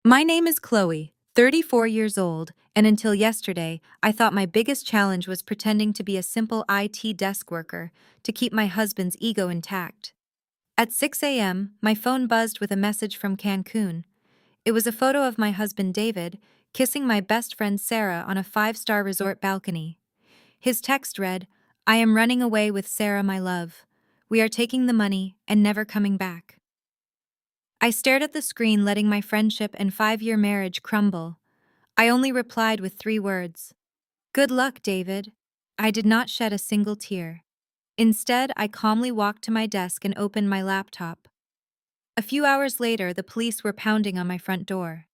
My name is Chloe, 34 years old, and until yesterday, I thought my biggest challenge was pretending to be a simple IT desk worker to keep my husband's ego intact. At 6 a.m., my phone buzzed with a message from Cancun. It was a photo of my husband David kissing my best friend Sarah on a five-star resort balcony. His text read, "I am running away with Sarah, my love. We are taking the money and never coming back." I stared at the screen, letting my friendship and 5-year marriage crumble. I only replied with 3 words. "Good luck, David." I did not shed a single tear. Instead, I calmly walked to my desk and opened my laptop. A few hours later, the police were pounding on my front door.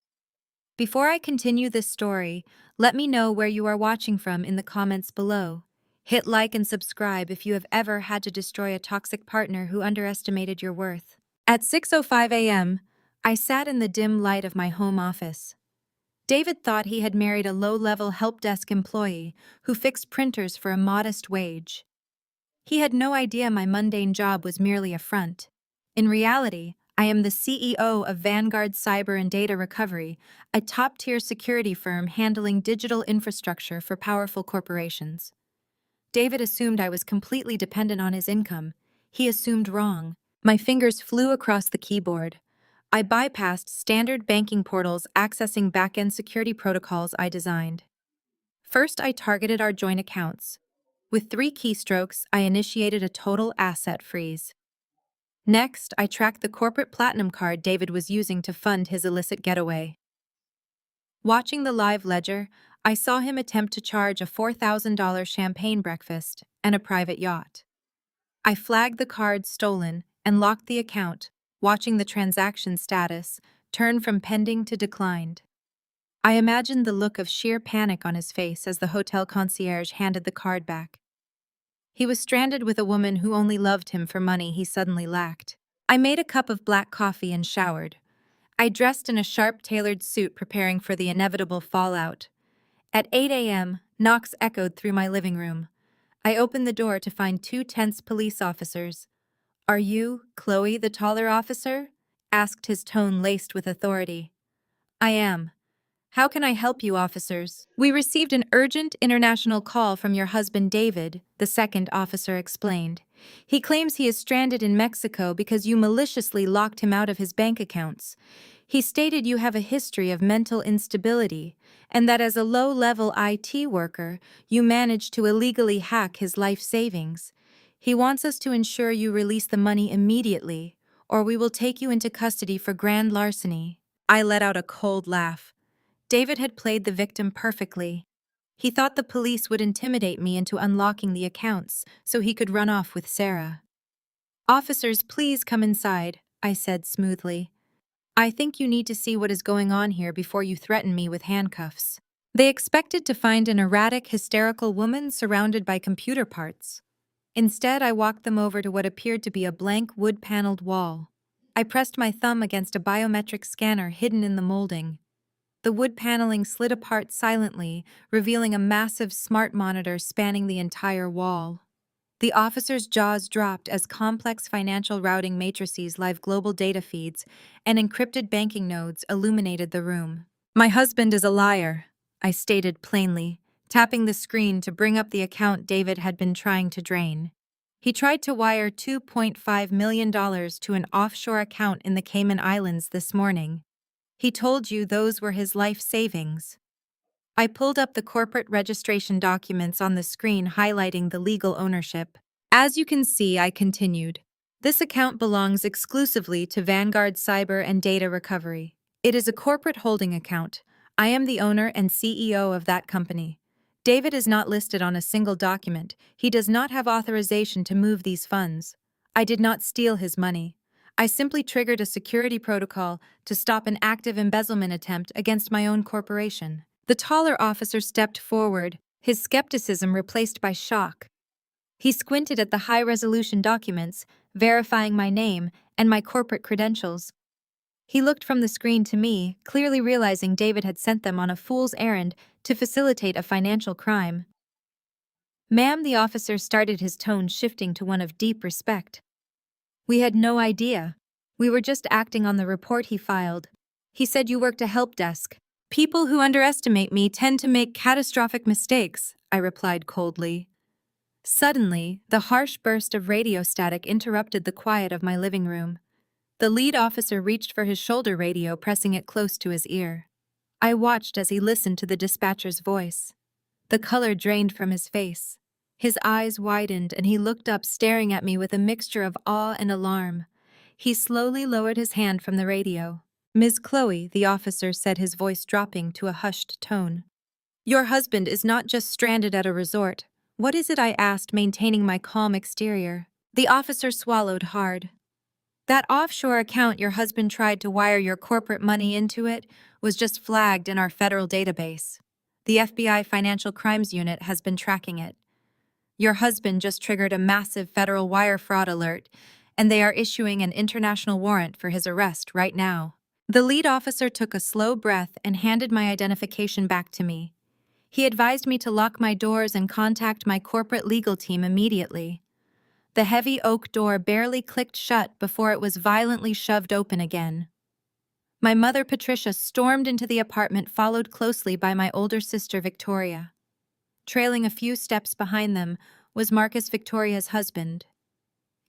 Before I continue this story, let me know where you are watching from in the comments below. Hit like and subscribe if you have ever had to destroy a toxic partner who underestimated your worth. At 6:05 a.m., I sat in the dim light of my home office. David thought he had married a low-level help desk employee who fixed printers for a modest wage. He had no idea my mundane job was merely a front. In reality, I am the CEO of Vanguard Cyber and Data Recovery, a top-tier security firm handling digital infrastructure for powerful corporations. David assumed I was completely dependent on his income. He assumed wrong. My fingers flew across the keyboard. I bypassed standard banking portals, accessing back-end security protocols I designed. First, I targeted our joint accounts. With 3 keystrokes, I initiated a total asset freeze. Next, I tracked the corporate platinum card David was using to fund his illicit getaway. Watching the live ledger, I saw him attempt to charge a $4,000 champagne breakfast and a private yacht. I flagged the card stolen and locked the account, watching the transaction status turn from pending to declined. I imagined the look of sheer panic on his face as the hotel concierge handed the card back. He was stranded with a woman who only loved him for money he suddenly lacked. I made a cup of black coffee and showered. I dressed in a sharp, tailored suit, preparing for the inevitable fallout. At 8 a.m., knocks echoed through my living room. I opened the door to find 2 tense police officers. "Are you, Chloe, the taller officer?" asked his tone laced with authority. "I am. How can I help you, officers?" "We received an urgent international call from your husband David," the second officer explained. "He claims he is stranded in Mexico because you maliciously locked him out of his bank accounts. He stated you have a history of mental instability, and that as a low-level IT worker, you managed to illegally hack his life savings. He wants us to ensure you release the money immediately, or we will take you into custody for grand larceny." I let out a cold laugh. David had played the victim perfectly. He thought the police would intimidate me into unlocking the accounts so he could run off with Sarah. "Officers, please come inside," I said smoothly. "I think you need to see what is going on here before you threaten me with handcuffs." They expected to find an erratic, hysterical woman surrounded by computer parts. Instead, I walked them over to what appeared to be a blank wood-paneled wall. I pressed my thumb against a biometric scanner hidden in the molding. The wood paneling slid apart silently, revealing a massive smart monitor spanning the entire wall. The officer's jaws dropped as complex financial routing matrices, live global data feeds, and encrypted banking nodes illuminated the room. "My husband is a liar," I stated plainly, tapping the screen to bring up the account David had been trying to drain. "He tried to wire $2.5 million to an offshore account in the Cayman Islands this morning. He told you those were his life savings." I pulled up the corporate registration documents on the screen, highlighting the legal ownership. "As you can see," I continued, "this account belongs exclusively to Vanguard Cyber and Data Recovery. It is a corporate holding account. I am the owner and CEO of that company. David is not listed on a single document. He does not have authorization to move these funds. I did not steal his money. I simply triggered a security protocol to stop an active embezzlement attempt against my own corporation." The taller officer stepped forward, his skepticism replaced by shock. He squinted at the high-resolution documents, verifying my name and my corporate credentials. He looked from the screen to me, clearly realizing David had sent them on a fool's errand to facilitate a financial crime. "Ma'am," the officer started, his tone shifting to one of deep respect. "We had no idea. We were just acting on the report he filed." He said you worked a help desk. People who underestimate me tend to make catastrophic mistakes, I replied coldly. Suddenly, the harsh burst of radio static interrupted the quiet of my living room. The lead officer reached for his shoulder radio, pressing it close to his ear. I watched as he listened to the dispatcher's voice. The color drained from his face. His eyes widened and he looked up, staring at me with a mixture of awe and alarm. He slowly lowered his hand from the radio. "Ms. Chloe," the officer said, his voice dropping to a hushed tone. "Your husband is not just stranded at a resort." "What is it?" I asked, maintaining my calm exterior. The officer swallowed hard. "That offshore account your husband tried to wire your corporate money into it was just flagged in our federal database. The FBI Financial Crimes Unit has been tracking it. Your husband just triggered a massive federal wire fraud alert, and they are issuing an international warrant for his arrest right now." The lead officer took a slow breath and handed my identification back to me. He advised me to lock my doors and contact my corporate legal team immediately. The heavy oak door barely clicked shut before it was violently shoved open again. My mother, Patricia, stormed into the apartment, followed closely by my older sister, Victoria. Trailing a few steps behind them was Marcus, Victoria's husband.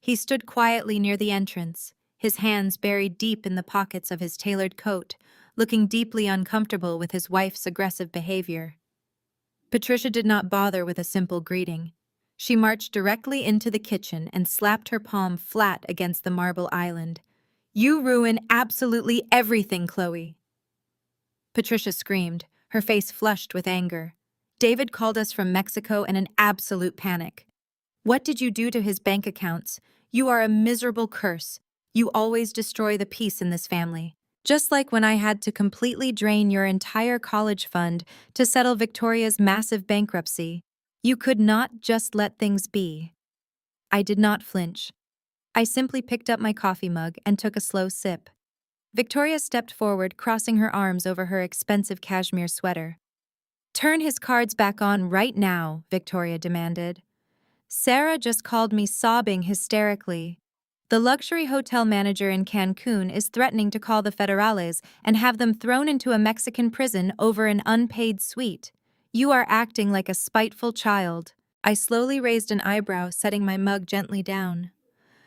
He stood quietly near the entrance, his hands buried deep in the pockets of his tailored coat, looking deeply uncomfortable with his wife's aggressive behavior. Patricia did not bother with a simple greeting. She marched directly into the kitchen and slapped her palm flat against the marble island. "You ruin absolutely everything, Chloe." Patricia screamed, her face flushed with anger. "David called us from Mexico in an absolute panic. What did you do to his bank accounts? You are a miserable curse. You always destroy the peace in this family. Just like when I had to completely drain your entire college fund to settle Victoria's massive bankruptcy. You could not just let things be." I did not flinch. I simply picked up my coffee mug and took a slow sip. Victoria stepped forward, crossing her arms over her expensive cashmere sweater. "Turn his cards back on right now," Victoria demanded. "Sarah just called me, sobbing hysterically. The luxury hotel manager in Cancun is threatening to call the federales and have them thrown into a Mexican prison over an unpaid suite. You are acting like a spiteful child." I slowly raised an eyebrow, setting my mug gently down.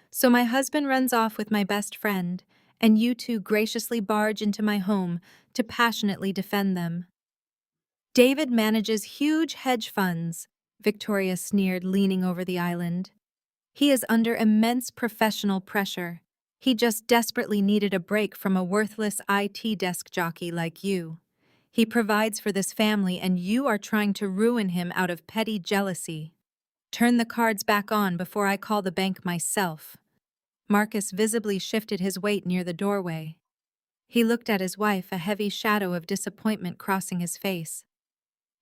"So my husband runs off with my best friend, and you two graciously barge into my home to passionately defend them." "David manages huge hedge funds," Victoria sneered, leaning over the island. "He is under immense professional pressure. He just desperately needed a break from a worthless IT desk jockey like you. He provides for this family and you are trying to ruin him out of petty jealousy. Turn the cards back on before I call the bank myself." Marcus visibly shifted his weight near the doorway. He looked at his wife, a heavy shadow of disappointment crossing his face.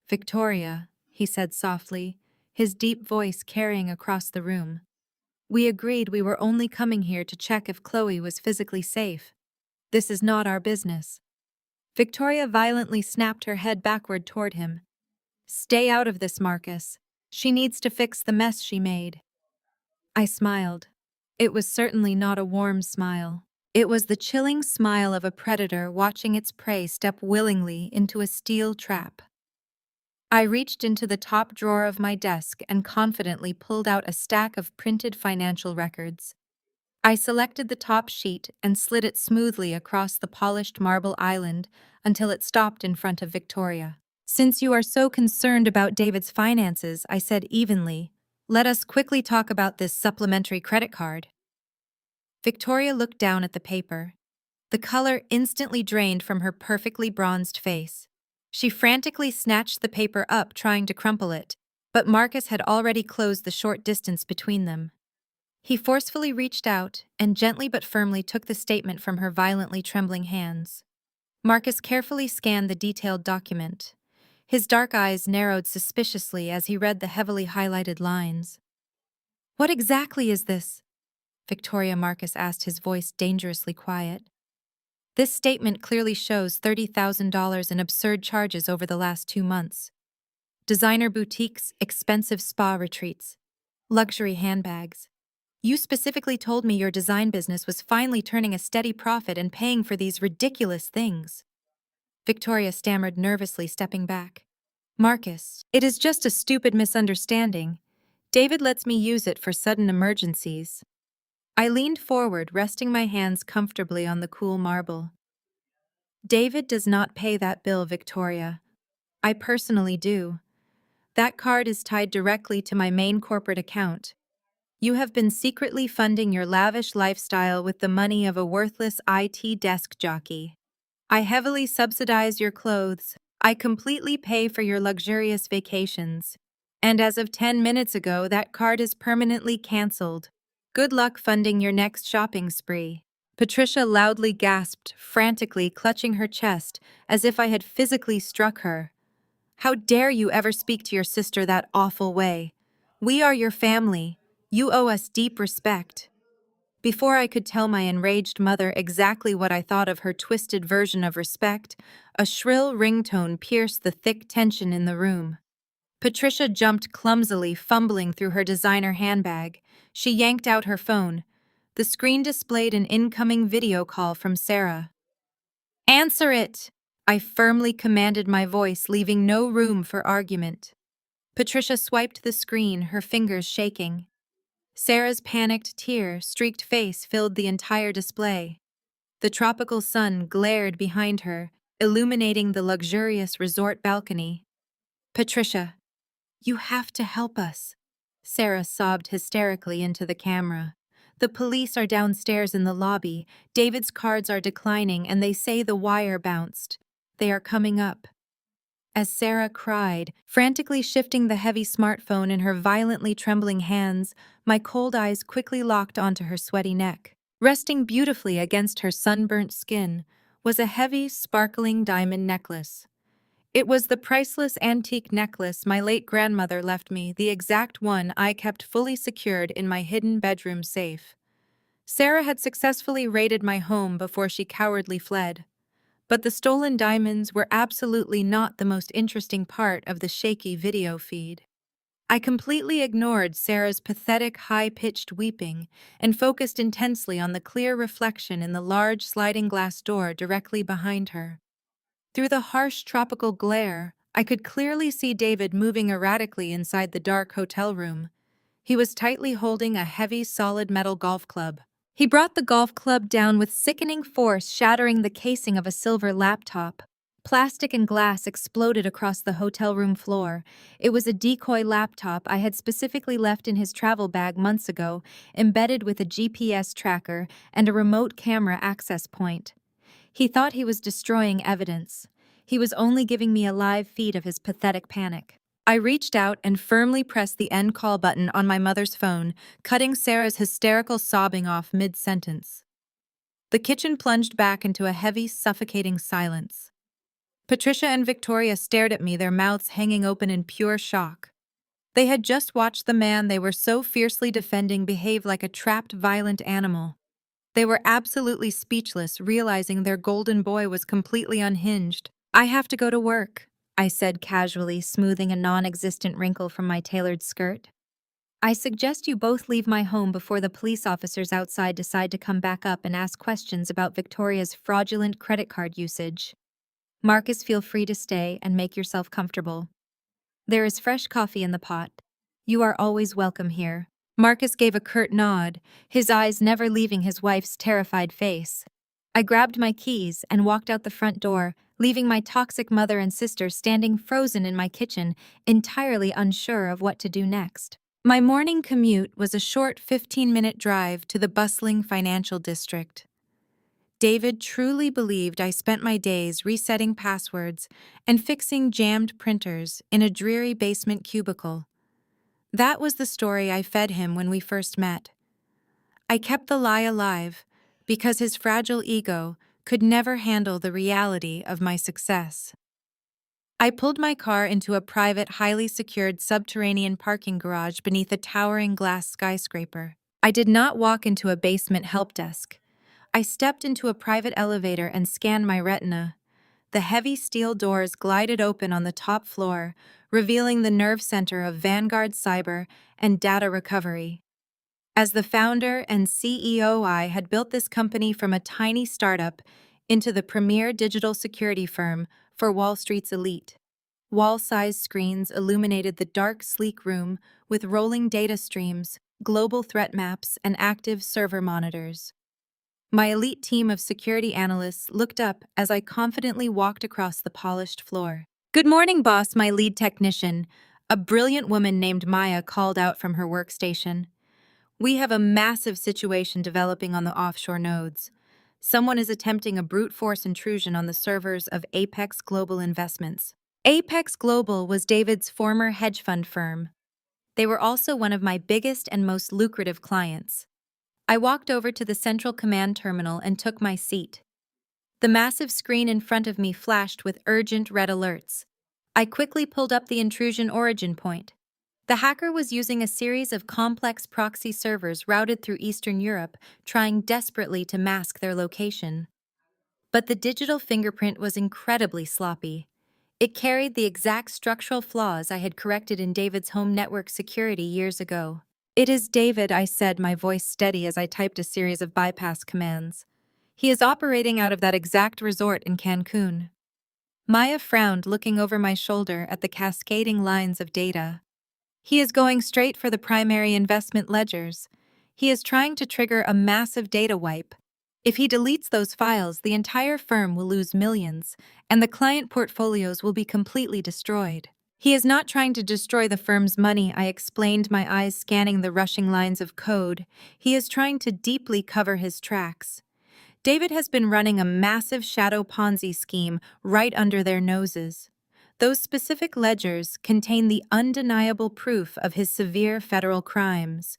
"Victoria," he said softly, his deep voice carrying across the room. "We agreed we were only coming here to check if Chloe was physically safe. This is not our business." Victoria violently snapped her head backward toward him. "Stay out of this, Marcus. She needs to fix the mess she made." I smiled. It was certainly not a warm smile. It was the chilling smile of a predator watching its prey step willingly into a steel trap. I reached into the top drawer of my desk and confidently pulled out a stack of printed financial records. I selected the top sheet and slid it smoothly across the polished marble island until it stopped in front of Victoria. "Since you are so concerned about David's finances," I said evenly, "let us quickly talk about this supplementary credit card." Victoria looked down at the paper. The color instantly drained from her perfectly bronzed face. She frantically snatched the paper up, trying to crumple it, but Marcus had already closed the short distance between them. He forcefully reached out and gently but firmly took the statement from her violently trembling hands. Marcus carefully scanned the detailed document. His dark eyes narrowed suspiciously as he read the heavily highlighted lines. "What exactly is this?" Victoria, Marcus asked, his voice dangerously quiet. "This statement clearly shows $30,000 in absurd charges over the last 2 months. Designer boutiques, expensive spa retreats, luxury handbags. You specifically told me your design business was finally turning a steady profit and paying for these ridiculous things. Victoria stammered nervously, stepping back. Marcus, it is just a stupid misunderstanding. David lets me use it for sudden emergencies. I leaned forward, resting my hands comfortably on the cool marble. David does not pay that bill, Victoria. I personally do. That card is tied directly to my main corporate account. You have been secretly funding your lavish lifestyle with the money of a worthless IT desk jockey. I heavily subsidize your clothes. I completely pay for your luxurious vacations. And as of 10 minutes ago, that card is permanently canceled. Good luck funding your next shopping spree. Patricia loudly gasped, frantically clutching her chest as if I had physically struck her. How dare you ever speak to your sister that awful way? We are your family. You owe us deep respect. Before I could tell my enraged mother exactly what I thought of her twisted version of respect, a shrill ringtone pierced the thick tension in the room. Patricia jumped clumsily, fumbling through her designer handbag. She yanked out her phone. The screen displayed an incoming video call from Sarah. "Answer it!" I firmly commanded, my voice leaving no room for argument. Patricia swiped the screen, her fingers shaking. Sarah's panicked, tear-streaked face filled the entire display. The tropical sun glared behind her, illuminating the luxurious resort balcony. "Patricia, you have to help us," Sarah sobbed hysterically into the camera. "The police are downstairs in the lobby. David's cards are declining, and they say the wire bounced. They are coming up." As Sarah cried, frantically shifting the heavy smartphone in her violently trembling hands, my cold eyes quickly locked onto her sweaty neck. Resting beautifully against her sunburnt skin was a heavy, sparkling diamond necklace. It was the priceless antique necklace my late grandmother left me, the exact one I kept fully secured in my hidden bedroom safe. Sarah had successfully raided my home before she cowardly fled. But the stolen diamonds were absolutely not the most interesting part of the shaky video feed. I completely ignored Sarah's pathetic, high-pitched weeping and focused intensely on the clear reflection in the large sliding glass door directly behind her. Through the harsh tropical glare, I could clearly see David moving erratically inside the dark hotel room. He was tightly holding a heavy, solid metal golf club. He brought the golf club down with sickening force, shattering the casing of a silver laptop. Plastic and glass exploded across the hotel room floor. It was a decoy laptop I had specifically left in his travel bag months ago, embedded with a GPS tracker and a remote camera access point. He thought he was destroying evidence. He was only giving me a live feed of his pathetic panic. I reached out and firmly pressed the end call button on my mother's phone, cutting Sarah's hysterical sobbing off mid-sentence. The kitchen plunged back into a heavy, suffocating silence. Patricia and Victoria stared at me, their mouths hanging open in pure shock. They had just watched the man they were so fiercely defending behave like a trapped, violent animal. They were absolutely speechless, realizing their golden boy was completely unhinged. "I have to go to work," I said casually, smoothing a non-existent wrinkle from my tailored skirt. "I suggest you both leave my home before the police officers outside decide to come back up and ask questions about Victoria's fraudulent credit card usage. Marcus, feel free to stay and make yourself comfortable. There is fresh coffee in the pot. You are always welcome here." Marcus gave a curt nod, his eyes never leaving his wife's terrified face. I grabbed my keys and walked out the front door, leaving my toxic mother and sister standing frozen in my kitchen, entirely unsure of what to do next. My morning commute was a short 15-minute drive to the bustling financial district. David truly believed I spent my days resetting passwords and fixing jammed printers in a dreary basement cubicle. That was the story I fed him when we first met. I kept the lie alive because his fragile ego could never handle the reality of my success. I pulled my car into a private, highly secured subterranean parking garage beneath a towering glass skyscraper. I did not walk into a basement help desk. I stepped into a private elevator and scanned my retina. The heavy steel doors glided open on the top floor, revealing the nerve center of Vanguard cyber and data recovery. As the founder and CEO, I had built this company from a tiny startup into the premier digital security firm for Wall Street's elite. Wall-sized screens illuminated the dark, sleek room with rolling data streams, global threat maps, and active server monitors. My elite team of security analysts looked up as I confidently walked across the polished floor. "Good morning, boss," my lead technician, a brilliant woman named Maya, called out from her workstation. "We have a massive situation developing on the offshore nodes. Someone is attempting a brute force intrusion on the servers of Apex Global Investments." Apex Global was David's former hedge fund firm. They were also one of my biggest and most lucrative clients. I walked over to the central command terminal and took my seat. The massive screen in front of me flashed with urgent red alerts. I quickly pulled up the intrusion origin point. The hacker was using a series of complex proxy servers routed through Eastern Europe, trying desperately to mask their location. But the digital fingerprint was incredibly sloppy. It carried the exact structural flaws I had corrected in David's home network security years ago. "It is David," I said, my voice steady as I typed a series of bypass commands. "He is operating out of that exact resort in Cancun." Maya frowned, looking over my shoulder at the cascading lines of data. "He is going straight for the primary investment ledgers. He is trying to trigger a massive data wipe. If he deletes those files, the entire firm will lose millions, and the client portfolios will be completely destroyed." "He is not trying to destroy the firm's money," I explained, my eyes scanning the rushing lines of code. "He is trying to deeply cover his tracks. David has been running a massive shadow Ponzi scheme right under their noses. Those specific ledgers contain the undeniable proof of his severe federal crimes.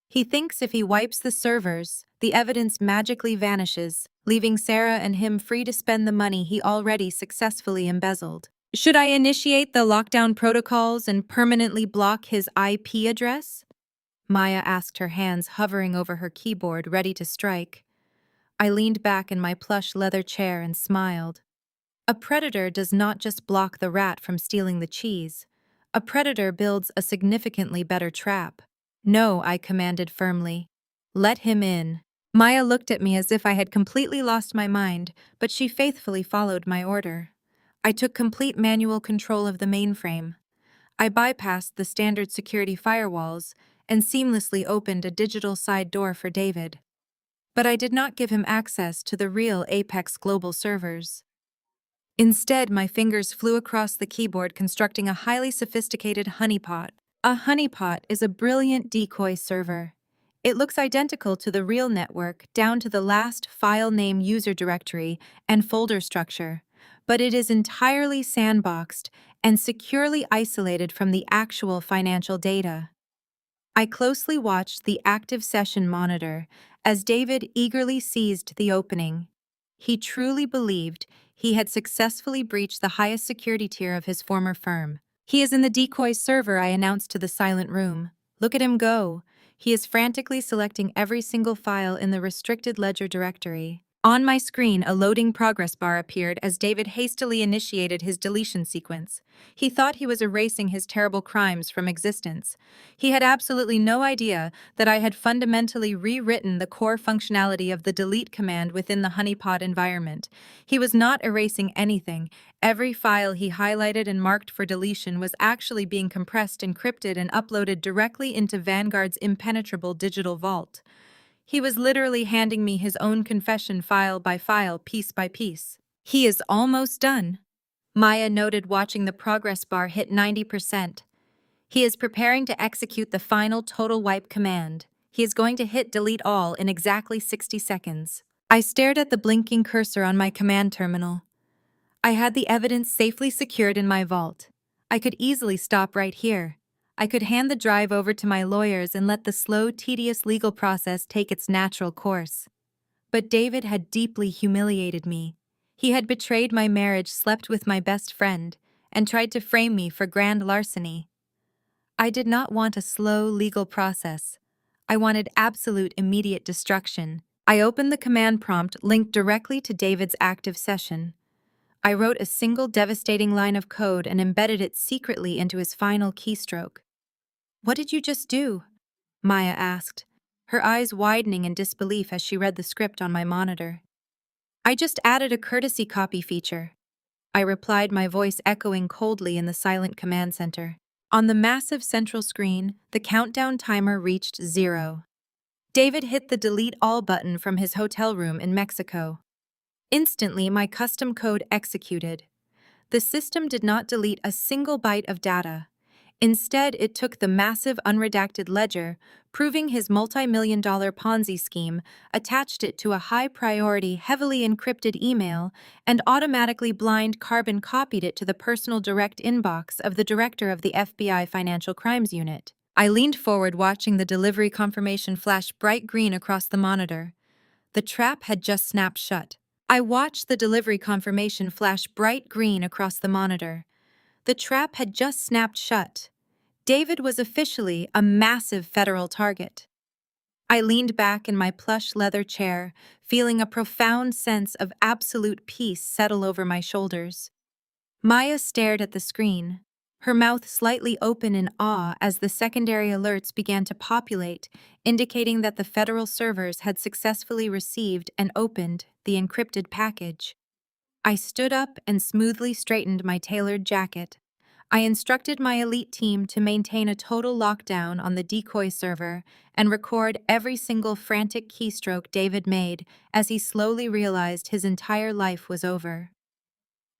He thinks if he wipes the servers, the evidence magically vanishes, leaving Sarah and him free to spend the money he already successfully embezzled. Should I initiate the lockdown protocols and permanently block his IP address?" Maya asked, her hands hovering over her keyboard, ready to strike. I leaned back in my plush leather chair and smiled. A predator does not just block the rat from stealing the cheese. A predator builds a significantly better trap. "No," I commanded firmly. "Let him in." Maya looked at me as if I had completely lost my mind, but she faithfully followed my order. I took complete manual control of the mainframe. I bypassed the standard security firewalls and seamlessly opened a digital side door for David. But I did not give him access to the real Apex Global servers. Instead, my fingers flew across the keyboard, constructing a highly sophisticated honeypot. A honeypot is a brilliant decoy server. It looks identical to the real network, down to the last file name, user directory, and folder structure, but it is entirely sandboxed and securely isolated from the actual financial data. I closely watched the active session monitor as David eagerly seized the opening. He truly believed he had successfully breached the highest security tier of his former firm. "He is in the decoy server," I announced to the silent room. "Look at him go. He is frantically selecting every single file in the restricted ledger directory." On my screen, a loading progress bar appeared as David hastily initiated his deletion sequence. He thought he was erasing his terrible crimes from existence. He had absolutely no idea that I had fundamentally rewritten the core functionality of the delete command within the honeypot environment. He was not erasing anything. Every file he highlighted and marked for deletion was actually being compressed, encrypted, and uploaded directly into Vanguard's impenetrable digital vault. He was literally handing me his own confession file by file, piece by piece. "He is almost done," Maya noted, watching the progress bar hit 90%. "He is preparing to execute the final total wipe command. He is going to hit delete all in exactly 60 seconds. I stared at the blinking cursor on my command terminal. I had the evidence safely secured in my vault. I could easily stop right here. I could hand the drive over to my lawyers and let the slow, tedious legal process take its natural course. But David had deeply humiliated me. He had betrayed my marriage, slept with my best friend, and tried to frame me for grand larceny. I did not want a slow legal process. I wanted absolute, immediate destruction. I opened the command prompt linked directly to David's active session. I wrote a single devastating line of code and embedded it secretly into his final keystroke. "What did you just do?" Maya asked. her eyes widening in disbelief as she read the script on my monitor. "I just added a courtesy copy feature," I replied, my voice echoing coldly in the silent command center. On the massive central screen, the countdown timer reached 0. David hit the delete all button from his hotel room in Mexico. Instantly, my custom code executed. The system did not delete a single byte of data. Instead, it took the massive unredacted ledger, proving his multi-million-dollar Ponzi scheme, attached it to a high-priority, heavily encrypted email, and automatically blind carbon copied it to the personal direct inbox of the director of the FBI Financial Crimes Unit. I leaned forward, watching the delivery confirmation flash bright green across the monitor. The trap had just snapped shut. I watched the delivery confirmation flash bright green across the monitor. The trap had just snapped shut. David was officially a massive federal target. I leaned back in my plush leather chair, feeling a profound sense of absolute peace settle over my shoulders. Maya stared at the screen, her mouth slightly open in awe as the secondary alerts began to populate, indicating that the federal servers had successfully received and opened the encrypted package. I stood up and smoothly straightened my tailored jacket. I instructed my elite team to maintain a total lockdown on the decoy server and record every single frantic keystroke David made as he slowly realized his entire life was over.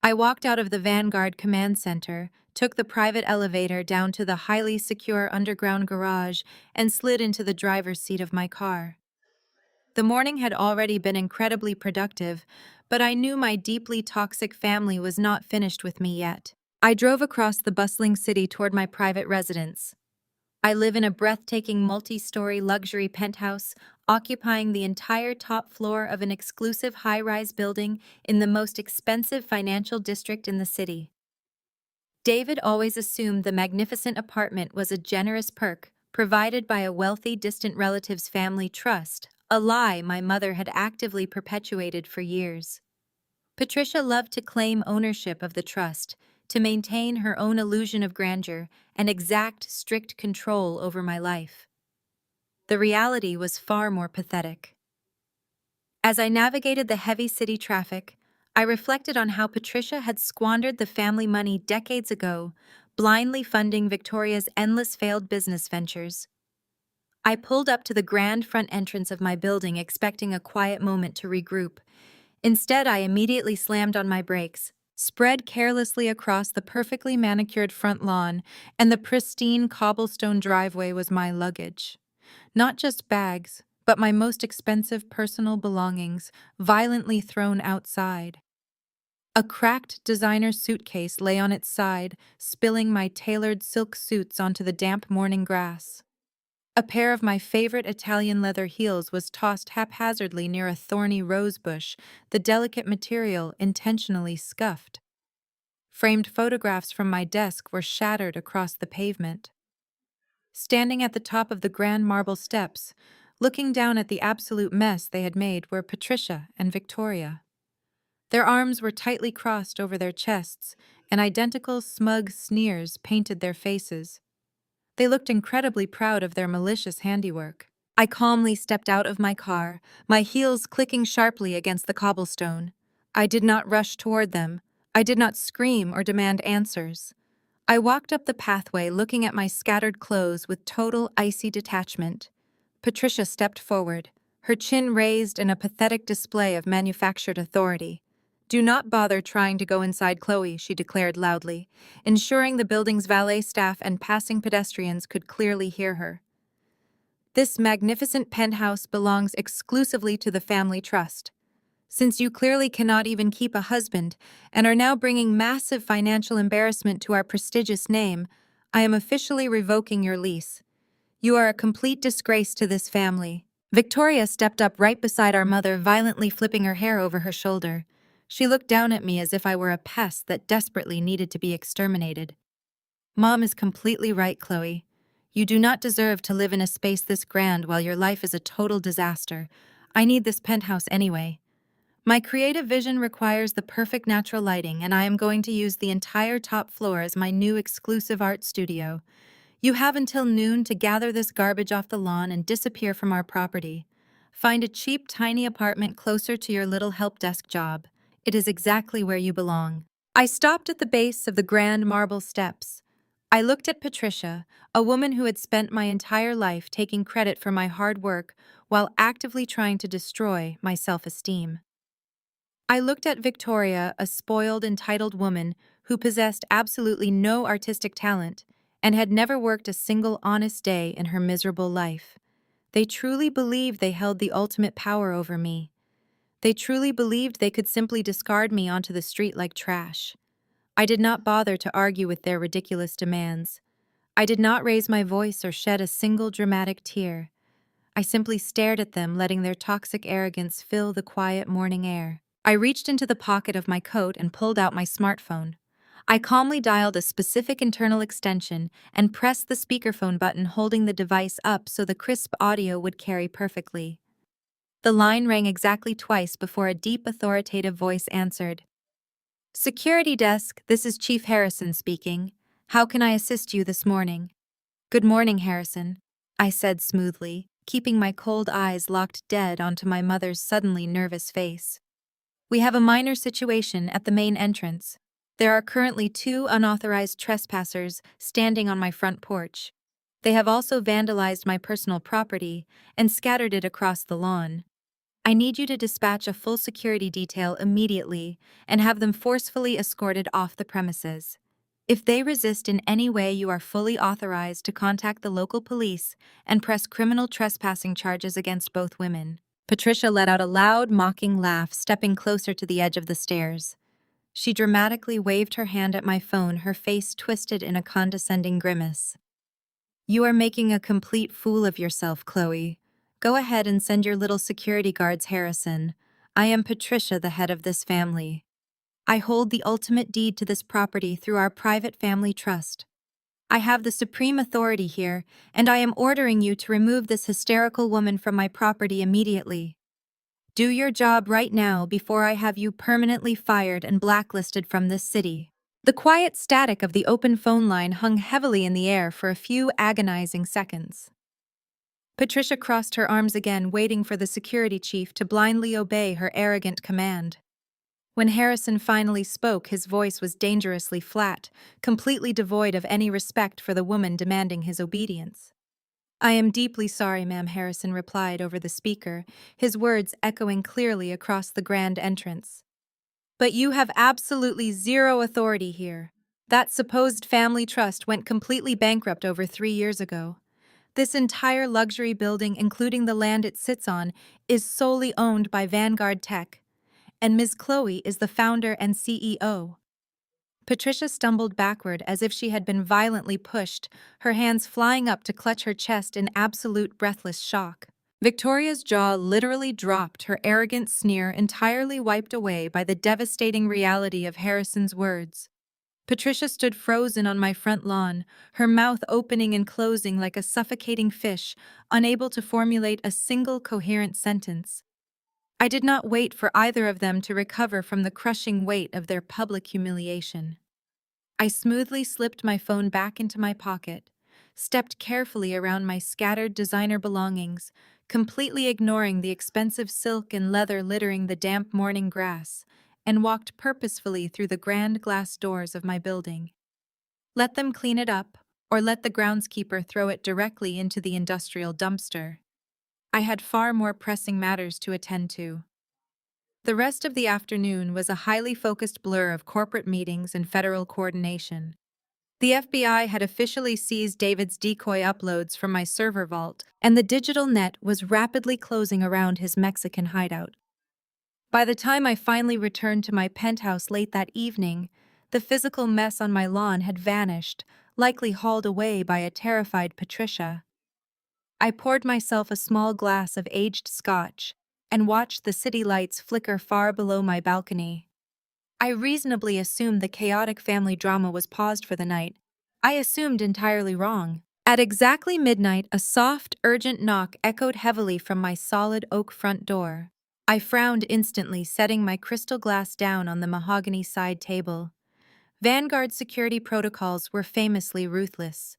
I walked out of the Vanguard command center, took the private elevator down to the highly secure underground garage, and slid into the driver's seat of my car. The morning had already been incredibly productive, but I knew my deeply toxic family was not finished with me yet. I drove across the bustling city toward my private residence. I live in a breathtaking multi-story luxury penthouse, occupying the entire top floor of an exclusive high-rise building in the most expensive financial district in the city. David always assumed the magnificent apartment was a generous perk provided by a wealthy distant relative's family trust, a lie my mother had actively perpetuated for years. Patricia loved to claim ownership of the trust, to maintain her own illusion of grandeur and exact strict control over my life. The reality was far more pathetic. As I navigated the heavy city traffic, I reflected on how Patricia had squandered the family money decades ago, blindly funding Victoria's endless failed business ventures. I pulled up to the grand front entrance of my building, expecting a quiet moment to regroup. Instead, I immediately slammed on my brakes, spread carelessly across the perfectly manicured front lawn, and the pristine cobblestone driveway was my luggage. Not just bags, but my most expensive personal belongings, violently thrown outside. A cracked designer suitcase lay on its side, spilling my tailored silk suits onto the damp morning grass. A pair of my favorite Italian leather heels was tossed haphazardly near a thorny rose bush, the delicate material intentionally scuffed. Framed photographs from my desk were shattered across the pavement. Standing at the top of the grand marble steps, looking down at the absolute mess they had made, were Patricia and Victoria. Their arms were tightly crossed over their chests, and identical smug sneers painted their faces. They looked incredibly proud of their malicious handiwork. I calmly stepped out of my car, my heels clicking sharply against the cobblestone. I did not rush toward them. I did not scream or demand answers. I walked up the pathway, looking at my scattered clothes with total icy detachment. Patricia stepped forward, her chin raised in a pathetic display of manufactured authority. "Do not bother trying to go inside, Chloe," she declared loudly, ensuring the building's valet staff and passing pedestrians could clearly hear her. "This magnificent penthouse belongs exclusively to the family trust. Since you clearly cannot even keep a husband and are now bringing massive financial embarrassment to our prestigious name, I am officially revoking your lease. You are a complete disgrace to this family." Victoria stepped up right beside our mother, violently flipping her hair over her shoulder. She looked down at me as if I were a pest that desperately needed to be exterminated. "Mom is completely right, Chloe. You do not deserve to live in a space this grand while your life is a total disaster. I need this penthouse anyway. My creative vision requires the perfect natural lighting, and I am going to use the entire top floor as my new exclusive art studio. You have until noon to gather this garbage off the lawn and disappear from our property. Find a cheap, tiny apartment closer to your little help desk job. It is exactly where you belong. I stopped at the base of the grand marble steps. I looked at Patricia, a woman who had spent my entire life taking credit for my hard work while actively trying to destroy my self-esteem. I looked at Victoria, a spoiled, entitled woman who possessed absolutely no artistic talent and had never worked a single honest day in her miserable life. They truly believed they held the ultimate power over me. They truly believed they could simply discard me onto the street like trash. I did not bother to argue with their ridiculous demands. I did not raise my voice or shed a single dramatic tear. I simply stared at them, letting their toxic arrogance fill the quiet morning air. I reached into the pocket of my coat and pulled out my smartphone. I calmly dialed a specific internal extension and pressed the speakerphone button, holding the device up so the crisp audio would carry perfectly. The line rang exactly twice before a deep, authoritative voice answered. "Security desk, this is Chief Harrison speaking. How can I assist you this morning?" "Good morning, Harrison," I said smoothly, keeping my cold eyes locked dead onto my mother's suddenly nervous face. "We have a minor situation at the main entrance. There are currently 2 unauthorized trespassers standing on my front porch. They have also vandalized my personal property and scattered it across the lawn. I need you to dispatch a full security detail immediately and have them forcefully escorted off the premises. If they resist in any way, you are fully authorized to contact the local police and press criminal trespassing charges against both women." Patricia let out a loud, mocking laugh, stepping closer to the edge of the stairs. She dramatically waved her hand at my phone, her face twisted in a condescending grimace. "You are making a complete fool of yourself, Chloe. Go ahead and send your little security guards, Harrison. I am Patricia, the head of this family. I hold the ultimate deed to this property through our private family trust. I have the supreme authority here, and I am ordering you to remove this hysterical woman from my property immediately. Do your job right now before I have you permanently fired and blacklisted from this city." The quiet static of the open phone line hung heavily in the air for a few agonizing seconds. Patricia crossed her arms again, waiting for the security chief to blindly obey her arrogant command. When Harrison finally spoke, his voice was dangerously flat, completely devoid of any respect for the woman demanding his obedience. "I am deeply sorry, ma'am," Harrison replied over the speaker, his words echoing clearly across the grand entrance. "But you have absolutely zero authority here. That supposed family trust went completely bankrupt over 3 years ago. This entire luxury building, including the land it sits on, is solely owned by Vanguard Tech, and Ms. Chloe is the founder and CEO." Patricia stumbled backward as if she had been violently pushed, her hands flying up to clutch her chest in absolute breathless shock. Victoria's jaw literally dropped, her arrogant sneer entirely wiped away by the devastating reality of Harrison's words. Patricia stood frozen on my front lawn, her mouth opening and closing like a suffocating fish, unable to formulate a single coherent sentence. I did not wait for either of them to recover from the crushing weight of their public humiliation. I smoothly slipped my phone back into my pocket, stepped carefully around my scattered designer belongings, completely ignoring the expensive silk and leather littering the damp morning grass, and walked purposefully through the grand glass doors of my building. Let them clean it up, or let the groundskeeper throw it directly into the industrial dumpster. I had far more pressing matters to attend to. The rest of the afternoon was a highly focused blur of corporate meetings and federal coordination. The FBI had officially seized David's decoy uploads from my server vault, and the digital net was rapidly closing around his Mexican hideout. By the time I finally returned to my penthouse late that evening, the physical mess on my lawn had vanished, likely hauled away by a terrified Patricia. I poured myself a small glass of aged scotch and watched the city lights flicker far below my balcony. I reasonably assumed the chaotic family drama was paused for the night. I assumed entirely wrong. At exactly midnight, a soft, urgent knock echoed heavily from my solid oak front door. I frowned instantly, setting my crystal glass down on the mahogany side table. Vanguard security protocols were famously ruthless.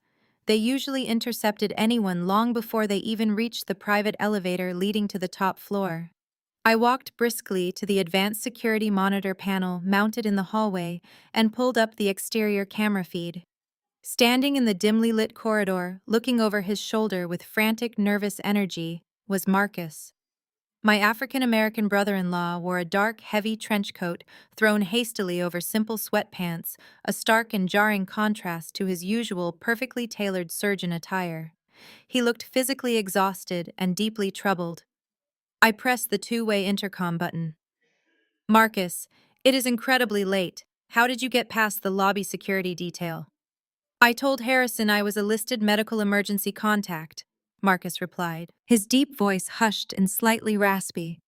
They usually intercepted anyone long before they even reached the private elevator leading to the top floor. I walked briskly to the advanced security monitor panel mounted in the hallway and pulled up the exterior camera feed. Standing in the dimly lit corridor, looking over his shoulder with frantic, nervous energy, was Marcus. My African-American brother-in-law wore a dark, heavy trench coat thrown hastily over simple sweatpants, a stark and jarring contrast to his usual perfectly tailored surgeon attire. He looked physically exhausted and deeply troubled. I pressed the two-way intercom button. "Marcus, it is incredibly late. How did you get past the lobby security detail?" "I told Harrison I was a listed medical emergency contact," Marcus replied, his deep voice hushed and slightly raspy.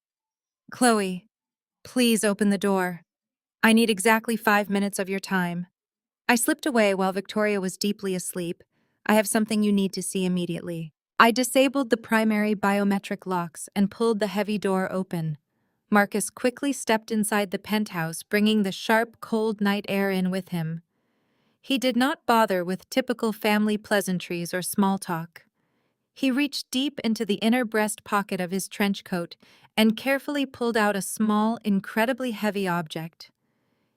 "Chloe, please open the door. I need exactly 5 minutes of your time." I slipped away while Victoria was deeply asleep. "I have something you need to see immediately." I disabled the primary biometric locks and pulled the heavy door open. Marcus quickly stepped inside the penthouse, bringing the sharp, cold night air in with him. He did not bother with typical family pleasantries or small talk. He reached deep into the inner breast pocket of his trench coat and carefully pulled out a small, incredibly heavy object.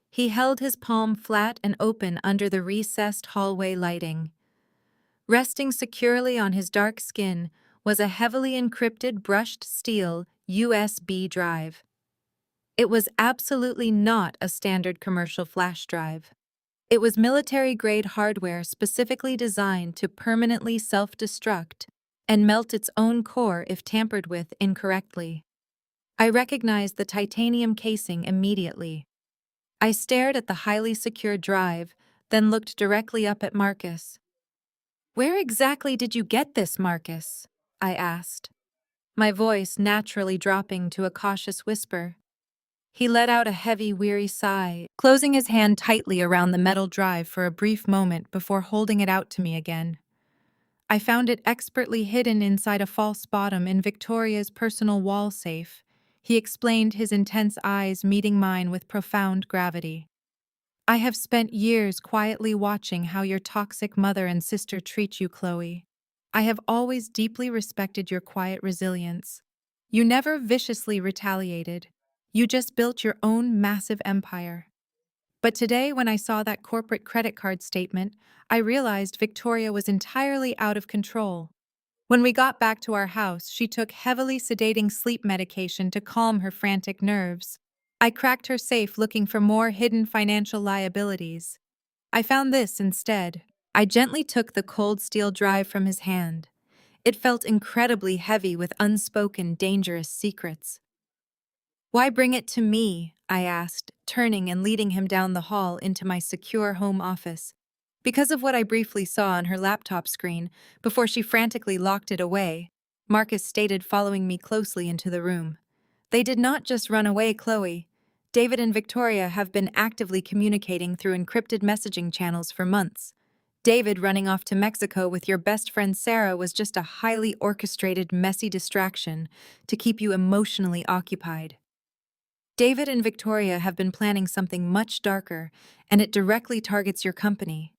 He held his palm flat and open under the recessed hallway lighting. Resting securely on his dark skin was a heavily encrypted brushed steel USB drive. It was absolutely not a standard commercial flash drive. It was military-grade hardware specifically designed to permanently self-destruct and melt its own core if tampered with incorrectly. I recognized the titanium casing immediately. I stared at the highly secure drive, then looked directly up at Marcus. "Where exactly did you get this, Marcus?" I asked, my voice naturally dropping to a cautious whisper. He let out a heavy, weary sigh, closing his hand tightly around the metal drive for a brief moment before holding it out to me again. "I found it expertly hidden inside a false bottom in Victoria's personal wall safe," he explained, his intense eyes meeting mine with profound gravity. "I have spent years quietly watching how your toxic mother and sister treat you, Chloe. I have always deeply respected your quiet resilience. You never viciously retaliated. You just built your own massive empire. But today, when I saw that corporate credit card statement, I realized Victoria was entirely out of control. When we got back to our house, she took heavily sedating sleep medication to calm her frantic nerves. I cracked her safe looking for more hidden financial liabilities. I found this instead." I gently took the cold steel drive from his hand. It felt incredibly heavy with unspoken, dangerous secrets. "Why bring it to me?" I asked, turning and leading him down the hall into my secure home office. "Because of what I briefly saw on her laptop screen before she frantically locked it away," Marcus stated, following me closely into the room. "They did not just run away, Chloe. David and Victoria have been actively communicating through encrypted messaging channels for months. David running off to Mexico with your best friend Sarah was just a highly orchestrated, messy distraction to keep you emotionally occupied. David and Victoria have been planning something much darker, and it directly targets your company."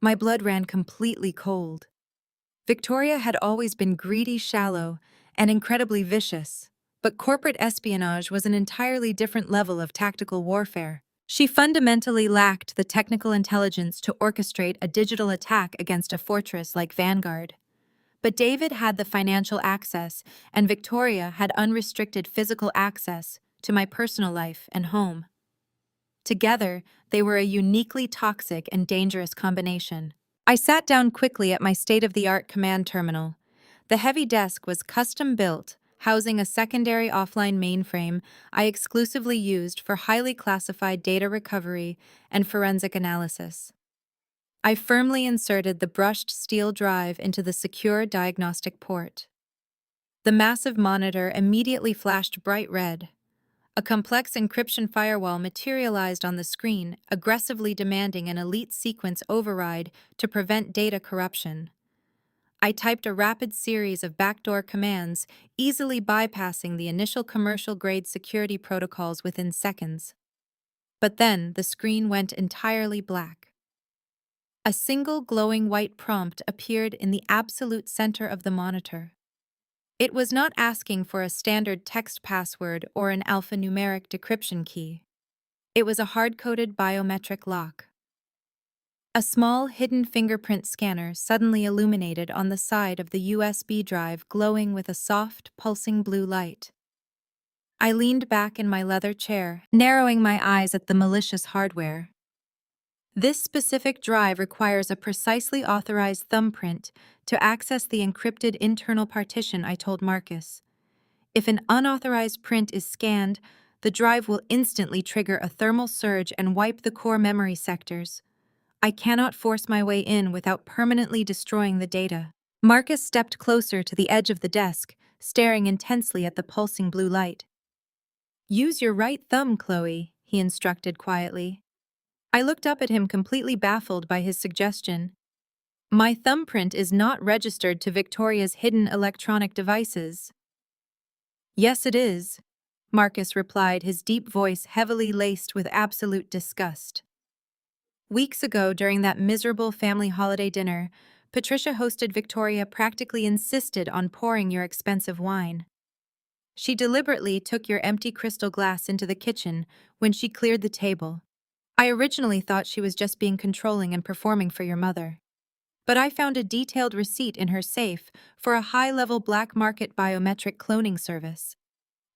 My blood ran completely cold. Victoria had always been greedy, shallow, and incredibly vicious, but corporate espionage was an entirely different level of tactical warfare. She fundamentally lacked the technical intelligence to orchestrate a digital attack against a fortress like Vanguard. But David had the financial access, and Victoria had unrestricted physical access to my personal life and home. Together, they were a uniquely toxic and dangerous combination. I sat down quickly at my state-of-the-art command terminal. The heavy desk was custom-built, housing a secondary offline mainframe I exclusively used for highly classified data recovery and forensic analysis. I firmly inserted the brushed steel drive into the secure diagnostic port. The massive monitor immediately flashed bright red. A complex encryption firewall materialized on the screen, aggressively demanding an elite sequence override to prevent data corruption. I typed a rapid series of backdoor commands, easily bypassing the initial commercial-grade security protocols within seconds. But then the screen went entirely black. A single glowing white prompt appeared in the absolute center of the monitor. It was not asking for a standard text password or an alphanumeric decryption key. It was a hard-coded biometric lock. A small, hidden fingerprint scanner suddenly illuminated on the side of the USB drive, glowing with a soft, pulsing blue light. I leaned back in my leather chair, narrowing my eyes at the malicious hardware. This specific drive requires a precisely authorized thumbprint to access the encrypted internal partition, I told Marcus. If an unauthorized print is scanned, the drive will instantly trigger a thermal surge and wipe the core memory sectors. I cannot force my way in without permanently destroying the data. Marcus stepped closer to the edge of the desk, staring intensely at the pulsing blue light. "Use your right thumb, Chloe," he instructed quietly. I looked up at him, completely baffled by his suggestion. "My thumbprint is not registered to Victoria's hidden electronic devices." "Yes, it is," Marcus replied, his deep voice heavily laced with absolute disgust. "Weeks ago, during that miserable family holiday dinner, Patricia hosted Victoria practically insisted on pouring your expensive wine. She deliberately took your empty crystal glass into the kitchen when she cleared the table. I originally thought she was just being controlling and performing for your mother. But I found a detailed receipt in her safe for a high-level black market biometric cloning service.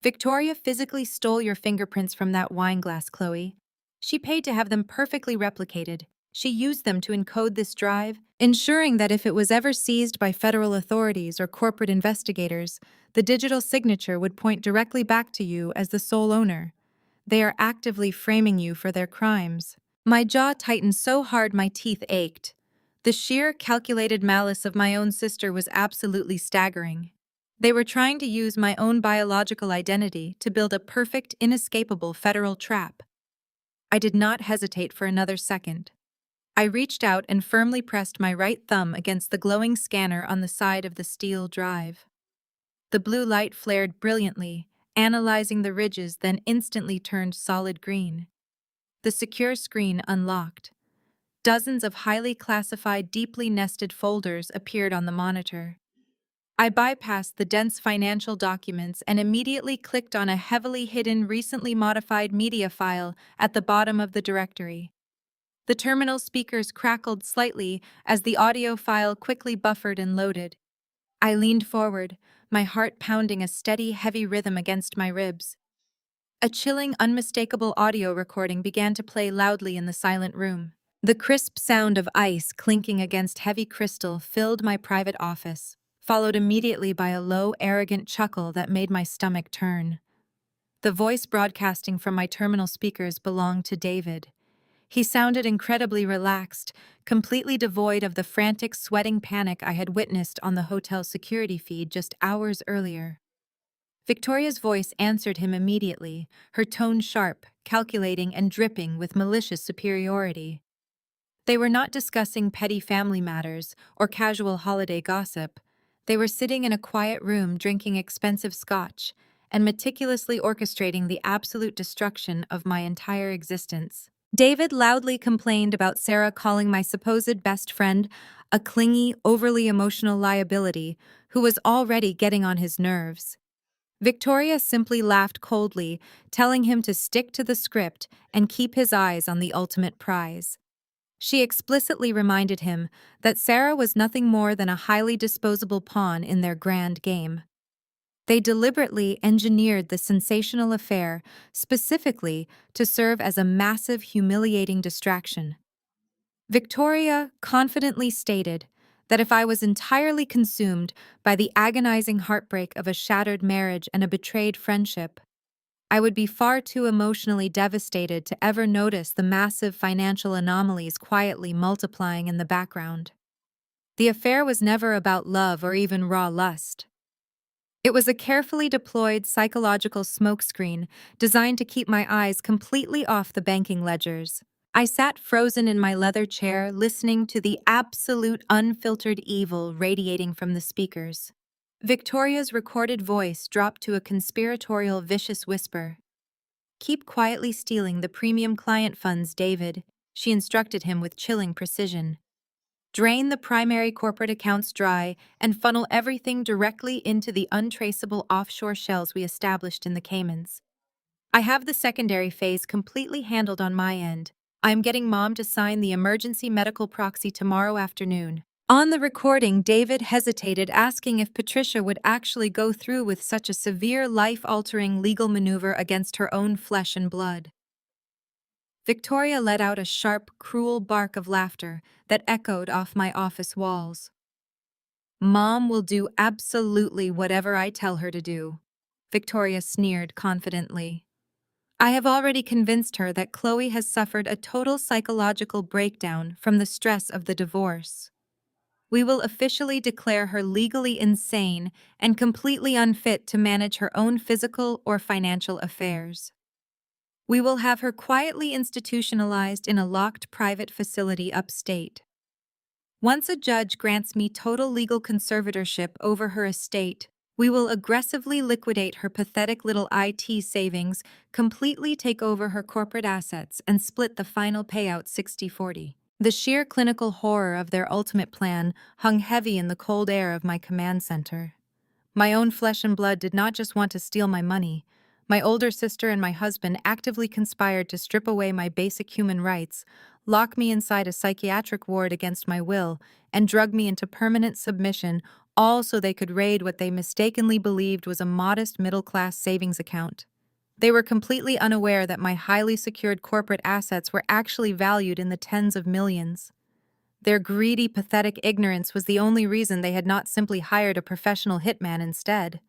Victoria physically stole your fingerprints from that wine glass, Chloe. She paid to have them perfectly replicated. She used them to encode this drive, ensuring that if it was ever seized by federal authorities or corporate investigators, the digital signature would point directly back to you as the sole owner. They are actively framing you for their crimes." My jaw tightened so hard my teeth ached. The sheer, calculated malice of my own sister was absolutely staggering. They were trying to use my own biological identity to build a perfect, inescapable federal trap. I did not hesitate for another second. I reached out and firmly pressed my right thumb against the glowing scanner on the side of the steel drive. The blue light flared brilliantly, analyzing the ridges, then instantly turned solid green. The secure screen unlocked. Dozens of highly classified, deeply nested folders appeared on the monitor. I bypassed the dense financial documents and immediately clicked on a heavily hidden, recently modified media file at the bottom of the directory. The terminal speakers crackled slightly as the audio file quickly buffered and loaded. I leaned forward, my heart pounding a steady, heavy rhythm against my ribs. A chilling, unmistakable audio recording began to play loudly in the silent room. The crisp sound of ice clinking against heavy crystal filled my private office, followed immediately by a low, arrogant chuckle that made my stomach turn. The voice broadcasting from my terminal speakers belonged to David. He sounded incredibly relaxed, completely devoid of the frantic, sweating panic I had witnessed on the hotel security feed just hours earlier. Victoria's voice answered him immediately, her tone sharp, calculating, and dripping with malicious superiority. They were not discussing petty family matters or casual holiday gossip. They were sitting in a quiet room drinking expensive scotch and meticulously orchestrating the absolute destruction of my entire existence. David loudly complained about Sarah calling my supposed best friend a clingy, overly emotional liability who was already getting on his nerves. Victoria simply laughed coldly, telling him to stick to the script and keep his eyes on the ultimate prize. She explicitly reminded him that Sarah was nothing more than a highly disposable pawn in their grand game. They deliberately engineered the sensational affair specifically to serve as a massive, humiliating distraction. Victoria confidently stated that if I was entirely consumed by the agonizing heartbreak of a shattered marriage and a betrayed friendship, I would be far too emotionally devastated to ever notice the massive financial anomalies quietly multiplying in the background. The affair was never about love or even raw lust. It was a carefully deployed psychological smokescreen designed to keep my eyes completely off the banking ledgers. I sat frozen in my leather chair, listening to the absolute unfiltered evil radiating from the speakers. Victoria's recorded voice dropped to a conspiratorial, vicious whisper. "Keep quietly stealing the premium client funds, David," she instructed him with chilling precision. drain the primary corporate accounts dry, and funnel everything directly into the untraceable offshore shells we established in the Caymans. I have the secondary phase completely handled on my end. I am getting Mom to sign the emergency medical proxy tomorrow afternoon. On the recording, David hesitated, asking if Patricia would actually go through with such a severe, life-altering legal maneuver against her own flesh and blood. Victoria let out a sharp, cruel bark of laughter that echoed off my office walls. Mom will do absolutely whatever I tell her to do, Victoria sneered confidently. I have already convinced her that Chloe has suffered a total psychological breakdown from the stress of the divorce. We will officially declare her legally insane and completely unfit to manage her own physical or financial affairs. We will have her quietly institutionalized in a locked private facility upstate. Once a judge grants me total legal conservatorship over her estate, we will aggressively liquidate her pathetic little IT savings, completely take over her corporate assets, and split the final payout 60-40. The sheer clinical horror of their ultimate plan hung heavy in the cold air of my command center. My own flesh and blood did not just want to steal my money. My older sister and my husband actively conspired to strip away my basic human rights, lock me inside a psychiatric ward against my will, and drug me into permanent submission, all so they could raid what they mistakenly believed was a modest middle-class savings account. They were completely unaware that my highly secured corporate assets were actually valued in the tens of millions. Their greedy, pathetic ignorance was the only reason they had not simply hired a professional hitman instead.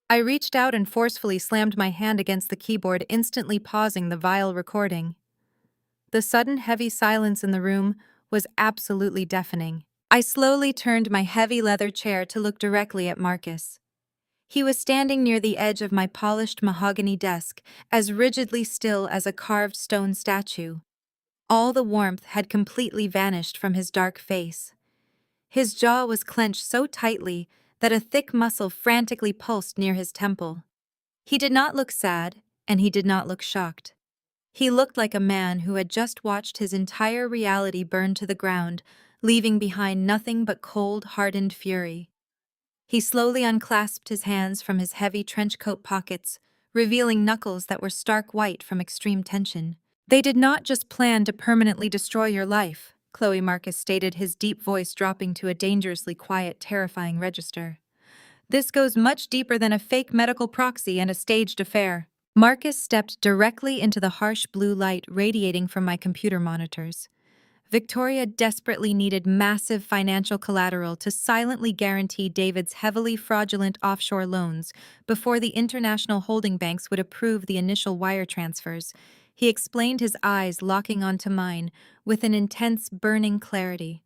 I reached out and forcefully slammed my hand against the keyboard, instantly pausing the vile recording. The sudden heavy silence in the room was absolutely deafening. I slowly turned my heavy leather chair to look directly at Marcus. He was standing near the edge of my polished mahogany desk, as rigidly still as a carved stone statue. All the warmth had completely vanished from his dark face. His jaw was clenched so tightly that a thick muscle frantically pulsed near his temple. He did not look sad, and he did not look shocked. He looked like a man who had just watched his entire reality burn to the ground, leaving behind nothing but cold, hardened fury. He slowly unclasped his hands from his heavy trench coat pockets, revealing knuckles that were stark white from extreme tension. "They did not just plan to permanently destroy your life," Chloe Marcus stated, his deep voice dropping to a dangerously quiet, terrifying register. "This goes much deeper than a fake medical proxy and a staged affair." Marcus stepped directly into the harsh blue light radiating from my computer monitors. Victoria desperately needed massive financial collateral to silently guarantee David's heavily fraudulent offshore loans before the international holding banks would approve the initial wire transfers. He explained, his eyes locking onto mine with an intense, burning clarity.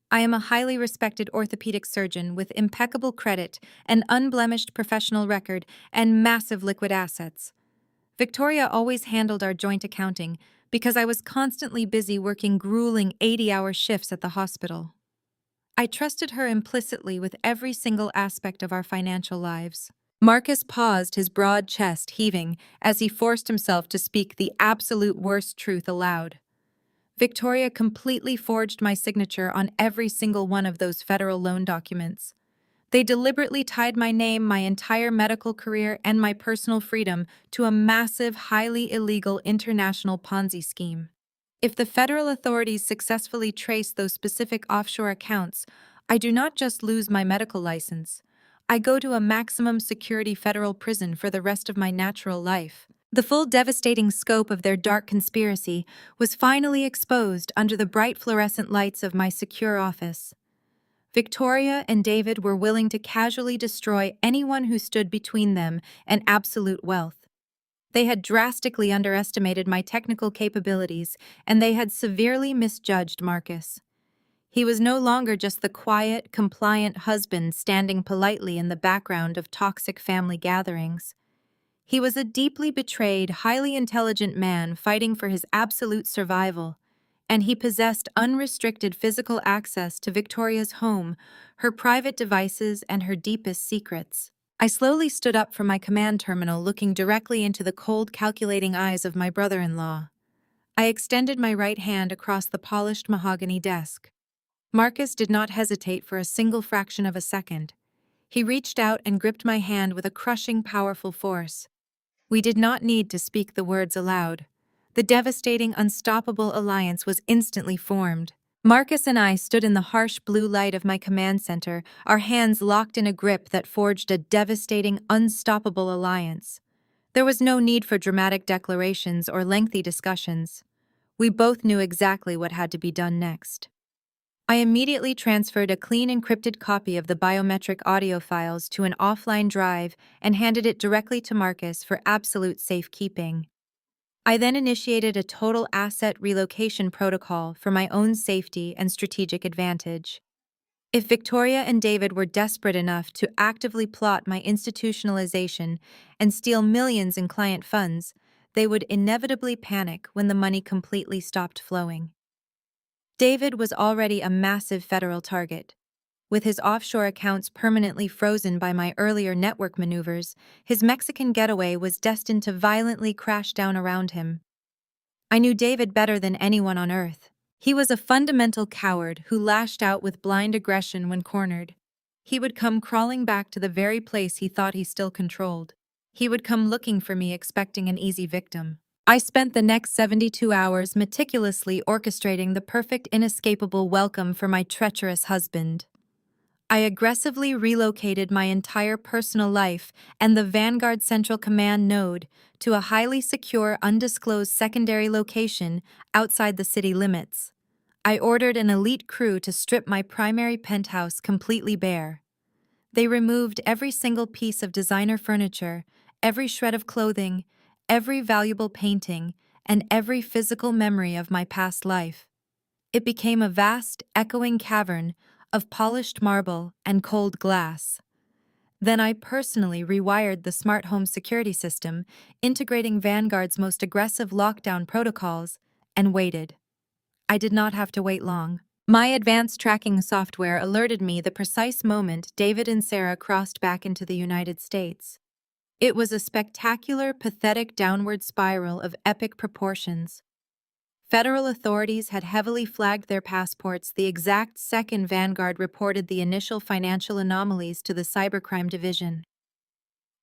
"I am a highly respected orthopedic surgeon with impeccable credit, an unblemished professional record, and massive liquid assets. Victoria always handled our joint accounting because I was constantly busy working grueling 80-hour shifts at the hospital. I trusted her implicitly with every single aspect of our financial lives." Marcus paused, his broad chest heaving as he forced himself to speak the absolute worst truth aloud. "Victoria completely forged my signature on every single one of those federal loan documents. They deliberately tied my name, my entire medical career, and my personal freedom to a massive, highly illegal international Ponzi scheme. If the federal authorities successfully trace those specific offshore accounts, I do not just lose my medical license. I go to a maximum security federal prison for the rest of my natural life." The full devastating scope of their dark conspiracy was finally exposed under the bright fluorescent lights of my secure office. Victoria and David were willing to casually destroy anyone who stood between them and absolute wealth. They had drastically underestimated my technical capabilities, and they had severely misjudged Marcus. He was no longer just the quiet, compliant husband standing politely in the background of toxic family gatherings. He was a deeply betrayed, highly intelligent man fighting for his absolute survival, and he possessed unrestricted physical access to Victoria's home, her private devices, and her deepest secrets. I slowly stood up from my command terminal, looking directly into the cold, calculating eyes of my brother-in-law. I extended my right hand across the polished mahogany desk. Marcus did not hesitate for a single fraction of a second. He reached out and gripped my hand with a crushing, powerful force. We did not need to speak the words aloud. The devastating, unstoppable alliance was instantly formed. Marcus and I stood in the harsh blue light of my command center, our hands locked in a grip that forged a devastating, unstoppable alliance. There was no need for dramatic declarations or lengthy discussions. We both knew exactly what had to be done next. I immediately transferred a clean encrypted copy of the biometric audio files to an offline drive and handed it directly to Marcus for absolute safekeeping. I then initiated a total asset relocation protocol for my own safety and strategic advantage. If Victoria and David were desperate enough to actively plot my institutionalization and steal millions in client funds, they would inevitably panic when the money completely stopped flowing. David was already a massive federal target. With his offshore accounts permanently frozen by my earlier network maneuvers, his Mexican getaway was destined to violently crash down around him. I knew David better than anyone on earth. He was a fundamental coward who lashed out with blind aggression when cornered. He would come crawling back to the very place he thought he still controlled. He would come looking for me expecting an easy victim. I spent the next 72 hours meticulously orchestrating the perfect inescapable welcome for my treacherous husband. I aggressively relocated my entire personal life and the Vanguard Central Command node to a highly secure, undisclosed secondary location outside the city limits. I ordered an elite crew to strip my primary penthouse completely bare. They removed every single piece of designer furniture, every shred of clothing, every valuable painting, and every physical memory of my past life. It became a vast, echoing cavern of polished marble and cold glass. Then I personally rewired the smart home security system, integrating Vanguard's most aggressive lockdown protocols, and waited. I did not have to wait long. My advanced tracking software alerted me the precise moment David and Sarah crossed back into the United States. It was a spectacular, pathetic downward spiral of epic proportions. Federal authorities had heavily flagged their passports the exact second Vanguard reported the initial financial anomalies to the Cybercrime Division.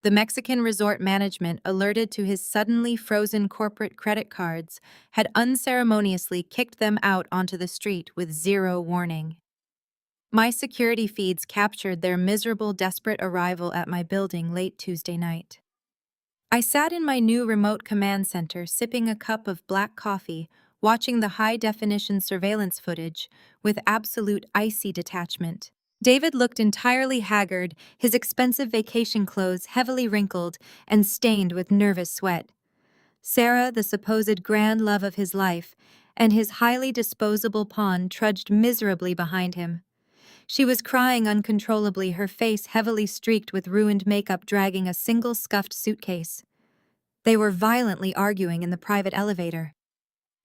The Mexican resort management, alerted to his suddenly frozen corporate credit cards, had unceremoniously kicked them out onto the street with zero warning. My security feeds captured their miserable, desperate arrival at my building late Tuesday night. I sat in my new remote command center sipping a cup of black coffee, watching the high-definition surveillance footage with absolute icy detachment. David looked entirely haggard, his expensive vacation clothes heavily wrinkled and stained with nervous sweat. Sarah, the supposed grand love of his life, and his highly disposable pawn trudged miserably behind him. She was crying uncontrollably, her face heavily streaked with ruined makeup dragging a single scuffed suitcase. They were violently arguing in the private elevator.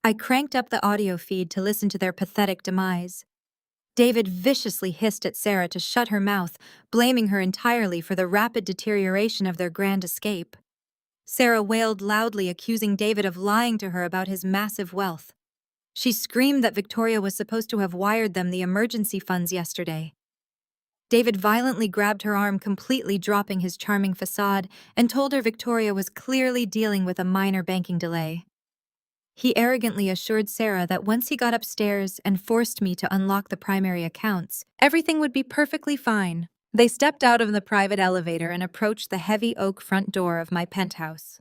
I cranked up the audio feed to listen to their pathetic demise. David viciously hissed at Sarah to shut her mouth, blaming her entirely for the rapid deterioration of their grand escape. Sarah wailed loudly, accusing David of lying to her about his massive wealth. She screamed that Victoria was supposed to have wired them the emergency funds yesterday. David violently grabbed her arm, completely dropping his charming facade, and told her Victoria was clearly dealing with a minor banking delay. He arrogantly assured Sarah that once he got upstairs and forced me to unlock the primary accounts, everything would be perfectly fine. They stepped out of the private elevator and approached the heavy oak front door of my penthouse.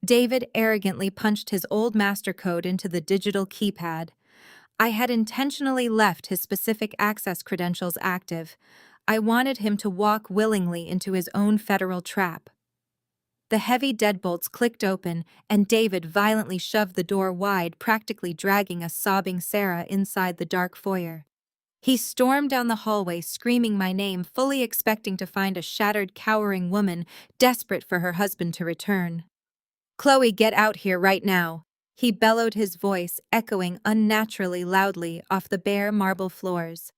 David arrogantly punched his old master code into the digital keypad. I had intentionally left his specific access credentials active. I wanted him to walk willingly into his own federal trap. The heavy deadbolts clicked open, and David violently shoved the door wide, practically dragging a sobbing Sarah inside the dark foyer. He stormed down the hallway, screaming my name, fully expecting to find a shattered, cowering woman desperate for her husband to return. "Chloe, get out here right now!" He bellowed, his voice echoing unnaturally loudly off the bare marble floors.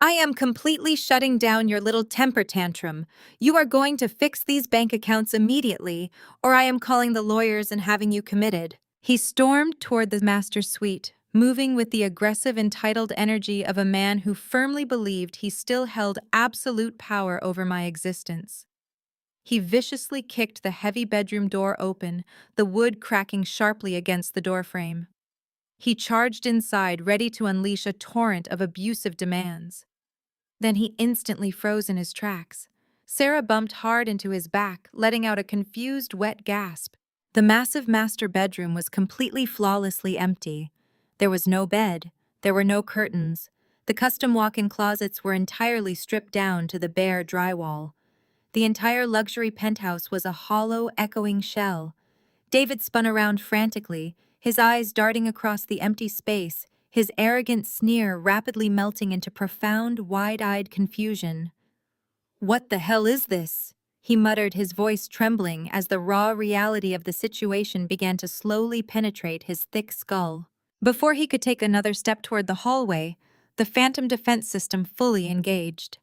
"I am completely shutting down your little temper tantrum. You are going to fix these bank accounts immediately, or I am calling the lawyers and having you committed." He stormed toward the master's suite, moving with the aggressive, entitled energy of a man who firmly believed he still held absolute power over my existence. He viciously kicked the heavy bedroom door open, the wood cracking sharply against the doorframe. He charged inside, ready to unleash a torrent of abusive demands. Then he instantly froze in his tracks. Sarah bumped hard into his back, letting out a confused, wet gasp. The massive master bedroom was completely flawlessly empty. There was no bed. There were no curtains. The custom walk-in closets were entirely stripped down to the bare drywall. The entire luxury penthouse was a hollow, echoing shell. David spun around frantically, his eyes darting across the empty space, his arrogant sneer rapidly melting into profound, wide-eyed confusion. "What the hell is this?" he muttered, his voice trembling as the raw reality of the situation began to slowly penetrate his thick skull. Before he could take another step toward the hallway, the phantom defense system fully engaged.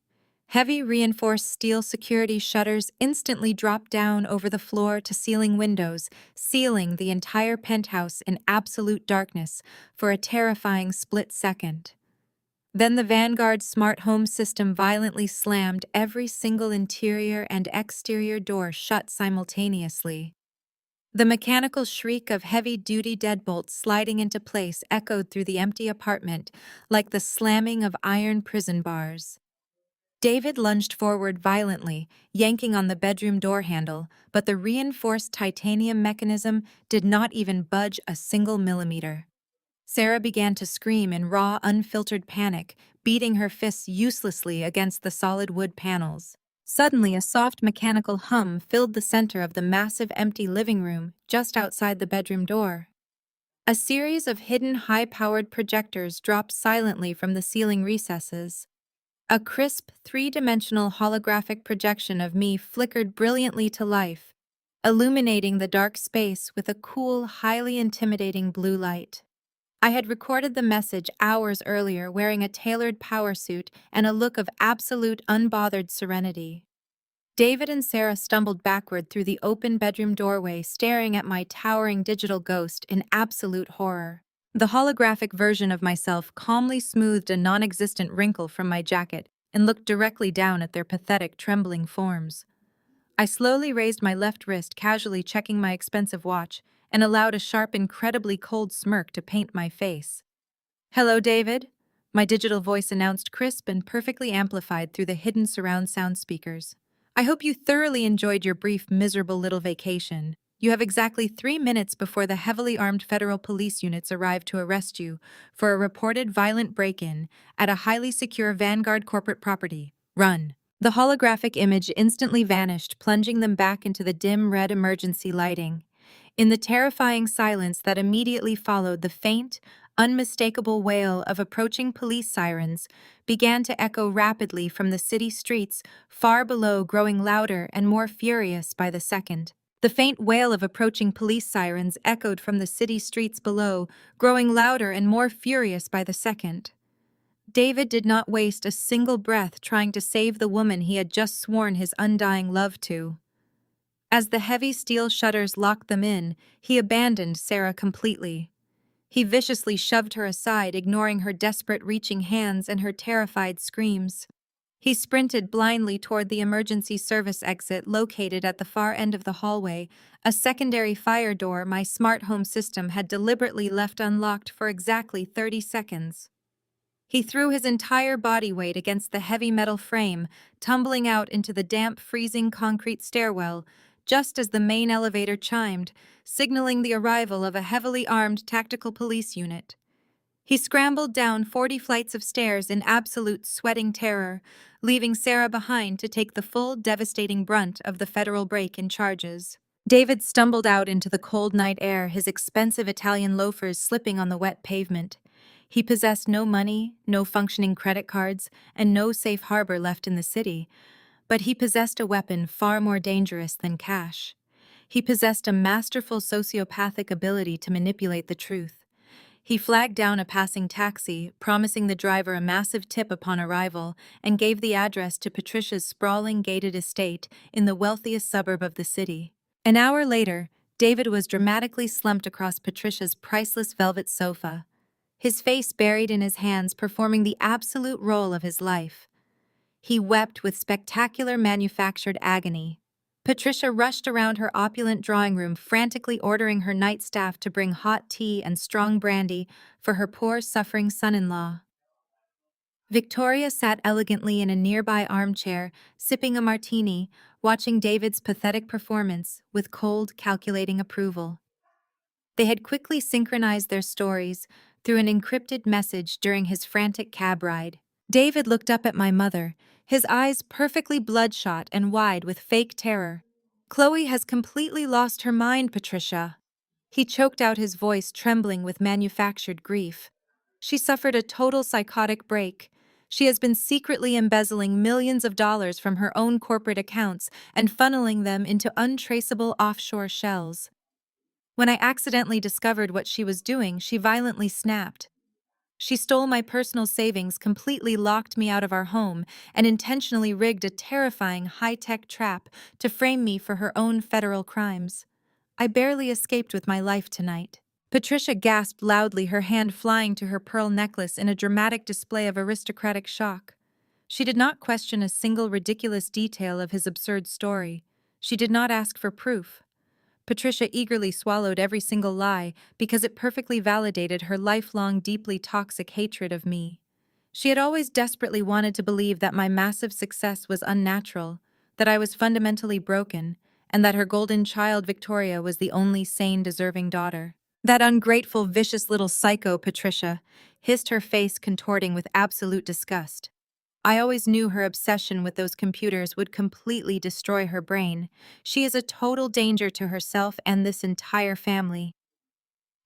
Heavy reinforced steel security shutters instantly dropped down over the floor-to-ceiling windows, sealing the entire penthouse in absolute darkness for a terrifying split second. Then the Vanguard smart home system violently slammed every single interior and exterior door shut simultaneously. The mechanical shriek of heavy-duty deadbolts sliding into place echoed through the empty apartment like the slamming of iron prison bars. David lunged forward violently, yanking on the bedroom door handle, but the reinforced titanium mechanism did not even budge a single millimeter. Sarah began to scream in raw, unfiltered panic, beating her fists uselessly against the solid wood panels. Suddenly, a soft mechanical hum filled the center of the massive empty living room just outside the bedroom door. A series of hidden high-powered projectors dropped silently from the ceiling recesses. A crisp, three-dimensional holographic projection of me flickered brilliantly to life, illuminating the dark space with a cool, highly intimidating blue light. I had recorded the message hours earlier wearing a tailored power suit and a look of absolute unbothered serenity. David and Sarah stumbled backward through the open bedroom doorway, staring at my towering digital ghost in absolute horror. The holographic version of myself calmly smoothed a non-existent wrinkle from my jacket and looked directly down at their pathetic, trembling forms. I slowly raised my left wrist, casually checking my expensive watch, and allowed a sharp, incredibly cold smirk to paint my face. "Hello, David," my digital voice announced, crisp and perfectly amplified through the hidden surround sound speakers. "I hope you thoroughly enjoyed your brief, miserable little vacation. You have exactly 3 minutes before the heavily armed federal police units arrive to arrest you for a reported violent break-in at a highly secure Vanguard corporate property. Run." The holographic image instantly vanished, plunging them back into the dim red emergency lighting. In the terrifying silence that immediately followed, the faint, unmistakable wail of approaching police sirens began to echo rapidly from the city streets far below, growing louder and more furious by the second. The faint wail of approaching police sirens echoed from the city streets below, growing louder and more furious by the second. David did not waste a single breath trying to save the woman he had just sworn his undying love to. As the heavy steel shutters locked them in, he abandoned Sarah completely. He viciously shoved her aside, ignoring her desperate reaching hands and her terrified screams. He sprinted blindly toward the emergency service exit located at the far end of the hallway, a secondary fire door my smart home system had deliberately left unlocked for exactly 30 seconds. He threw his entire body weight against the heavy metal frame, tumbling out into the damp, freezing concrete stairwell, just as the main elevator chimed, signaling the arrival of a heavily armed tactical police unit. He scrambled down 40 flights of stairs in absolute sweating terror, leaving Sarah behind to take the full, devastating brunt of the federal break-in charges. David stumbled out into the cold night air, his expensive Italian loafers slipping on the wet pavement. He possessed no money, no functioning credit cards, and no safe harbor left in the city, but he possessed a weapon far more dangerous than cash. He possessed a masterful sociopathic ability to manipulate the truth. He flagged down a passing taxi, promising the driver a massive tip upon arrival, and gave the address to Patricia's sprawling gated estate in the wealthiest suburb of the city. An hour later, David was dramatically slumped across Patricia's priceless velvet sofa. his face buried in his hands, performing the absolute role of his life. He wept with spectacular manufactured agony. Patricia rushed around her opulent drawing room, frantically ordering her night staff to bring hot tea and strong brandy for her poor, suffering son-in-law. Victoria sat elegantly in a nearby armchair, sipping a martini, watching David's pathetic performance with cold, calculating approval. They had quickly synchronized their stories through an encrypted message during his frantic cab ride. David looked up at my mother, his eyes perfectly bloodshot and wide with fake terror. "Chloe has completely lost her mind, Patricia." He choked out, his voice trembling with manufactured grief. "She suffered a total psychotic break. She has been secretly embezzling millions of dollars from her own corporate accounts and funneling them into untraceable offshore shells. When I accidentally discovered what she was doing, she violently snapped. She stole my personal savings, completely locked me out of our home, and intentionally rigged a terrifying high-tech trap to frame me for her own federal crimes. I barely escaped with my life tonight." Patricia gasped loudly, her hand flying to her pearl necklace in a dramatic display of aristocratic shock. She did not question a single ridiculous detail of his absurd story. She did not ask for proof. Patricia eagerly swallowed every single lie because it perfectly validated her lifelong, deeply toxic hatred of me. She had always desperately wanted to believe that my massive success was unnatural, that I was fundamentally broken, and that her golden child Victoria was the only sane, deserving daughter. "That ungrateful, vicious little psycho," Patricia hissed, her face contorting with absolute disgust. "I always knew her obsession with those computers would completely destroy her brain. She is a total danger to herself and this entire family."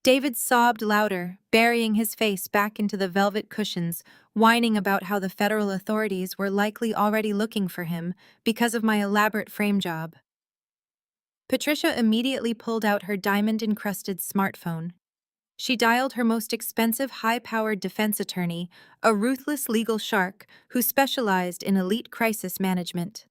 David sobbed louder, burying his face back into the velvet cushions, whining about how the federal authorities were likely already looking for him because of my elaborate frame job. Patricia immediately pulled out her diamond-encrusted smartphone. She dialed her most expensive, high-powered defense attorney, a ruthless legal shark who specialized in elite crisis management.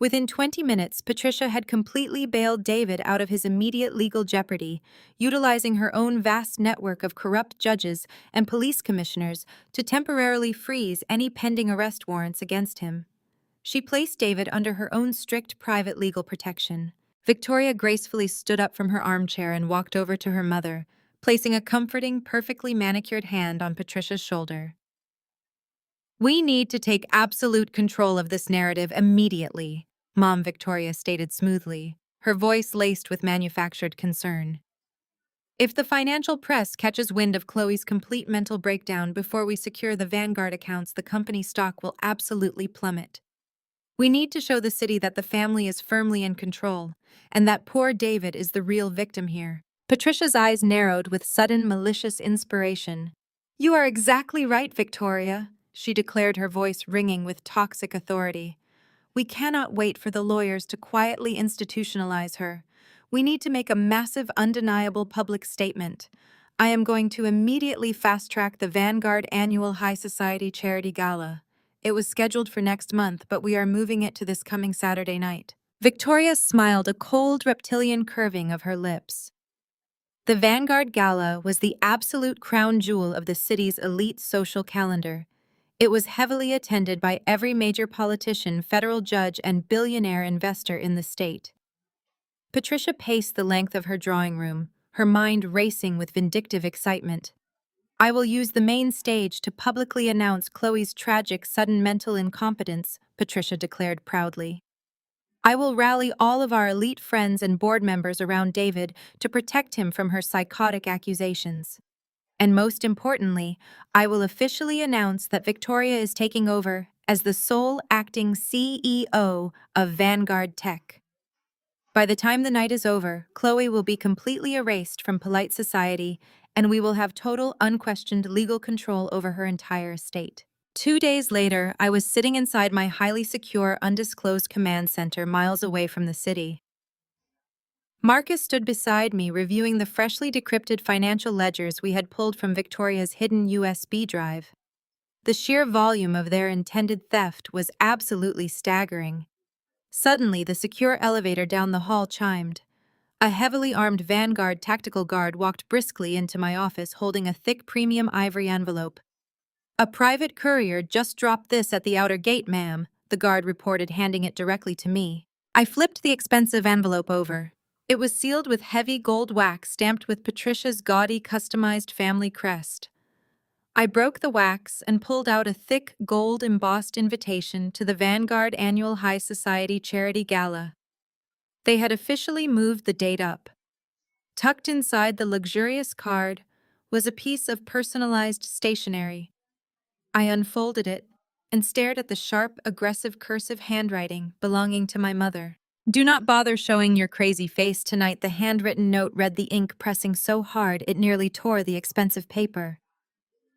Within 20 minutes, Patricia had completely bailed David out of his immediate legal jeopardy, utilizing her own vast network of corrupt judges and police commissioners to temporarily freeze any pending arrest warrants against him. She placed David under her own strict private legal protection. Victoria gracefully stood up from her armchair and walked over to her mother, placing a comforting, perfectly manicured hand on Patricia's shoulder. "We need to take absolute control of this narrative immediately," Mom Victoria stated smoothly, her voice laced with manufactured concern. "If the financial press catches wind of Chloe's complete mental breakdown before we secure the Vanguard accounts, the company stock will absolutely plummet. We need to show the city that the family is firmly in control, and that poor David is the real victim here." Patricia's eyes narrowed with sudden malicious inspiration. "You are exactly right, Victoria," she declared, her voice ringing with toxic authority. "We cannot wait for the lawyers to quietly institutionalize her. We need to make a massive, undeniable public statement. I am going to immediately fast-track the Vanguard Annual High Society Charity Gala. It was scheduled for next month, but we are moving it to this coming Saturday night." Victoria smiled, a cold reptilian curving of her lips. The Vanguard Gala was the absolute crown jewel of the city's elite social calendar. It was heavily attended by every major politician, federal judge, and billionaire investor in the state. Patricia paced the length of her drawing room, her mind racing with vindictive excitement. "I will use the main stage to publicly announce Chloe's tragic, sudden mental incompetence," Patricia declared proudly. "I will rally all of our elite friends and board members around David to protect him from her psychotic accusations. And most importantly, I will officially announce that Victoria is taking over as the sole acting CEO of Vanguard Tech. By the time the night is over, Chloe will be completely erased from polite society, and we will have total, unquestioned legal control over her entire estate." 2 days later, I was sitting inside my highly secure, undisclosed command center miles away from the city. Marcus stood beside me, reviewing the freshly decrypted financial ledgers we had pulled from Victoria's hidden USB drive. The sheer volume of their intended theft was absolutely staggering. Suddenly, the secure elevator down the hall chimed. A heavily armed Vanguard tactical guard walked briskly into my office holding a thick premium ivory envelope. "A private courier just dropped this at the outer gate, ma'am," the guard reported, handing it directly to me. I flipped the expensive envelope over. It was sealed with heavy gold wax stamped with Patricia's gaudy customized family crest. I broke the wax and pulled out a thick gold-embossed invitation to the Vanguard Annual High Society Charity Gala. They had officially moved the date up. Tucked inside the luxurious card was a piece of personalized stationery. I unfolded it and stared at the sharp, aggressive cursive handwriting belonging to my mother. "Do not bother showing your crazy face tonight," the handwritten note read, the ink pressing so hard it nearly tore the expensive paper.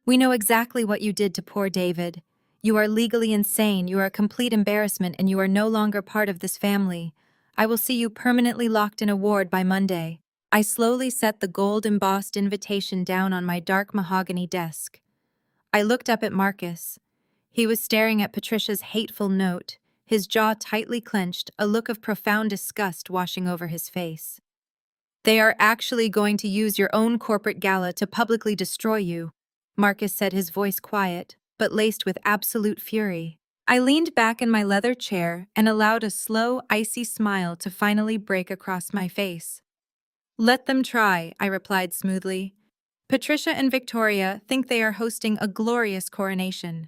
"We know exactly what you did to poor David. You are legally insane, you are a complete embarrassment, and you are no longer part of this family. I will see you permanently locked in a ward by Monday." I slowly set the gold-embossed invitation down on my dark mahogany desk. I looked up at Marcus. He was staring at Patricia's hateful note, his jaw tightly clenched, a look of profound disgust washing over his face. "They are actually going to use your own corporate gala to publicly destroy you," Marcus said, his voice quiet, but laced with absolute fury. I leaned back in my leather chair and allowed a slow, icy smile to finally break across my face. "Let them try," I replied smoothly. "Patricia and Victoria think they are hosting a glorious coronation.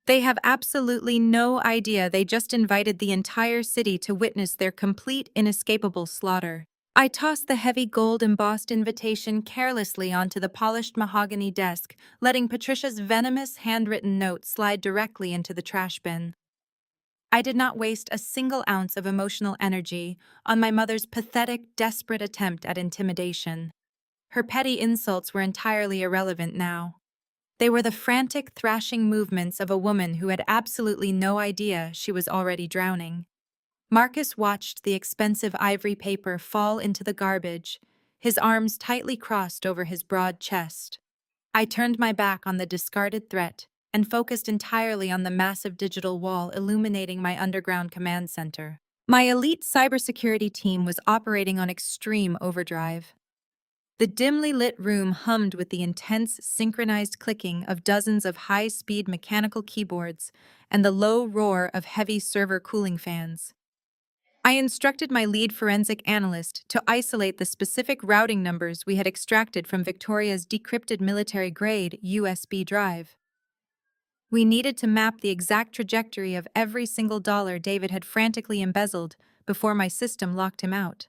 They have absolutely no idea they just invited the entire city to witness their complete, inescapable slaughter." I tossed the heavy gold-embossed invitation carelessly onto the polished mahogany desk, letting Patricia's venomous handwritten note slide directly into the trash bin. I did not waste a single ounce of emotional energy on my mother's pathetic, desperate attempt at intimidation. Her petty insults were entirely irrelevant now. They were the frantic, thrashing movements of a woman who had absolutely no idea she was already drowning. Marcus watched the expensive ivory paper fall into the garbage, his arms tightly crossed over his broad chest. I turned my back on the discarded threat and focused entirely on the massive digital wall illuminating my underground command center. My elite cybersecurity team was operating on extreme overdrive. The dimly lit room hummed with the intense, synchronized clicking of dozens of high-speed mechanical keyboards and the low roar of heavy server cooling fans. I instructed my lead forensic analyst to isolate the specific routing numbers we had extracted from Victoria's decrypted military-grade USB drive. We needed to map the exact trajectory of every single dollar David had frantically embezzled before my system locked him out.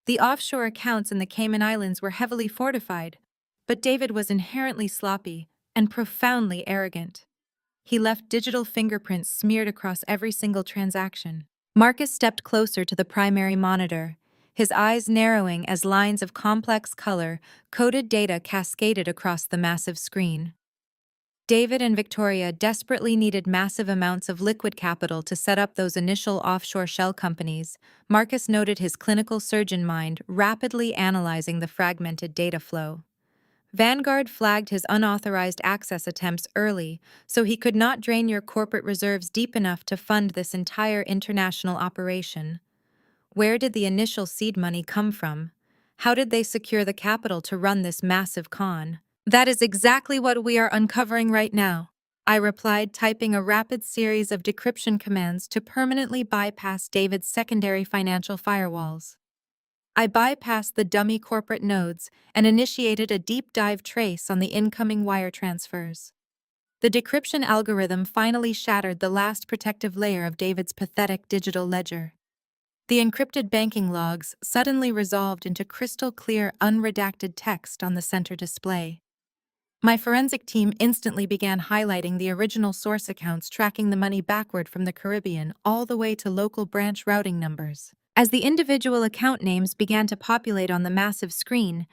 The offshore accounts in the Cayman Islands were heavily fortified, but David was inherently sloppy and profoundly arrogant. He left digital fingerprints smeared across every single transaction. Marcus stepped closer to the primary monitor, his eyes narrowing as lines of complex color-coded data cascaded across the massive screen. David and Victoria desperately needed massive amounts of liquid capital to set up those initial offshore shell companies. Marcus noted, his clinical surgeon mind rapidly analyzing the fragmented data flow. Vanguard flagged his unauthorized access attempts early, so he could not drain your corporate reserves deep enough to fund this entire international operation. Where did the initial seed money come from? How did they secure the capital to run this massive con? "That is exactly what we are uncovering right now," I replied, typing a rapid series of decryption commands to permanently bypass David's secondary financial firewalls. I bypassed the dummy corporate nodes and initiated a deep dive trace on the incoming wire transfers. The decryption algorithm finally shattered the last protective layer of David's pathetic digital ledger. The encrypted banking logs suddenly resolved into crystal clear, unredacted text on the center display. My forensic team instantly began highlighting the original source accounts, tracking the money backward from the Caribbean all the way to local branch routing numbers. As the individual account names began to populate on the massive screen,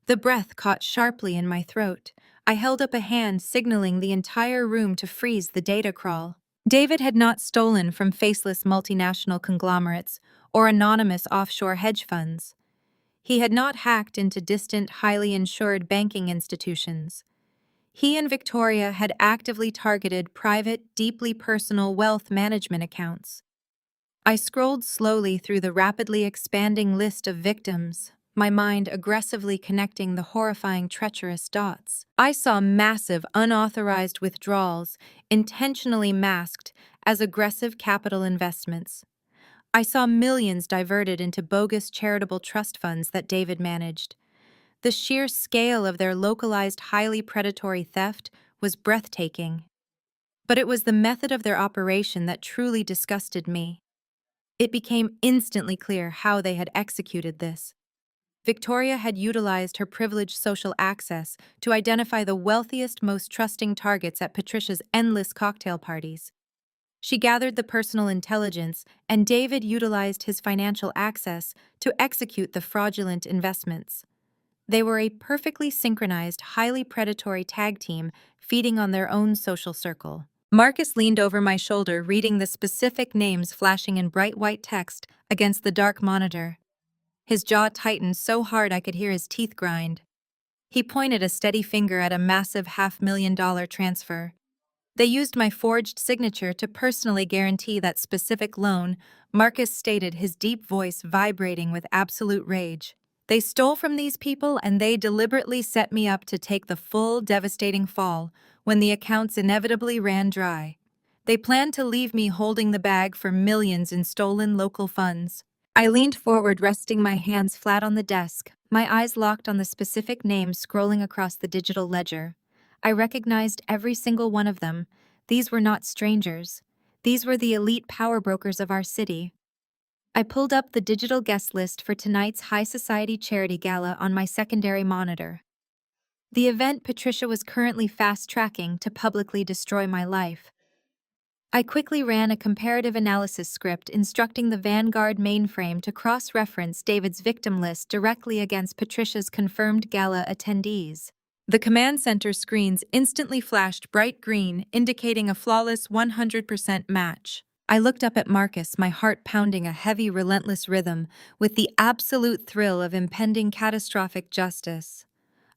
the breath caught sharply in my throat. I held up a hand, signaling the entire room to freeze the data crawl. David had not stolen from faceless multinational conglomerates or anonymous offshore hedge funds. He had not hacked into distant, highly insured banking institutions. He and Victoria had actively targeted private, deeply personal wealth management accounts. I scrolled slowly through the rapidly expanding list of victims, my mind aggressively connecting the horrifying treacherous dots. I saw massive unauthorized withdrawals, intentionally masked as aggressive capital investments. I saw millions diverted into bogus charitable trust funds that David managed. The sheer scale of their localized, highly predatory theft was breathtaking. But it was the method of their operation that truly disgusted me. It became instantly clear how they had executed this. Victoria had utilized her privileged social access to identify the wealthiest, most trusting targets at Patricia's endless cocktail parties. She gathered the personal intelligence, and David utilized his financial access to execute the fraudulent investments. They were a perfectly synchronized, highly predatory tag team feeding on their own social circle. Marcus leaned over my shoulder, reading the specific names flashing in bright white text against the dark monitor. His jaw tightened so hard I could hear his teeth grind. He pointed a steady finger at a massive $500,000 transfer. They used my forged signature to personally guarantee that specific loan, Marcus stated, his deep voice vibrating with absolute rage. They stole from these people, and they deliberately set me up to take the full, devastating fall when the accounts inevitably ran dry. They planned to leave me holding the bag for millions in stolen local funds. I leaned forward, resting my hands flat on the desk, my eyes locked on the specific names scrolling across the digital ledger. I recognized every single one of them. These were not strangers. These were the elite power brokers of our city. I pulled up the digital guest list for tonight's high society charity gala on my secondary monitor. The event Patricia was currently fast-tracking to publicly destroy my life. I quickly ran a comparative analysis script instructing the Vanguard mainframe to cross-reference David's victim list directly against Patricia's confirmed gala attendees. The command center screens instantly flashed bright green, indicating a flawless 100% match. I looked up at Marcus, my heart pounding a heavy, relentless rhythm, with the absolute thrill of impending catastrophic justice.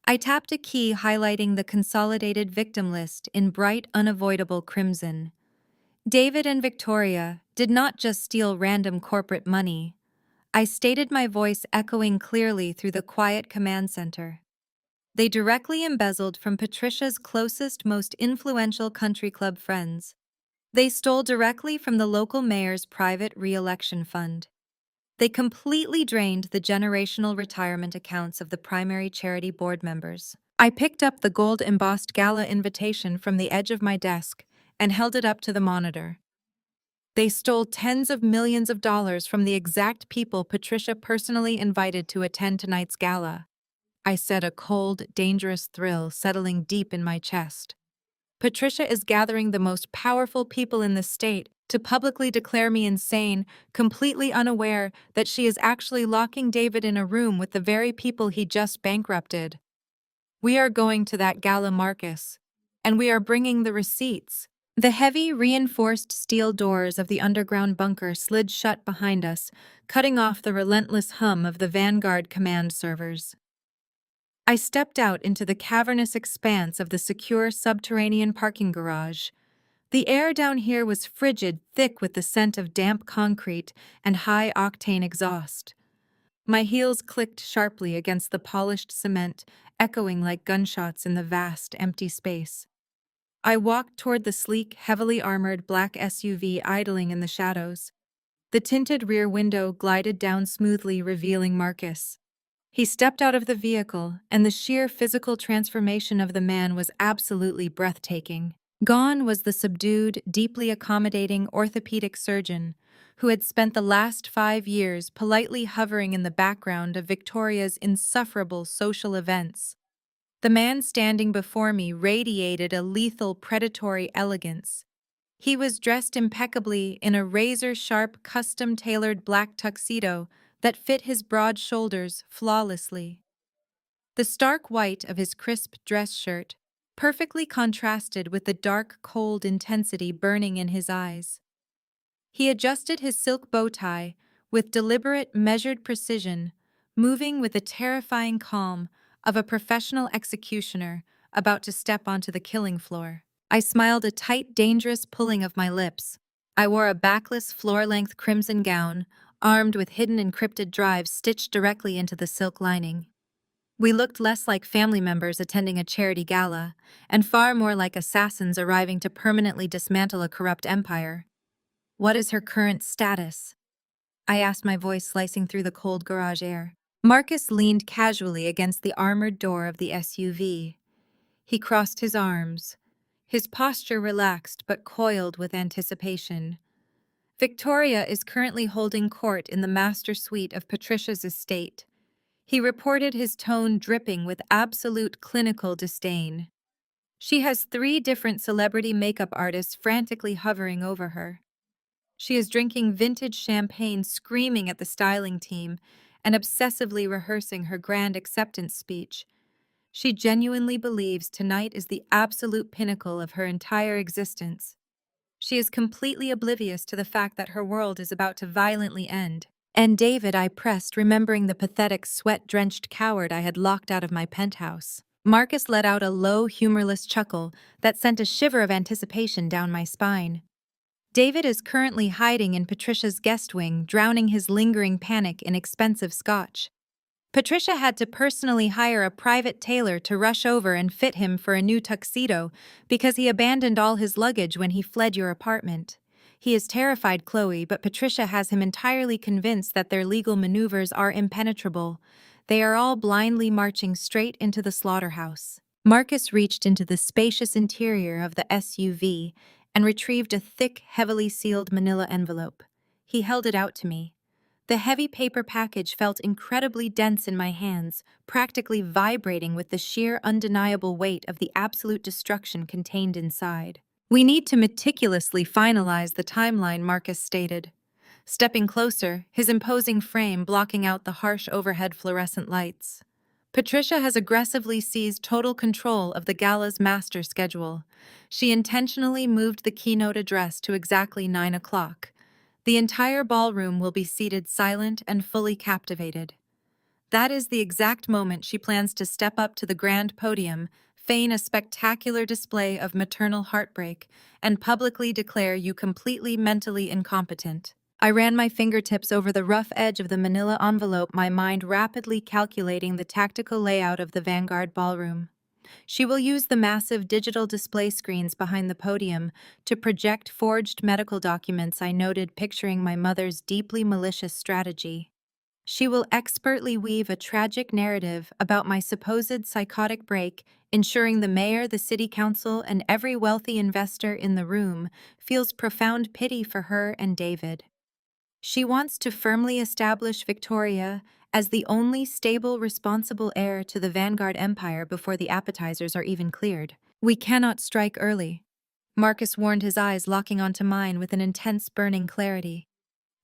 I tapped a key highlighting the consolidated victim list in bright, unavoidable crimson. David and Victoria did not just steal random corporate money. I stated, my voice echoing clearly through the quiet command center. They directly embezzled from Patricia's closest, most influential country club friends. They stole directly from the local mayor's private re-election fund. They completely drained the generational retirement accounts of the primary charity board members. I picked up the gold-embossed gala invitation from the edge of my desk and held it up to the monitor. They stole tens of millions of dollars from the exact people Patricia personally invited to attend tonight's gala. I said, a cold, dangerous thrill settling deep in my chest. Patricia is gathering the most powerful people in the state to publicly declare me insane, completely unaware that she is actually locking David in a room with the very people he just bankrupted. We are going to that gala, Marcus, and we are bringing the receipts. The heavy, reinforced steel doors of the underground bunker slid shut behind us, cutting off the relentless hum of the Vanguard command servers. I stepped out into the cavernous expanse of the secure subterranean parking garage. The air down here was frigid, thick with the scent of damp concrete and high-octane exhaust. My heels clicked sharply against the polished cement, echoing like gunshots in the vast, empty space. I walked toward the sleek, heavily armored black SUV idling in the shadows. The tinted rear window glided down smoothly, revealing Marcus. He stepped out of the vehicle, and the sheer physical transformation of the man was absolutely breathtaking. Gone was the subdued, deeply accommodating orthopedic surgeon who had spent the last 5 years politely hovering in the background of Victoria's insufferable social events. The man standing before me radiated a lethal, predatory elegance. He was dressed impeccably in a razor-sharp, custom-tailored black tuxedo that fit his broad shoulders flawlessly. The stark white of his crisp dress shirt perfectly contrasted with the dark, cold intensity burning in his eyes. He adjusted his silk bow tie with deliberate, measured precision, moving with the terrifying calm of a professional executioner about to step onto the killing floor. I smiled, a tight, dangerous pulling of my lips. I wore a backless, floor-length crimson gown, armed with hidden encrypted drives stitched directly into the silk lining. We looked less like family members attending a charity gala, and far more like assassins arriving to permanently dismantle a corrupt empire. "What is her current status?" I asked, my voice slicing through the cold garage air. Marcus leaned casually against the armored door of the SUV. He crossed his arms, his posture relaxed but coiled with anticipation. "Victoria is currently holding court in the master suite of Patricia's estate." He reported, his tone dripping with absolute clinical disdain. "She has 3 different celebrity makeup artists frantically hovering over her. She is drinking vintage champagne, screaming at the styling team, and obsessively rehearsing her grand acceptance speech. She genuinely believes tonight is the absolute pinnacle of her entire existence. She is completely oblivious to the fact that her world is about to violently end." "And David," I pressed, remembering the pathetic, sweat-drenched coward I had locked out of my penthouse. Marcus let out a low, humorless chuckle that sent a shiver of anticipation down my spine. "David is currently hiding in Patricia's guest wing, drowning his lingering panic in expensive scotch. Patricia had to personally hire a private tailor to rush over and fit him for a new tuxedo because he abandoned all his luggage when he fled your apartment. He is terrified, Chloe, but Patricia has him entirely convinced that their legal maneuvers are impenetrable. They are all blindly marching straight into the slaughterhouse." Marcus reached into the spacious interior of the SUV and retrieved a thick, heavily sealed manila envelope. He held it out to me. The heavy paper package felt incredibly dense in my hands, practically vibrating with the sheer, undeniable weight of the absolute destruction contained inside. "We need to meticulously finalize the timeline," Marcus stated. Stepping closer, his imposing frame blocking out the harsh overhead fluorescent lights. "Patricia has aggressively seized total control of the gala's master schedule. She intentionally moved the keynote address to exactly 9 o'clock. The entire ballroom will be seated silent and fully captivated. That is the exact moment she plans to step up to the grand podium, feign a spectacular display of maternal heartbreak, and publicly declare you completely mentally incompetent." I ran my fingertips over the rough edge of the manila envelope, my mind rapidly calculating the tactical layout of the Vanguard ballroom. "She will use the massive digital display screens behind the podium to project forged medical documents," I noted, picturing my mother's deeply malicious strategy. "She will expertly weave a tragic narrative about my supposed psychotic break, ensuring the mayor, the city council, and every wealthy investor in the room feels profound pity for her and David. She wants to firmly establish Victoria as the only stable, responsible heir to the Vanguard empire before the appetizers are even cleared. We cannot strike early." Marcus warned, his eyes locking onto mine with an intense, burning clarity.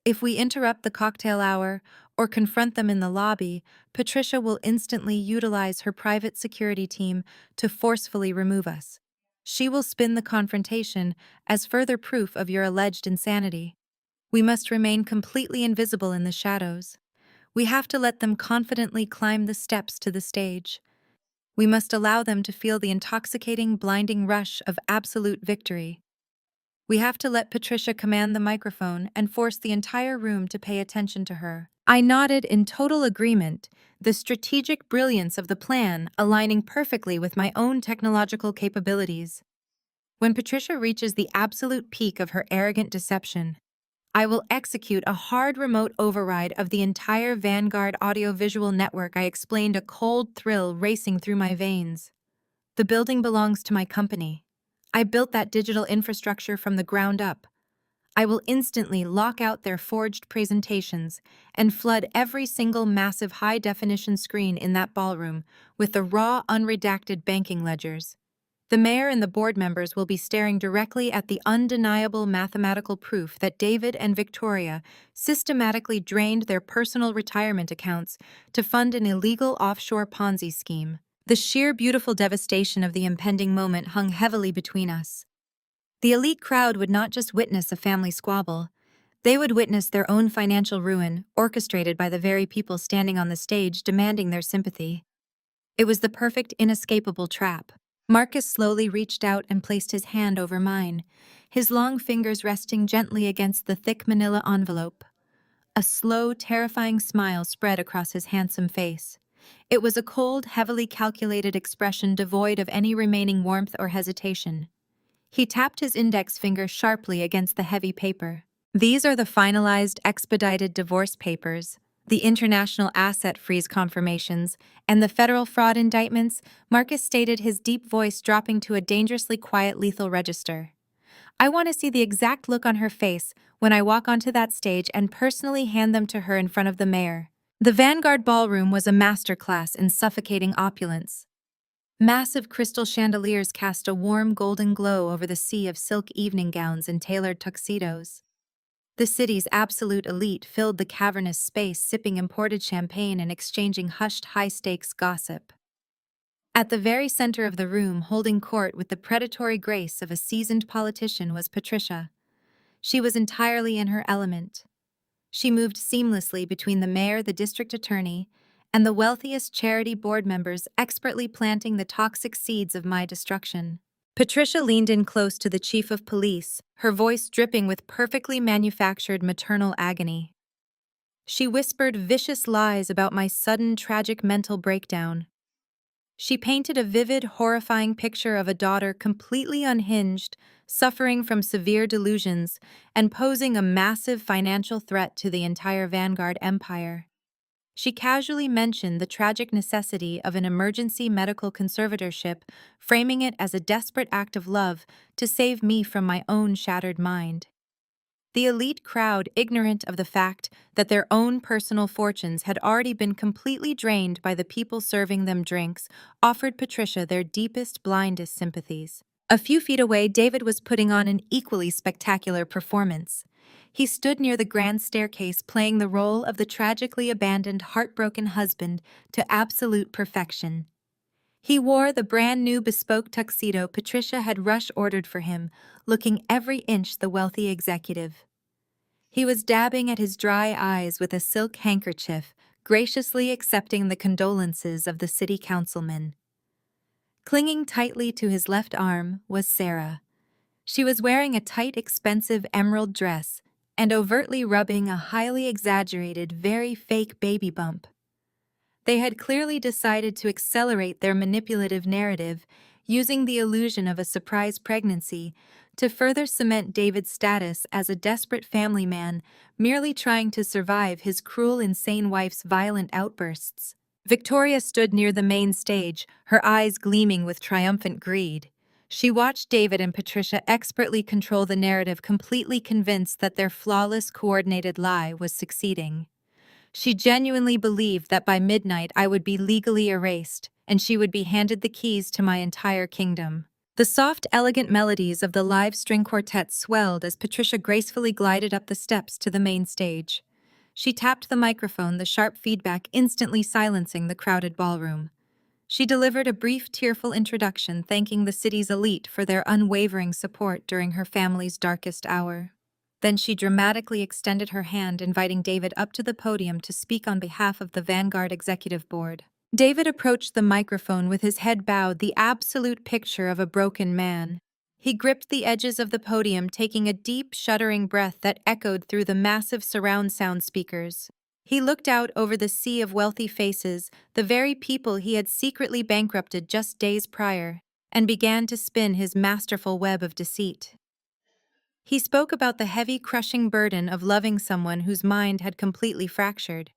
"If we interrupt the cocktail hour or confront them in the lobby, Patricia will instantly utilize her private security team to forcefully remove us. She will spin the confrontation as further proof of your alleged insanity. We must remain completely invisible in the shadows. We have to let them confidently climb the steps to the stage. We must allow them to feel the intoxicating, blinding rush of absolute victory. We have to let Patricia command the microphone and force the entire room to pay attention to her." I nodded in total agreement, the strategic brilliance of the plan aligning perfectly with my own technological capabilities. "When Patricia reaches the absolute peak of her arrogant deception, I will execute a hard remote override of the entire Vanguard audiovisual network," I explained, a cold thrill racing through my veins. "The building belongs to my company. I built that digital infrastructure from the ground up. I will instantly lock out their forged presentations and flood every single massive high-definition screen in that ballroom with the raw, unredacted banking ledgers. The mayor and the board members will be staring directly at the undeniable mathematical proof that David and Victoria systematically drained their personal retirement accounts to fund an illegal offshore Ponzi scheme." The sheer beautiful devastation of the impending moment hung heavily between us. The elite crowd would not just witness a family squabble, they would witness their own financial ruin, orchestrated by the very people standing on the stage demanding their sympathy. It was the perfect, inescapable trap. Marcus slowly reached out and placed his hand over mine, his long fingers resting gently against the thick manila envelope. A slow, terrifying smile spread across his handsome face. It was a cold, heavily calculated expression devoid of any remaining warmth or hesitation. He tapped his index finger sharply against the heavy paper. These are the finalized expedited divorce papers, the international asset freeze confirmations, and the federal fraud indictments, Marcus stated, his deep voice dropping to a dangerously quiet lethal register. I want to see the exact look on her face when I walk onto that stage and personally hand them to her in front of the mayor. The Vanguard ballroom was a masterclass in suffocating opulence. Massive crystal chandeliers cast a warm golden glow over the sea of silk evening gowns and tailored tuxedos. The city's absolute elite filled the cavernous space, sipping imported champagne and exchanging hushed high-stakes gossip. At the very center of the room, holding court with the predatory grace of a seasoned politician, was Patricia. She was entirely in her element. She moved seamlessly between the mayor, the district attorney, and the wealthiest charity board members, expertly planting the toxic seeds of my destruction. Patricia leaned in close to the chief of police, her voice dripping with perfectly manufactured maternal agony. She whispered vicious lies about my sudden, tragic mental breakdown. She painted a vivid, horrifying picture of a daughter completely unhinged, suffering from severe delusions, and posing a massive financial threat to the entire Vanguard empire. She casually mentioned the tragic necessity of an emergency medical conservatorship, framing it as a desperate act of love to save me from my own shattered mind. The elite crowd, ignorant of the fact that their own personal fortunes had already been completely drained by the people serving them drinks, offered Patricia their deepest, blindest sympathies. A few feet away, David was putting on an equally spectacular performance. He stood near the grand staircase, playing the role of the tragically abandoned, heartbroken husband to absolute perfection. He wore the brand-new bespoke tuxedo Patricia had rush-ordered for him, looking every inch the wealthy executive. He was dabbing at his dry eyes with a silk handkerchief, graciously accepting the condolences of the city councilman. Clinging tightly to his left arm was Sarah. She was wearing a tight, expensive emerald dress and overtly rubbing a highly exaggerated, very fake baby bump. They had clearly decided to accelerate their manipulative narrative, using the illusion of a surprise pregnancy to further cement David's status as a desperate family man, merely trying to survive his cruel, insane wife's violent outbursts. Victoria stood near the main stage, her eyes gleaming with triumphant greed. She watched David and Patricia expertly control the narrative, completely convinced that their flawless, coordinated lie was succeeding. She genuinely believed that by midnight I would be legally erased, and she would be handed the keys to my entire kingdom. The soft, elegant melodies of the live string quartet swelled as Patricia gracefully glided up the steps to the main stage. She tapped the microphone, the sharp feedback instantly silencing the crowded ballroom. She delivered a brief, tearful introduction, thanking the city's elite for their unwavering support during her family's darkest hour. Then she dramatically extended her hand, inviting David up to the podium to speak on behalf of the Vanguard Executive Board. David approached the microphone with his head bowed, the absolute picture of a broken man. He gripped the edges of the podium, taking a deep, shuddering breath that echoed through the massive surround sound speakers. He looked out over the sea of wealthy faces, the very people he had secretly bankrupted just days prior, and began to spin his masterful web of deceit. He spoke about the heavy, crushing burden of loving someone whose mind had completely fractured.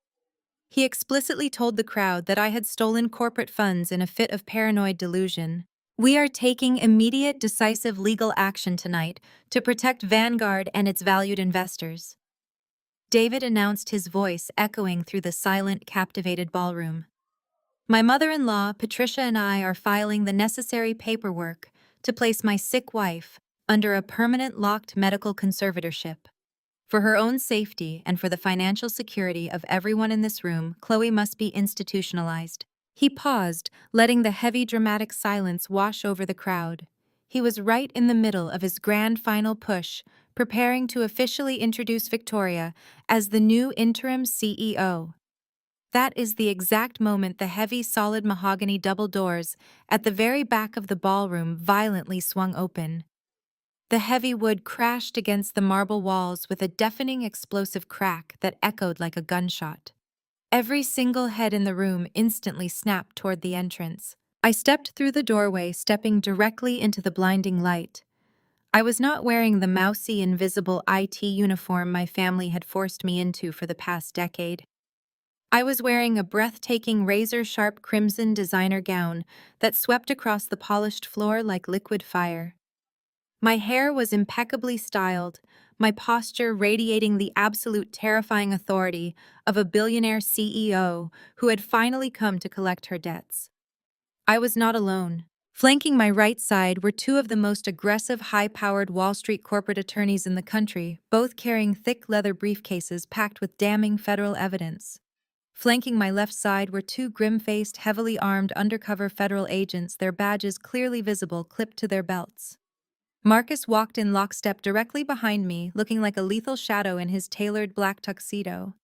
He explicitly told the crowd that I had stolen corporate funds in a fit of paranoid delusion. We are taking immediate, decisive legal action tonight to protect Vanguard and its valued investors. David announced, his voice echoing through the silent, captivated ballroom. My mother-in-law, Patricia, and I are filing the necessary paperwork to place my sick wife under a permanent locked medical conservatorship. For her own safety and for the financial security of everyone in this room, Chloe must be institutionalized. He paused, letting the heavy, dramatic silence wash over the crowd. He was right in the middle of his grand final push, preparing to officially introduce Victoria as the new interim CEO. That is the exact moment the heavy, solid mahogany double doors at the very back of the ballroom violently swung open. The heavy wood crashed against the marble walls with a deafening explosive crack that echoed like a gunshot. Every single head in the room instantly snapped toward the entrance. I stepped through the doorway, stepping directly into the blinding light. I was not wearing the mousy, invisible IT uniform my family had forced me into for the past decade. I was wearing a breathtaking razor-sharp crimson designer gown that swept across the polished floor like liquid fire. My hair was impeccably styled, my posture radiating the absolute terrifying authority of a billionaire CEO who had finally come to collect her debts. I was not alone. Flanking my right side were two of the most aggressive, high-powered Wall Street corporate attorneys in the country, both carrying thick leather briefcases packed with damning federal evidence. Flanking my left side were two grim-faced, heavily armed undercover federal agents, their badges clearly visible, clipped to their belts. Marcus walked in lockstep directly behind me, looking like a lethal shadow in his tailored black tuxedo.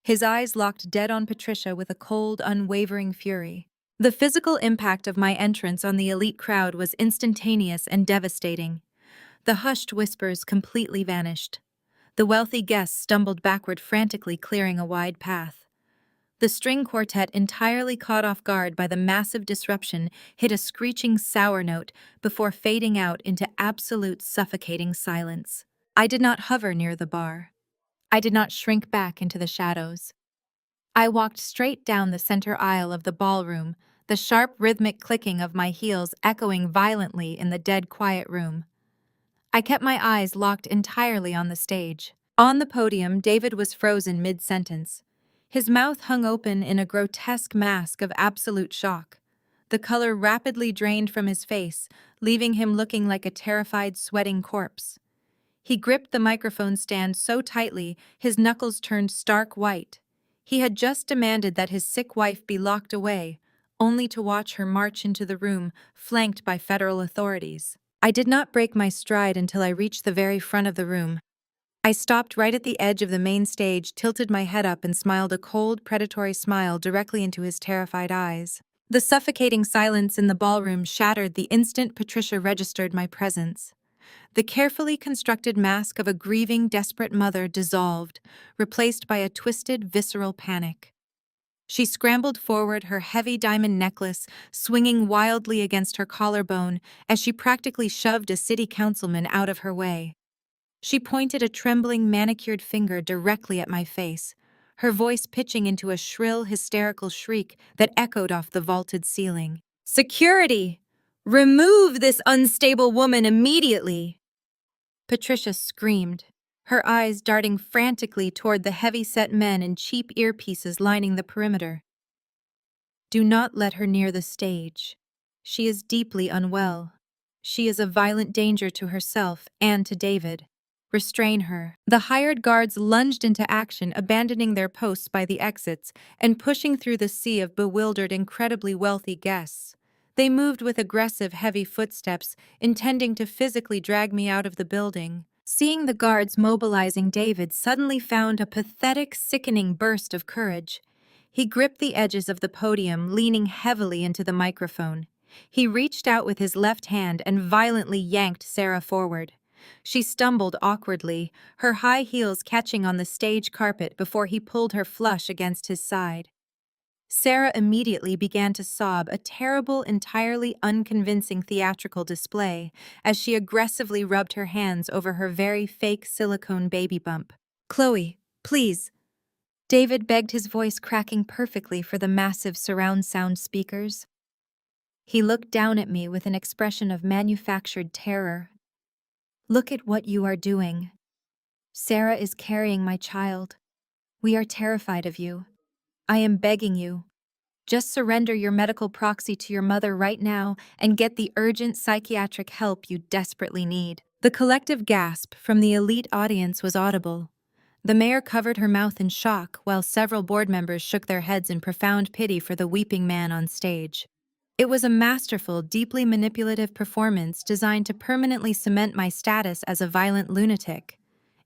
His eyes locked dead on Patricia with a cold, unwavering fury. The physical impact of my entrance on the elite crowd was instantaneous and devastating. The hushed whispers completely vanished. The wealthy guests stumbled backward, frantically clearing a wide path. The string quartet, entirely caught off guard by the massive disruption, hit a screeching sour note before fading out into absolute suffocating silence. I did not hover near the bar. I did not shrink back into the shadows. I walked straight down the center aisle of the ballroom, the sharp rhythmic clicking of my heels echoing violently in the dead quiet room. I kept my eyes locked entirely on the stage. On the podium, David was frozen mid-sentence. His mouth hung open in a grotesque mask of absolute shock. The color rapidly drained from his face, leaving him looking like a terrified, sweating corpse. He gripped the microphone stand so tightly, his knuckles turned stark white. He had just demanded that his sick wife be locked away, only to watch her march into the room, flanked by federal authorities. I did not break my stride until I reached the very front of the room. I stopped right at the edge of the main stage, tilted my head up, and smiled a cold, predatory smile directly into his terrified eyes. The suffocating silence in the ballroom shattered the instant Patricia registered my presence. The carefully constructed mask of a grieving, desperate mother dissolved, replaced by a twisted, visceral panic. She scrambled forward, her heavy diamond necklace swinging wildly against her collarbone as she practically shoved a city councilman out of her way. She pointed a trembling, manicured finger directly at my face, her voice pitching into a shrill, hysterical shriek that echoed off the vaulted ceiling. "Security! Remove this unstable woman immediately!" Patricia screamed, her eyes darting frantically toward the heavy-set men in cheap earpieces lining the perimeter. "Do not let her near the stage. She is deeply unwell. She is a violent danger to herself and to David. Restrain her." The hired guards lunged into action, abandoning their posts by the exits and pushing through the sea of bewildered, incredibly wealthy guests. They moved with aggressive, heavy footsteps, intending to physically drag me out of the building. Seeing the guards mobilizing, David suddenly found a pathetic, sickening burst of courage. He gripped the edges of the podium, leaning heavily into the microphone. He reached out with his left hand and violently yanked Sarah forward. She stumbled awkwardly, her high heels catching on the stage carpet before he pulled her flush against his side. Sarah immediately began to sob, a terrible, entirely unconvincing theatrical display, as she aggressively rubbed her hands over her very fake silicone baby bump. "Chloe, please." David begged, his voice cracking perfectly for the massive surround sound speakers. He looked down at me with an expression of manufactured terror. "Look at what you are doing. Sarah is carrying my child. We are terrified of you. I am begging you. Just surrender your medical proxy to your mother right now and get the urgent psychiatric help you desperately need." The collective gasp from the elite audience was audible. The mayor covered her mouth in shock, while several board members shook their heads in profound pity for the weeping man on stage. It was a masterful, deeply manipulative performance designed to permanently cement my status as a violent lunatic.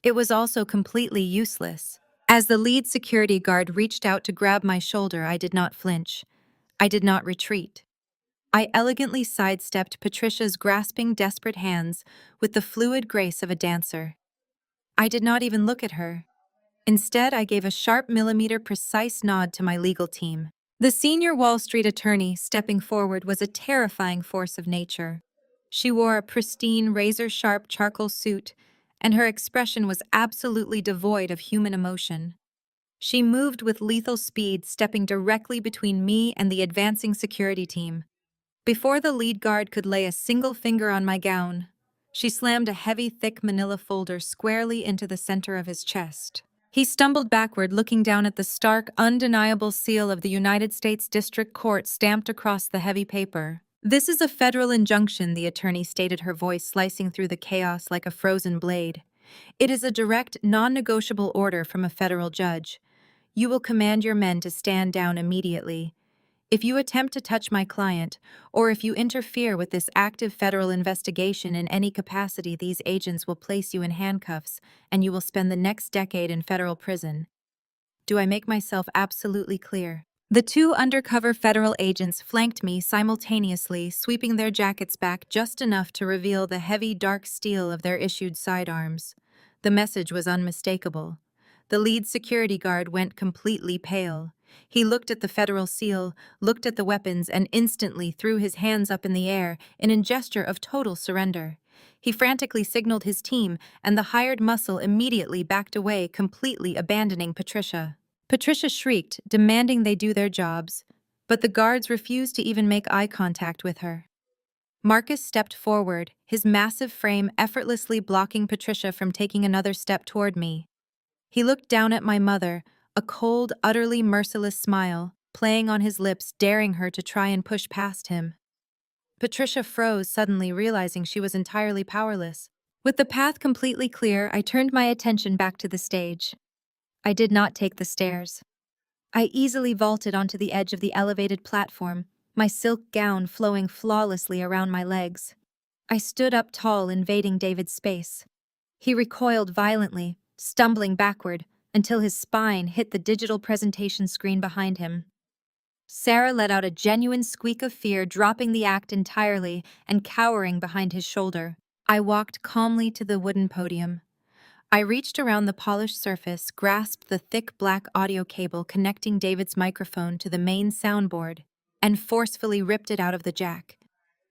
It was also completely useless. As the lead security guard reached out to grab my shoulder, I did not flinch. I did not retreat. I elegantly sidestepped Patricia's grasping, desperate hands with the fluid grace of a dancer. I did not even look at her. Instead, I gave a sharp millimeter-precise nod to my legal team. The senior Wall Street attorney stepping forward was a terrifying force of nature. She wore a pristine, razor-sharp charcoal suit, and her expression was absolutely devoid of human emotion. She moved with lethal speed, stepping directly between me and the advancing security team. Before the lead guard could lay a single finger on my gown, she slammed a heavy, thick manila folder squarely into the center of his chest. He stumbled backward, looking down at the stark, undeniable seal of the United States District Court stamped across the heavy paper. "This is a federal injunction," the attorney stated, her voice slicing through the chaos like a frozen blade. "It is a direct, non-negotiable order from a federal judge. You will command your men to stand down immediately. If you attempt to touch my client, or if you interfere with this active federal investigation in any capacity, these agents will place you in handcuffs, and you will spend the next decade in federal prison." Do I make myself absolutely clear? The two undercover federal agents flanked me simultaneously, sweeping their jackets back just enough to reveal the heavy, dark steel of their issued sidearms. The message was unmistakable. The lead security guard went completely pale. He looked at the federal seal, looked at the weapons, and instantly threw his hands up in the air in a gesture of total surrender. He frantically signaled his team, and the hired muscle immediately backed away, completely abandoning Patricia. Patricia shrieked, demanding they do their jobs, but the guards refused to even make eye contact with her. Marcus stepped forward, his massive frame effortlessly blocking Patricia from taking another step toward me. He looked down at my mother, a cold, utterly merciless smile playing on his lips, daring her to try and push past him. Patricia froze, suddenly realizing she was entirely powerless. With the path completely clear, I turned my attention back to the stage. I did not take the stairs. I easily vaulted onto the edge of the elevated platform, my silk gown flowing flawlessly around my legs. I stood up tall, invading David's space. He recoiled violently, stumbling backward, until his spine hit the digital presentation screen behind him. Sarah let out a genuine squeak of fear, dropping the act entirely and cowering behind his shoulder. I walked calmly to the wooden podium. I reached around the polished surface, grasped the thick black audio cable connecting David's microphone to the main soundboard, and forcefully ripped it out of the jack.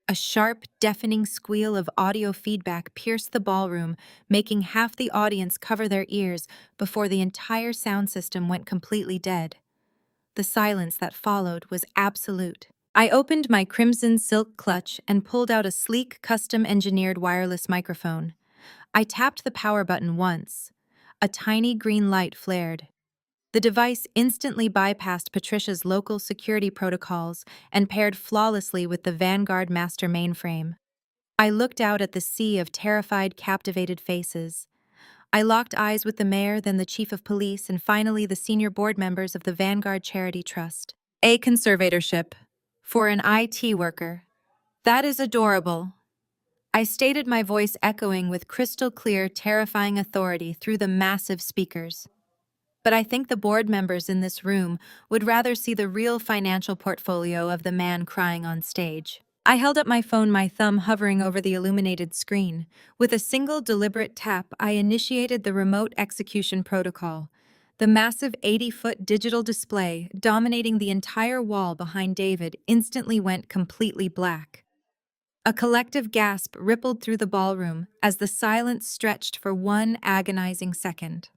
A sharp, deafening squeal of audio feedback pierced the ballroom, making half the audience cover their ears before the entire sound system went completely dead. The silence that followed was absolute. I opened my crimson silk clutch and pulled out a sleek, custom-engineered wireless microphone. I tapped the power button once. A tiny green light flared. The device instantly bypassed Patricia's local security protocols and paired flawlessly with the Vanguard master mainframe. I looked out at the sea of terrified, captivated faces. I locked eyes with the mayor, then the chief of police, and finally the senior board members of the Vanguard Charity Trust. A conservatorship for an IT worker. That is adorable. I stated, my voice echoing with crystal clear, terrifying authority through the massive speakers. But I think the board members in this room would rather see the real financial portfolio of the man crying on stage. I held up my phone, my thumb hovering over the illuminated screen. With a single deliberate tap, I initiated the remote execution protocol. The massive 80-foot digital display, dominating the entire wall behind David, instantly went completely black. A collective gasp rippled through the ballroom as the silence stretched for one agonizing second.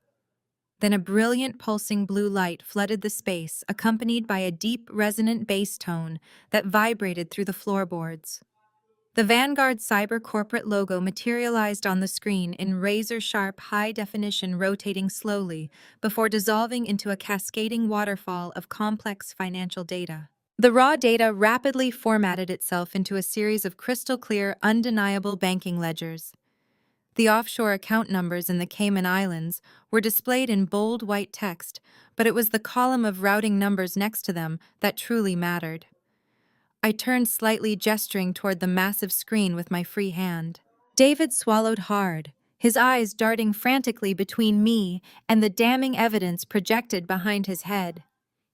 Then a brilliant pulsing blue light flooded the space, accompanied by a deep, resonant bass tone that vibrated through the floorboards. The Vanguard Cyber corporate logo materialized on the screen in razor-sharp, high-definition, rotating slowly before dissolving into a cascading waterfall of complex financial data. The raw data rapidly formatted itself into a series of crystal-clear, undeniable banking ledgers. The offshore account numbers in the Cayman Islands were displayed in bold white text, but it was the column of routing numbers next to them that truly mattered. I turned slightly, gesturing toward the massive screen with my free hand. David swallowed hard, his eyes darting frantically between me and the damning evidence projected behind his head.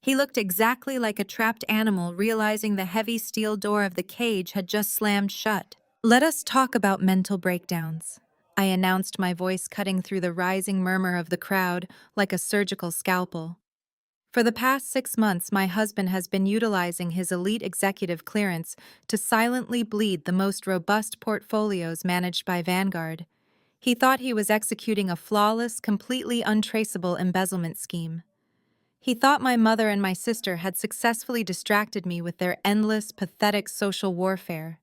He looked exactly like a trapped animal realizing the heavy steel door of the cage had just slammed shut. "Let us talk about mental breakdowns," I announced, my voice cutting through the rising murmur of the crowd like a surgical scalpel. For the past 6 months, my husband has been utilizing his elite executive clearance to silently bleed the most robust portfolios managed by Vanguard. He thought he was executing a flawless, completely untraceable embezzlement scheme. He thought my mother and my sister had successfully distracted me with their endless, pathetic social warfare.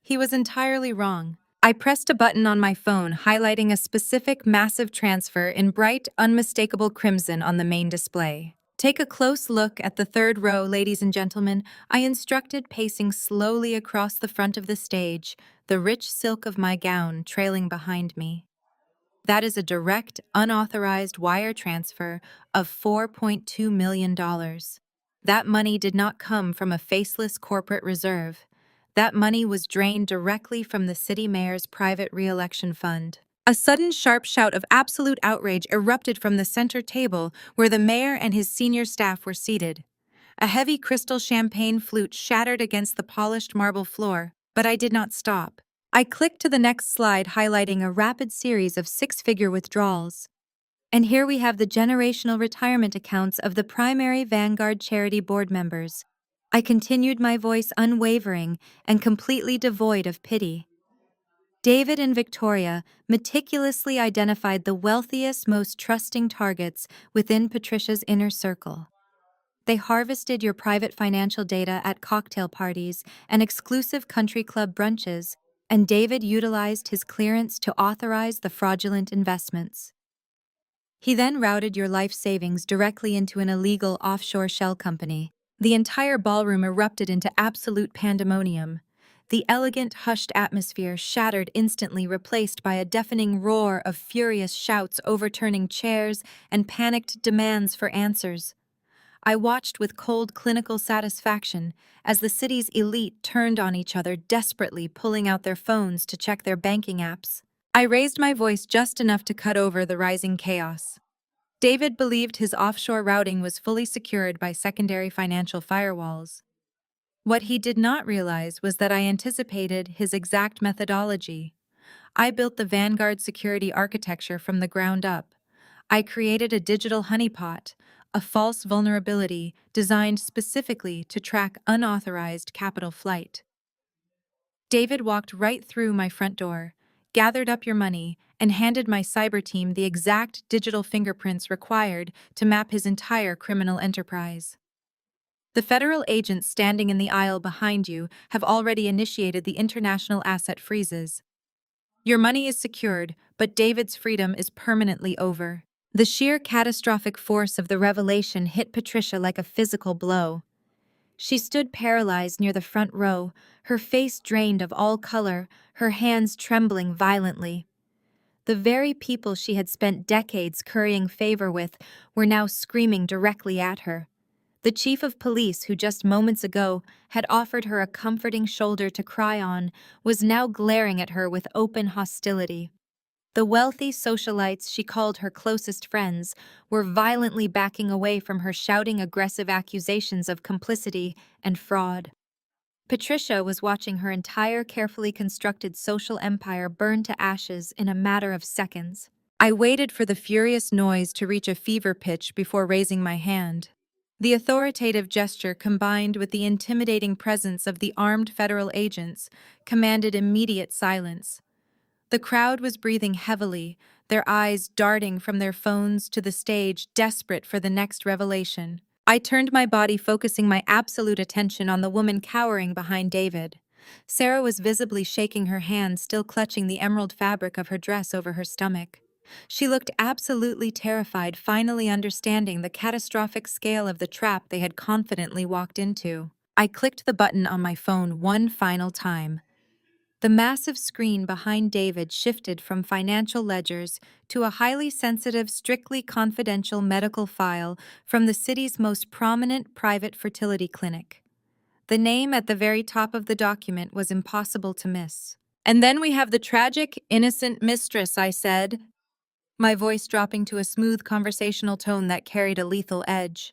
He was entirely wrong. I pressed a button on my phone highlighting a specific massive transfer in bright, unmistakable crimson on the main display. "Take a close look at the third row, ladies and gentlemen," I instructed, pacing slowly across the front of the stage, the rich silk of my gown trailing behind me. "That is a direct, unauthorized wire transfer of $4.2 million. That money did not come from a faceless corporate reserve. That money was drained directly from the city mayor's private re-election fund." A sudden sharp shout of absolute outrage erupted from the center table where the mayor and his senior staff were seated. A heavy crystal champagne flute shattered against the polished marble floor, but I did not stop. I clicked to the next slide, highlighting a rapid series of six-figure withdrawals. "And here we have the generational retirement accounts of the primary Vanguard charity board members." I continued, my voice unwavering and completely devoid of pity. "David and Victoria meticulously identified the wealthiest, most trusting targets within Patricia's inner circle. They harvested your private financial data at cocktail parties and exclusive country club brunches, and David utilized his clearance to authorize the fraudulent investments. He then routed your life savings directly into an illegal offshore shell company." The entire ballroom erupted into absolute pandemonium. The elegant, hushed atmosphere shattered instantly, replaced by a deafening roar of furious shouts overturning chairs and panicked demands for answers. I watched with cold, clinical satisfaction as the city's elite turned on each other, desperately pulling out their phones to check their banking apps. I raised my voice just enough to cut over the rising chaos. David believed his offshore routing was fully secured by secondary financial firewalls. What he did not realize was that I anticipated his exact methodology. I built the Vanguard security architecture from the ground up. I created a digital honeypot, a false vulnerability designed specifically to track unauthorized capital flight. David walked right through my front door, gathered up your money, and handed my cyber team the exact digital fingerprints required to map his entire criminal enterprise. The federal agents standing in the aisle behind you have already initiated the international asset freezes. Your money is secured, but David's freedom is permanently over. The sheer catastrophic force of the revelation hit Patricia like a physical blow. She stood paralyzed near the front row, her face drained of all color, her hands trembling violently. The very people she had spent decades currying favor with were now screaming directly at her. The chief of police, who just moments ago had offered her a comforting shoulder to cry on, was now glaring at her with open hostility. The wealthy socialites she called her closest friends were violently backing away from her, shouting aggressive accusations of complicity and fraud. Patricia was watching her entire carefully constructed social empire burn to ashes in a matter of seconds. I waited for the furious noise to reach a fever pitch before raising my hand. The authoritative gesture, combined with the intimidating presence of the armed federal agents, commanded immediate silence. The crowd was breathing heavily, their eyes darting from their phones to the stage, desperate for the next revelation. I turned my body, focusing my absolute attention on the woman cowering behind David. Sarah was visibly shaking her hand, still clutching the emerald fabric of her dress over her stomach. She looked absolutely terrified, finally understanding the catastrophic scale of the trap they had confidently walked into. I clicked the button on my phone one final time. The massive screen behind David shifted from financial ledgers to a highly sensitive, strictly confidential medical file from the city's most prominent private fertility clinic. The name at the very top of the document was impossible to miss: And then we have the tragic, innocent mistress, I said, my voice dropping to a smooth conversational tone that carried a lethal edge.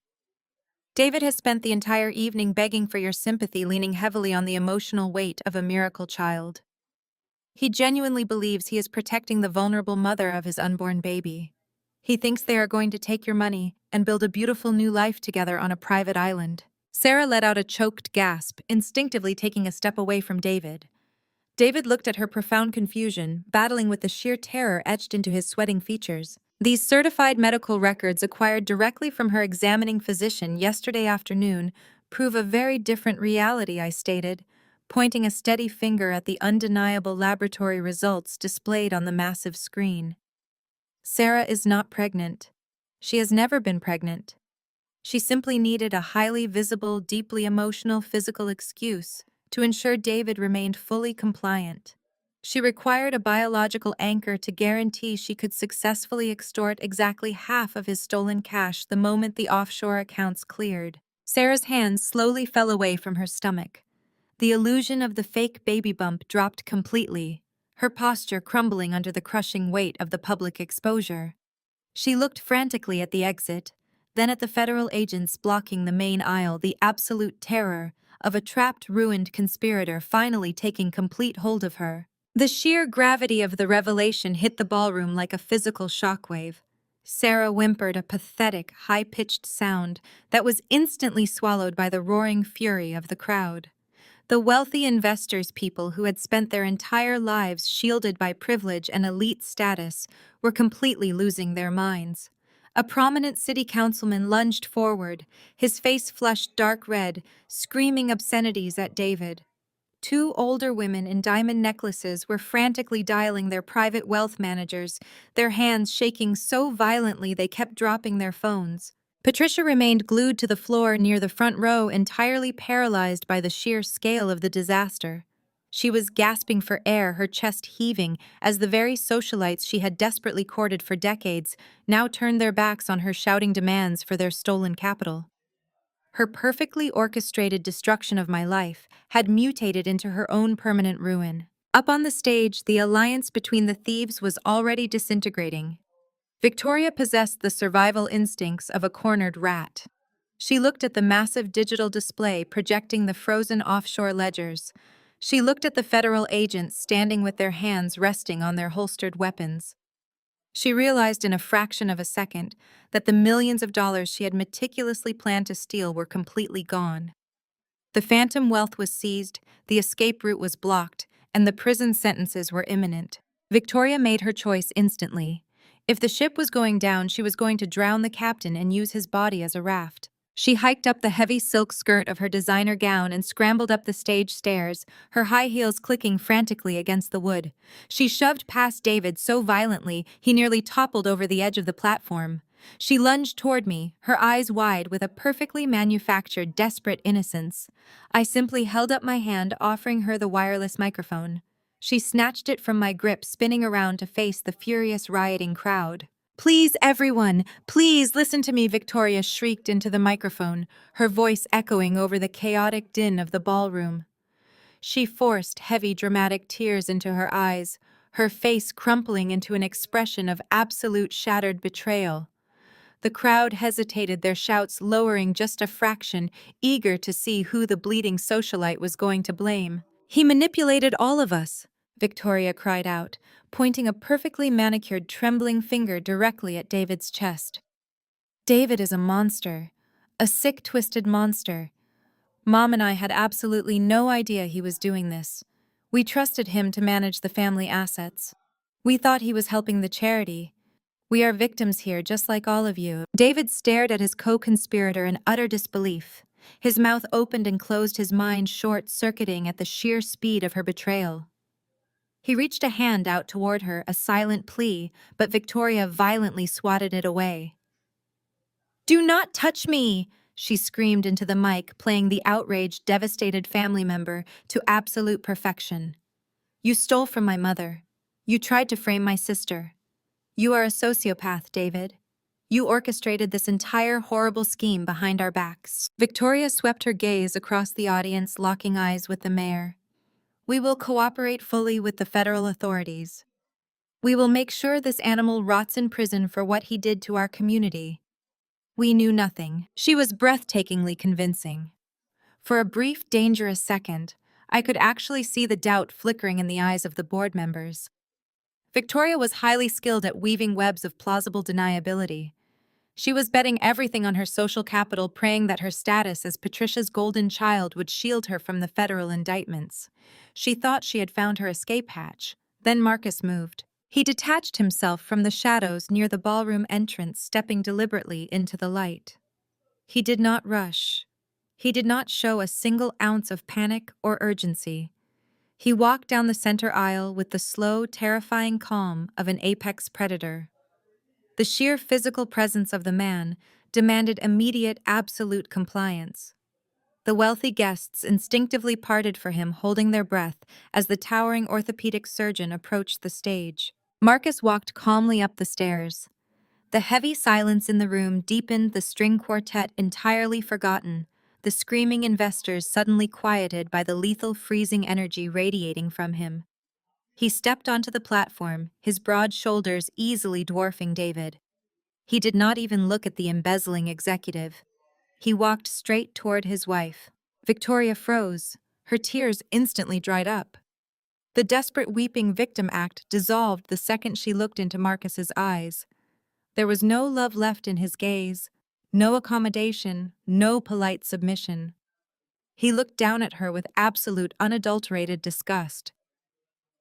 David has spent the entire evening begging for your sympathy, leaning heavily on the emotional weight of a miracle child. He genuinely believes he is protecting the vulnerable mother of his unborn baby. He thinks they are going to take your money and build a beautiful new life together on a private island. Sarah let out a choked gasp, instinctively taking a step away from David. David looked at her profound confusion, battling with the sheer terror etched into his sweating features. These certified medical records acquired directly from her examining physician yesterday afternoon prove a very different reality, I stated, pointing a steady finger at the undeniable laboratory results displayed on the massive screen. Sarah is not pregnant. She has never been pregnant. She simply needed a highly visible, deeply emotional physical excuse to ensure David remained fully compliant. She required a biological anchor to guarantee she could successfully extort exactly half of his stolen cash the moment the offshore accounts cleared. Sarah's hands slowly fell away from her stomach. The illusion of the fake baby bump dropped completely, her posture crumbling under the crushing weight of the public exposure. She looked frantically at the exit, then at the federal agents blocking the main aisle, the absolute terror of a trapped, ruined conspirator finally taking complete hold of her. The sheer gravity of the revelation hit the ballroom like a physical shockwave. Sarah whimpered a pathetic, high-pitched sound that was instantly swallowed by the roaring fury of the crowd. The wealthy investors people who had spent their entire lives shielded by privilege and elite status were completely losing their minds. A prominent city councilman lunged forward, his face flushed dark red, screaming obscenities at David. Two older women in diamond necklaces were frantically dialing their private wealth managers, their hands shaking so violently they kept dropping their phones. Patricia remained glued to the floor near the front row, entirely paralyzed by the sheer scale of the disaster. She was gasping for air, her chest heaving, as the very socialites she had desperately courted for decades now turned their backs on her, shouting demands for their stolen capital. Her perfectly orchestrated destruction of my life had mutated into her own permanent ruin. Up on the stage, the alliance between the thieves was already disintegrating. Victoria possessed the survival instincts of a cornered rat. She looked at the massive digital display projecting the frozen offshore ledgers. She looked at the federal agents standing with their hands resting on their holstered weapons. She realized in a fraction of a second that the millions of dollars she had meticulously planned to steal were completely gone. The phantom wealth was seized, the escape route was blocked, and the prison sentences were imminent. Victoria made her choice instantly. If the ship was going down, she was going to drown the captain and use his body as a raft. She hiked up the heavy silk skirt of her designer gown and scrambled up the stage stairs, her high heels clicking frantically against the wood. She shoved past David so violently he nearly toppled over the edge of the platform. She lunged toward me, her eyes wide with a perfectly manufactured, desperate innocence. I simply held up my hand, offering her the wireless microphone. She snatched it from my grip, spinning around to face the furious, rioting crowd. "Please, everyone, please listen to me," Victoria shrieked into the microphone, her voice echoing over the chaotic din of the ballroom. She forced heavy, dramatic tears into her eyes, her face crumpling into an expression of absolute shattered betrayal. The crowd hesitated, their shouts lowering just a fraction, eager to see who the bleeding socialite was going to blame. "He manipulated all of us," Victoria cried out, pointing a perfectly manicured, trembling finger directly at David's chest. "David is a monster. A sick, twisted monster. Mom and I had absolutely no idea he was doing this. We trusted him to manage the family assets. We thought he was helping the charity. We are victims here, just like all of you." David stared at his co-conspirator in utter disbelief. His mouth opened and closed, his mind short-circuiting at the sheer speed of her betrayal. He reached a hand out toward her, a silent plea, but Victoria violently swatted it away. "Do not touch me!" she screamed into the mic, playing the outraged, devastated family member to absolute perfection. "You stole from my mother. You tried to frame my sister. You are a sociopath, David. You orchestrated this entire horrible scheme behind our backs." Victoria swept her gaze across the audience, locking eyes with the mayor. We will cooperate fully with the federal authorities. We will make sure this animal rots in prison for what he did to our community. We knew nothing. She was breathtakingly convincing. For a brief, dangerous second, I could actually see the doubt flickering in the eyes of the board members. Victoria was highly skilled at weaving webs of plausible deniability. She was betting everything on her social capital, praying that her status as Patricia's golden child would shield her from the federal indictments. She thought she had found her escape hatch. Then Marcus moved. He detached himself from the shadows near the ballroom entrance, stepping deliberately into the light. He did not rush. He did not show a single ounce of panic or urgency. He walked down the center aisle with the slow, terrifying calm of an apex predator. The sheer physical presence of the man demanded immediate, absolute compliance. The wealthy guests instinctively parted for him, holding their breath as the towering orthopedic surgeon approached the stage. Marcus walked calmly up the stairs. The heavy silence in the room deepened, the string quartet entirely forgotten, the screaming investors suddenly quieted by the lethal freezing energy radiating from him. He stepped onto the platform, his broad shoulders easily dwarfing David. He did not even look at the embezzling executive. He walked straight toward his wife. Victoria froze. Her tears instantly dried up. The desperate weeping victim act dissolved the second she looked into Marcus's eyes. There was no love left in his gaze, no accommodation, no polite submission. He looked down at her with absolute, unadulterated disgust.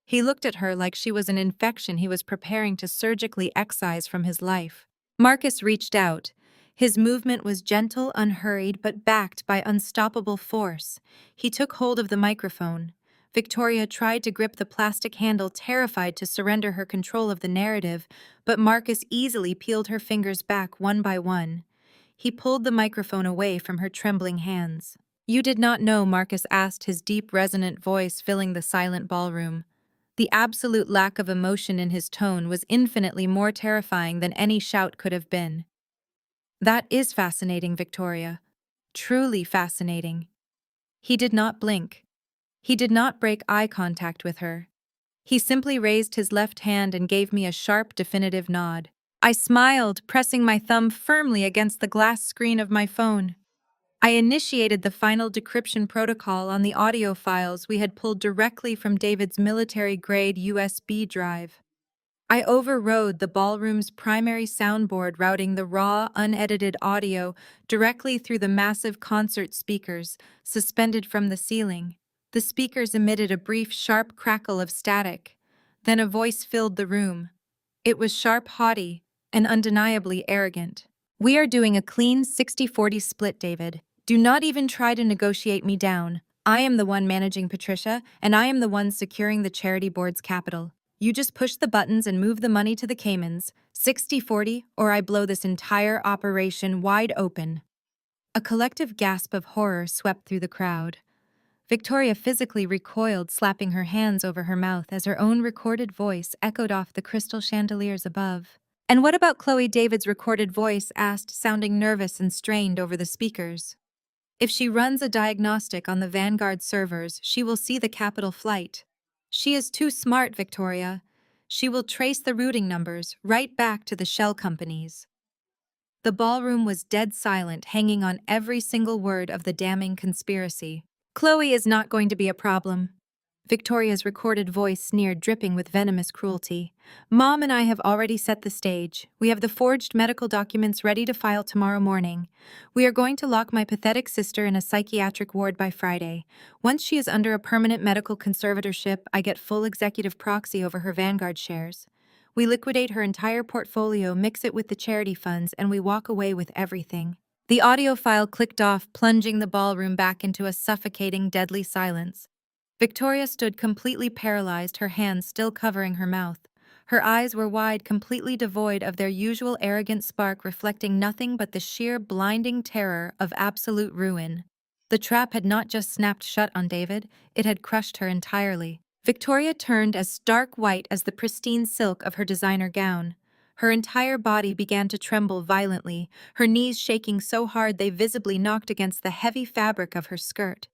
He looked at her like she was an infection he was preparing to surgically excise from his life. Marcus reached out. His movement was gentle, unhurried, but backed by unstoppable force. He took hold of the microphone. Victoria tried to grip the plastic handle, terrified to surrender her control of the narrative, but Marcus easily peeled her fingers back one by one. He pulled the microphone away from her trembling hands. "You did not know," Marcus asked, his deep, resonant voice filling the silent ballroom. The absolute lack of emotion in his tone was infinitely more terrifying than any shout could have been. "That is fascinating, Victoria. Truly fascinating." He did not blink. He did not break eye contact with her. He simply raised his left hand and gave me a sharp, definitive nod. I smiled, pressing my thumb firmly against the glass screen of my phone. I initiated the final decryption protocol on the audio files we had pulled directly from David's military-grade USB drive. I overrode the ballroom's primary soundboard, routing the raw, unedited audio directly through the massive concert speakers suspended from the ceiling. The speakers emitted a brief, sharp crackle of static. Then a voice filled the room. It was sharp, haughty, and undeniably arrogant. "We are doing a clean 60-40 split, David. Do not even try to negotiate me down. I am the one managing Patricia, and I am the one securing the charity board's capital. You just push the buttons and move the money to the Caymans, 60-40, or I blow this entire operation wide open." A collective gasp of horror swept through the crowd. Victoria physically recoiled, slapping her hands over her mouth as her own recorded voice echoed off the crystal chandeliers above. "And what about Chloe?" David's recorded voice asked, sounding nervous and strained over the speakers. "If she runs a diagnostic on the Vanguard servers, she will see the capital flight. She is too smart, Victoria. She will trace the routing numbers right back to the shell companies." The ballroom was dead silent, hanging on every single word of the damning conspiracy. "Chloe is not going to be a problem." Victoria's recorded voice sneered, dripping with venomous cruelty. "Mom and I have already set the stage. We have the forged medical documents ready to file tomorrow morning. We are going to lock my pathetic sister in a psychiatric ward by Friday. Once she is under a permanent medical conservatorship, I get full executive proxy over her Vanguard shares. We liquidate her entire portfolio, mix it with the charity funds, and we walk away with everything." The audio file clicked off, plunging the ballroom back into a suffocating, deadly silence. Victoria stood completely paralyzed, her hands still covering her mouth. Her eyes were wide, completely devoid of their usual arrogant spark, reflecting nothing but the sheer, blinding terror of absolute ruin. The trap had not just snapped shut on David, it had crushed her entirely. Victoria turned as stark white as the pristine silk of her designer gown. Her entire body began to tremble violently, her knees shaking so hard they visibly knocked against the heavy fabric of her skirt.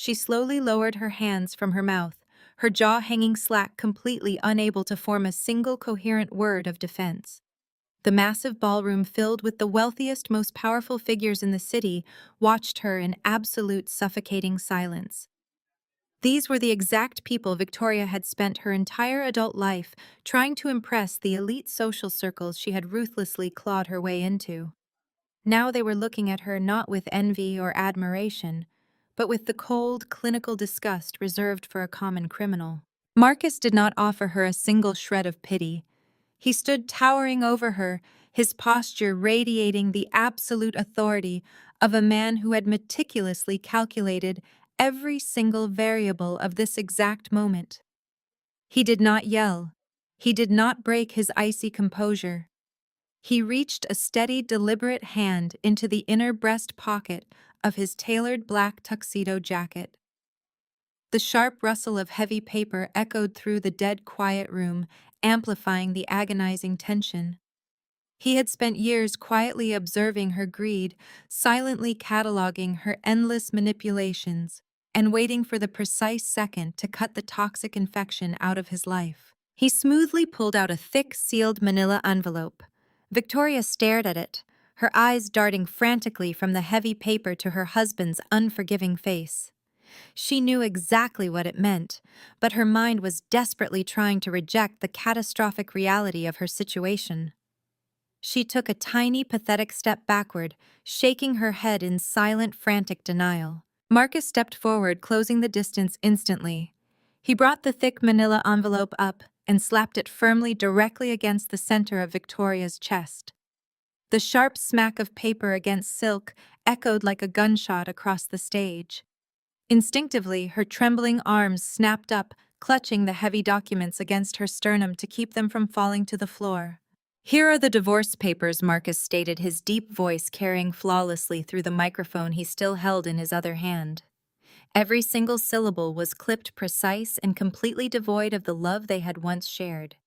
She slowly lowered her hands from her mouth, her jaw hanging slack, completely unable to form a single coherent word of defense. The massive ballroom, filled with the wealthiest, most powerful figures in the city, watched her in absolute suffocating silence. These were the exact people Victoria had spent her entire adult life trying to impress, the elite social circles she had ruthlessly clawed her way into. Now they were looking at her not with envy or admiration, but with the cold, clinical disgust reserved for a common criminal. Marcus did not offer her a single shred of pity. He stood towering over her, his posture radiating the absolute authority of a man who had meticulously calculated every single variable of this exact moment. He did not yell. He did not break his icy composure. He reached a steady, deliberate hand into the inner breast pocket of his tailored black tuxedo jacket. The sharp rustle of heavy paper echoed through the dead quiet room, amplifying the agonizing tension. He had spent years quietly observing her greed, silently cataloging her endless manipulations, and waiting for the precise second to cut the toxic infection out of his life. He smoothly pulled out a thick, sealed manila envelope. Victoria stared at it, her eyes darting frantically from the heavy paper to her husband's unforgiving face. She knew exactly what it meant, but her mind was desperately trying to reject the catastrophic reality of her situation. She took a tiny, pathetic step backward, shaking her head in silent, frantic denial. Marcus stepped forward, closing the distance instantly. He brought the thick manila envelope up and slapped it firmly directly against the center of Victoria's chest. The sharp smack of paper against silk echoed like a gunshot across the stage. Instinctively, her trembling arms snapped up, clutching the heavy documents against her sternum to keep them from falling to the floor. "Here are the divorce papers," Marcus stated, his deep voice carrying flawlessly through the microphone he still held in his other hand. Every single syllable was clipped precise and completely devoid of the love they had once shared.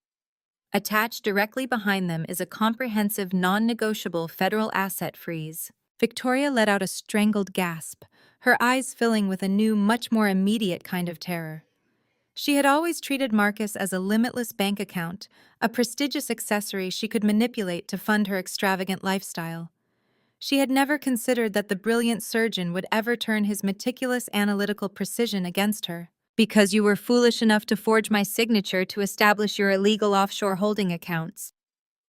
Attached directly behind them is a comprehensive, non-negotiable federal asset freeze. Victoria let out a strangled gasp, her eyes filling with a new, much more immediate kind of terror. She had always treated Marcus as a limitless bank account, a prestigious accessory she could manipulate to fund her extravagant lifestyle. She had never considered that the brilliant surgeon would ever turn his meticulous analytical precision against her. "Because you were foolish enough to forge my signature to establish your illegal offshore holding accounts."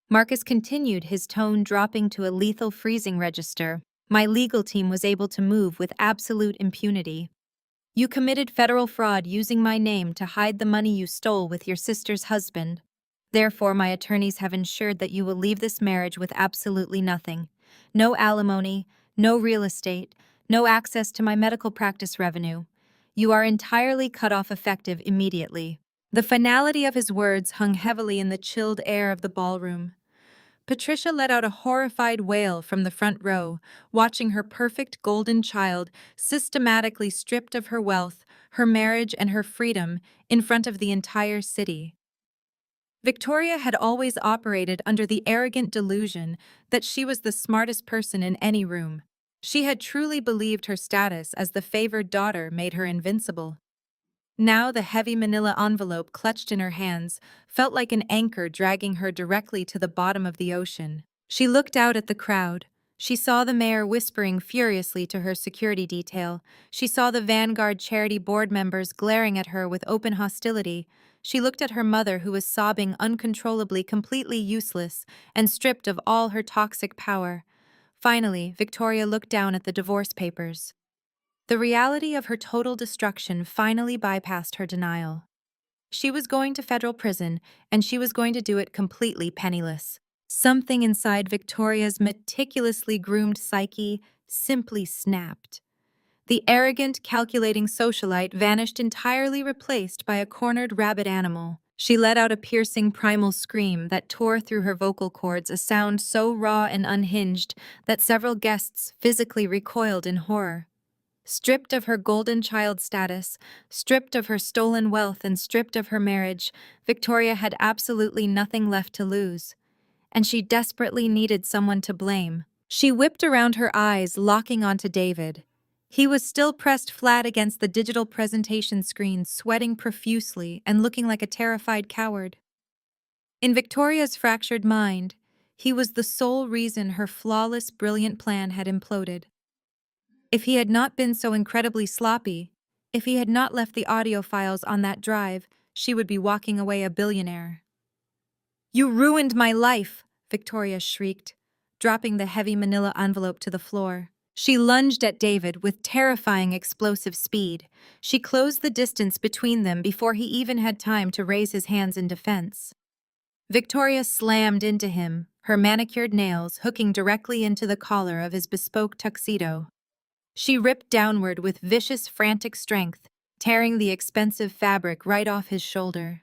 Marcus continued, his tone dropping to a lethal freezing register. "My legal team was able to move with absolute impunity. You committed federal fraud using my name to hide the money you stole with your sister's husband. Therefore, my attorneys have ensured that you will leave this marriage with absolutely nothing. No alimony, no real estate, no access to my medical practice revenue. You are entirely cut off, effective immediately." The finality of his words hung heavily in the chilled air of the ballroom. Patricia let out a horrified wail from the front row, watching her perfect golden child systematically stripped of her wealth, her marriage, and her freedom in front of the entire city. Victoria had always operated under the arrogant delusion that she was the smartest person in any room. She had truly believed her status as the favored daughter made her invincible. Now the heavy manila envelope clutched in her hands felt like an anchor dragging her directly to the bottom of the ocean. She looked out at the crowd. She saw the mayor whispering furiously to her security detail. She saw the Vanguard charity board members glaring at her with open hostility. She looked at her mother, who was sobbing uncontrollably, completely useless and stripped of all her toxic power. Finally, Victoria looked down at the divorce papers. The reality of her total destruction finally bypassed her denial. She was going to federal prison, and she was going to do it completely penniless. Something inside Victoria's meticulously groomed psyche simply snapped. The arrogant, calculating socialite vanished entirely, replaced by a cornered rabid animal. She let out a piercing primal scream that tore through her vocal cords, a sound so raw and unhinged that several guests physically recoiled in horror. Stripped of her golden child status, stripped of her stolen wealth, and stripped of her marriage, Victoria had absolutely nothing left to lose. And she desperately needed someone to blame. She whipped around her eyes, locking onto David. He was still pressed flat against the digital presentation screen, sweating profusely and looking like a terrified coward. In Victoria's fractured mind, he was the sole reason her flawless, brilliant plan had imploded. If he had not been so incredibly sloppy, if he had not left the audio files on that drive, she would be walking away a billionaire. "You ruined my life!" Victoria shrieked, dropping the heavy manila envelope to the floor. She lunged at David with terrifying explosive speed. She closed the distance between them before he even had time to raise his hands in defense. Victoria slammed into him, her manicured nails hooking directly into the collar of his bespoke tuxedo. She ripped downward with vicious, frantic strength, tearing the expensive fabric right off his shoulder.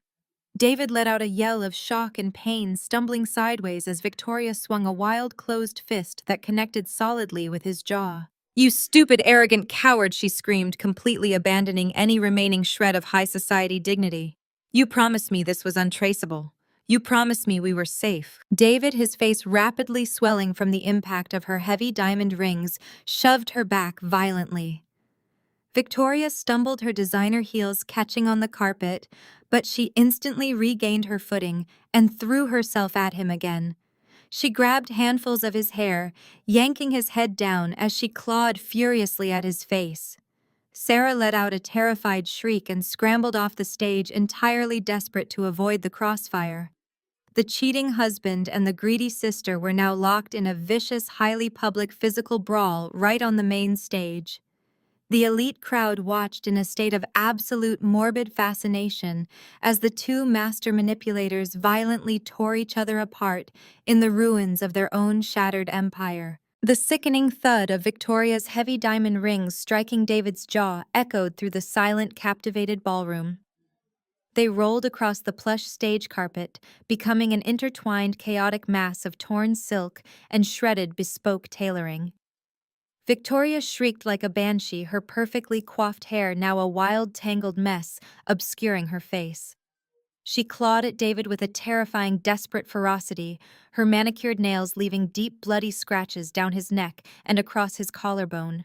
David let out a yell of shock and pain, stumbling sideways as Victoria swung a wild, closed fist that connected solidly with his jaw. "You stupid, arrogant coward," she screamed, completely abandoning any remaining shred of high society dignity. "You promised me this was untraceable. You promised me we were safe." David, his face rapidly swelling from the impact of her heavy diamond rings, shoved her back violently. Victoria stumbled, her designer heels catching on the carpet, but she instantly regained her footing and threw herself at him again. She grabbed handfuls of his hair, yanking his head down as she clawed furiously at his face. Sarah let out a terrified shriek and scrambled off the stage, entirely desperate to avoid the crossfire. The cheating husband and the greedy sister were now locked in a vicious, highly public physical brawl right on the main stage. The elite crowd watched in a state of absolute morbid fascination as the two master manipulators violently tore each other apart in the ruins of their own shattered empire. The sickening thud of Victoria's heavy diamond rings striking David's jaw echoed through the silent, captivated ballroom. They rolled across the plush stage carpet, becoming an intertwined, chaotic mass of torn silk and shredded, bespoke tailoring. Victoria shrieked like a banshee, her perfectly coiffed hair now a wild, tangled mess, obscuring her face. She clawed at David with a terrifying, desperate ferocity, her manicured nails leaving deep, bloody scratches down his neck and across his collarbone.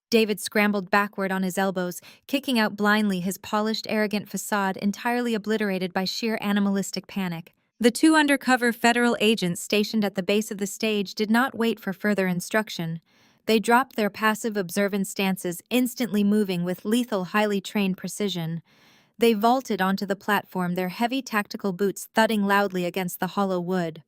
David scrambled backward on his elbows, kicking out blindly, his polished, arrogant facade entirely obliterated by sheer animalistic panic. The two undercover federal agents stationed at the base of the stage did not wait for further instruction. They dropped their passive, observant stances, instantly moving with lethal, highly trained precision. They vaulted onto the platform, their heavy tactical boots thudding loudly against the hollow wood.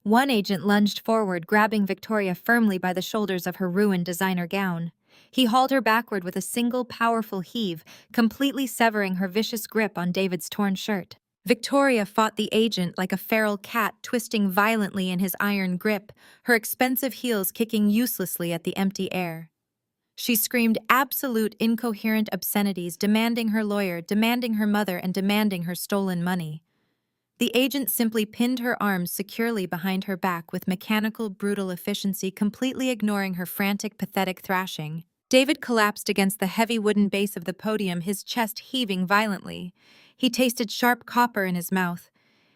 One agent lunged forward, grabbing Victoria firmly by the shoulders of her ruined designer gown. He hauled her backward with a single powerful heave, completely severing her vicious grip on David's torn shirt. Victoria fought the agent like a feral cat, twisting violently in his iron grip, her expensive heels kicking uselessly at the empty air. She screamed absolute, incoherent obscenities, demanding her lawyer, demanding her mother, and demanding her stolen money. The agent simply pinned her arms securely behind her back with mechanical, brutal efficiency, completely ignoring her frantic, pathetic thrashing. David collapsed against the heavy wooden base of the podium, his chest heaving violently. He tasted sharp copper in his mouth.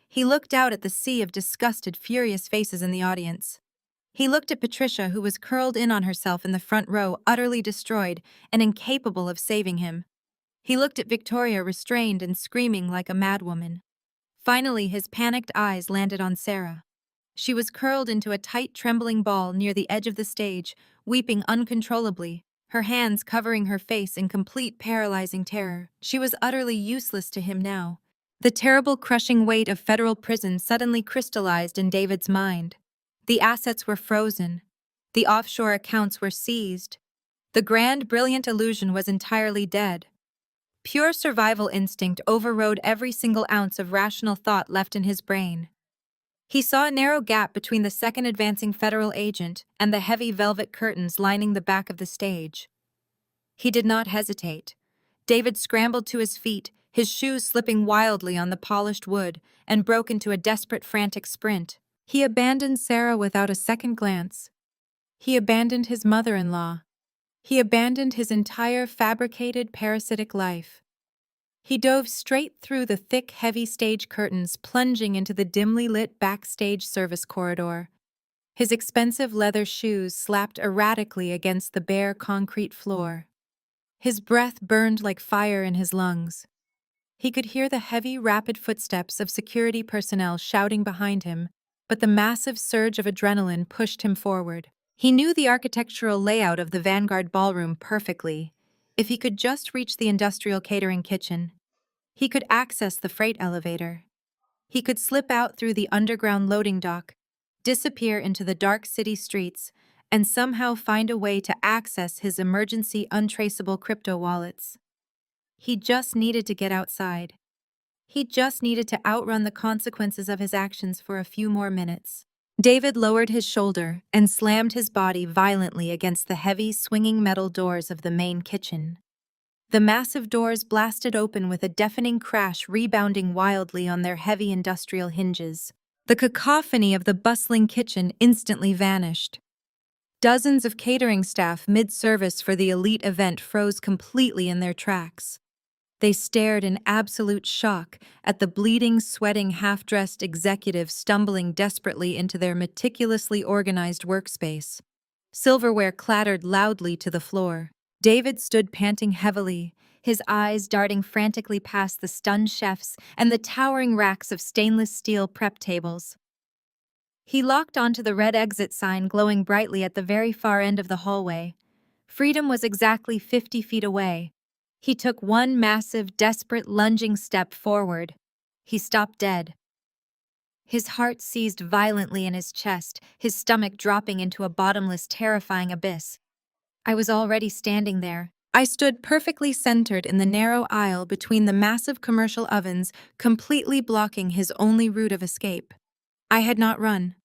He looked out at the sea of disgusted, furious faces in the audience. He looked at Patricia, who was curled in on herself in the front row, utterly destroyed and incapable of saving him. He looked at Victoria, restrained and screaming like a madwoman. Finally, his panicked eyes landed on Sarah. She was curled into a tight, trembling ball near the edge of the stage, weeping uncontrollably, her hands covering her face in complete, paralyzing terror. She was utterly useless to him now. The terrible, crushing weight of federal prison suddenly crystallized in David's mind. The assets were frozen. The offshore accounts were seized. The grand, brilliant illusion was entirely dead. Pure survival instinct overrode every single ounce of rational thought left in his brain. He saw a narrow gap between the second advancing federal agent and the heavy velvet curtains lining the back of the stage. He did not hesitate. David scrambled to his feet, his shoes slipping wildly on the polished wood, and broke into a desperate, frantic sprint. He abandoned Sarah without a second glance. He abandoned his mother-in-law. He abandoned his entire fabricated, parasitic life. He dove straight through the thick, heavy stage curtains, plunging into the dimly lit backstage service corridor. His expensive leather shoes slapped erratically against the bare concrete floor. His breath burned like fire in his lungs. He could hear the heavy, rapid footsteps of security personnel shouting behind him, but the massive surge of adrenaline pushed him forward. He knew the architectural layout of the Vanguard ballroom perfectly. If he could just reach the industrial catering kitchen, he could access the freight elevator. He could slip out through the underground loading dock, disappear into the dark city streets, and somehow find a way to access his emergency untraceable crypto wallets. He just needed to get outside. He just needed to outrun the consequences of his actions for a few more minutes. David lowered his shoulder and slammed his body violently against the heavy, swinging metal doors of the main kitchen. The massive doors blasted open with a deafening crash, rebounding wildly on their heavy industrial hinges. The cacophony of the bustling kitchen instantly vanished. Dozens of catering staff mid-service for the elite event froze completely in their tracks. They stared in absolute shock at the bleeding, sweating, half-dressed executive stumbling desperately into their meticulously organized workspace. Silverware clattered loudly to the floor. David stood panting heavily, his eyes darting frantically past the stunned chefs and the towering racks of stainless steel prep tables. He locked onto the red exit sign glowing brightly at the very far end of the hallway. Freedom was exactly 50 feet away. He took one massive, desperate, lunging step forward. He stopped dead. His heart seized violently in his chest, his stomach dropping into a bottomless, terrifying abyss. I was already standing there. I stood perfectly centered in the narrow aisle between the massive commercial ovens, completely blocking his only route of escape. I had not run.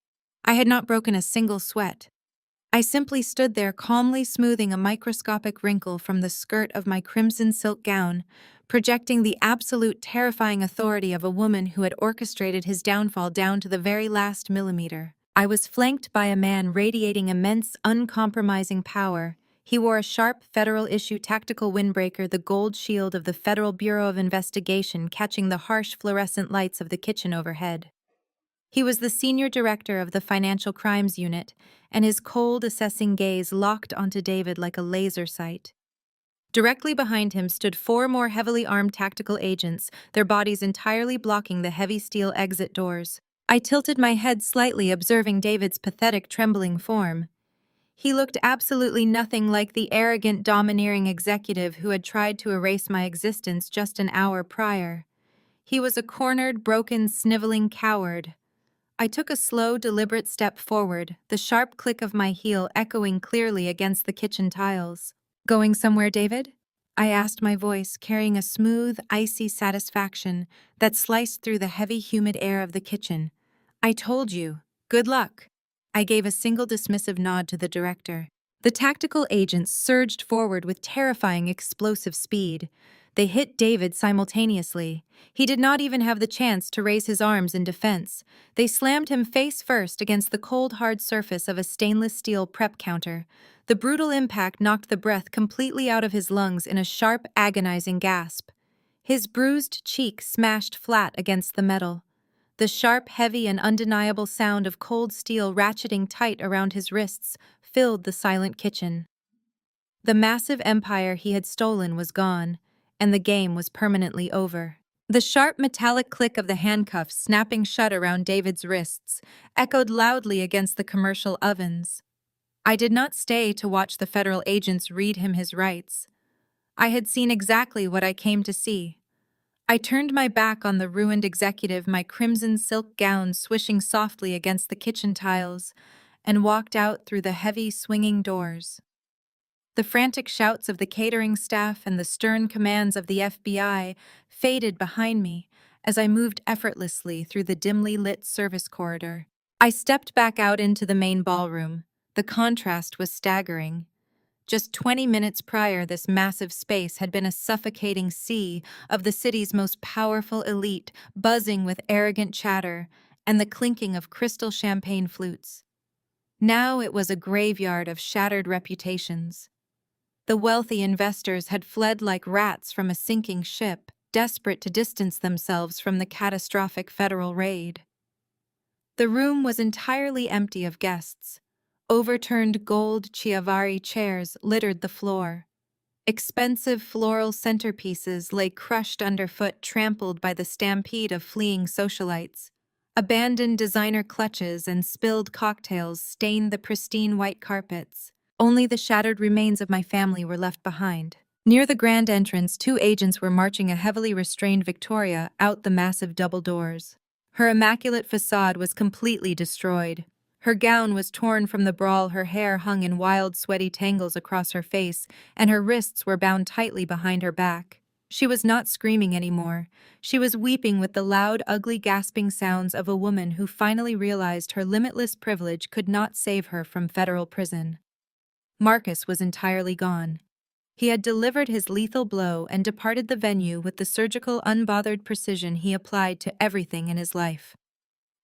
I had not broken a single sweat. I simply stood there calmly smoothing a microscopic wrinkle from the skirt of my crimson silk gown, projecting the absolute terrifying authority of a woman who had orchestrated his downfall down to the very last millimeter. I was flanked by a man radiating immense, uncompromising power. He wore a sharp, federal-issue tactical windbreaker, the gold shield of the Federal Bureau of Investigation catching the harsh fluorescent lights of the kitchen overhead. He was the senior director of the Financial Crimes Unit, and his cold, assessing gaze locked onto David like a laser sight. Directly behind him stood 4 more heavily armed tactical agents, their bodies entirely blocking the heavy steel exit doors. I tilted my head slightly, observing David's pathetic, trembling form. He looked absolutely nothing like the arrogant, domineering executive who had tried to erase my existence just an hour prior. He was a cornered, broken, sniveling coward. I took a slow, deliberate step forward, the sharp click of my heel echoing clearly against the kitchen tiles. "Going somewhere, David?" I asked, my voice carrying a smooth, icy satisfaction that sliced through the heavy, humid air of the kitchen. "I told you. Good luck." I gave a single dismissive nod to the director. The tactical agents surged forward with terrifying, explosive speed. They hit David simultaneously. He did not even have the chance to raise his arms in defense. They slammed him face first against the cold, hard surface of a stainless steel prep counter. The brutal impact knocked the breath completely out of his lungs in a sharp, agonizing gasp. His bruised cheek smashed flat against the metal. The sharp, heavy, and undeniable sound of cold steel ratcheting tight around his wrists filled the silent kitchen. The massive empire he had stolen was gone, and the game was permanently over. The sharp metallic click of the handcuffs snapping shut around David's wrists echoed loudly against the commercial ovens. I did not stay to watch the federal agents read him his rights. I had seen exactly what I came to see. I turned my back on the ruined executive, my crimson silk gown swishing softly against the kitchen tiles, and walked out through the heavy, swinging doors. The frantic shouts of the catering staff and the stern commands of the FBI faded behind me as I moved effortlessly through the dimly lit service corridor. I stepped back out into the main ballroom. The contrast was staggering. Just 20 minutes prior, this massive space had been a suffocating sea of the city's most powerful elite, buzzing with arrogant chatter and the clinking of crystal champagne flutes. Now it was a graveyard of shattered reputations. The wealthy investors had fled like rats from a sinking ship, desperate to distance themselves from the catastrophic federal raid. The room was entirely empty of guests. Overturned gold Chiavari chairs littered the floor. Expensive floral centerpieces lay crushed underfoot, trampled by the stampede of fleeing socialites. Abandoned designer clutches and spilled cocktails stained the pristine white carpets. Only the shattered remains of my family were left behind. Near the grand entrance, two agents were marching a heavily restrained Victoria out the massive double doors. Her immaculate facade was completely destroyed. Her gown was torn from the brawl, her hair hung in wild, sweaty tangles across her face, and her wrists were bound tightly behind her back. She was not screaming anymore. She was weeping with the loud, ugly, gasping sounds of a woman who finally realized her limitless privilege could not save her from federal prison. Marcus was entirely gone. He had delivered his lethal blow and departed the venue with the surgical, unbothered precision he applied to everything in his life.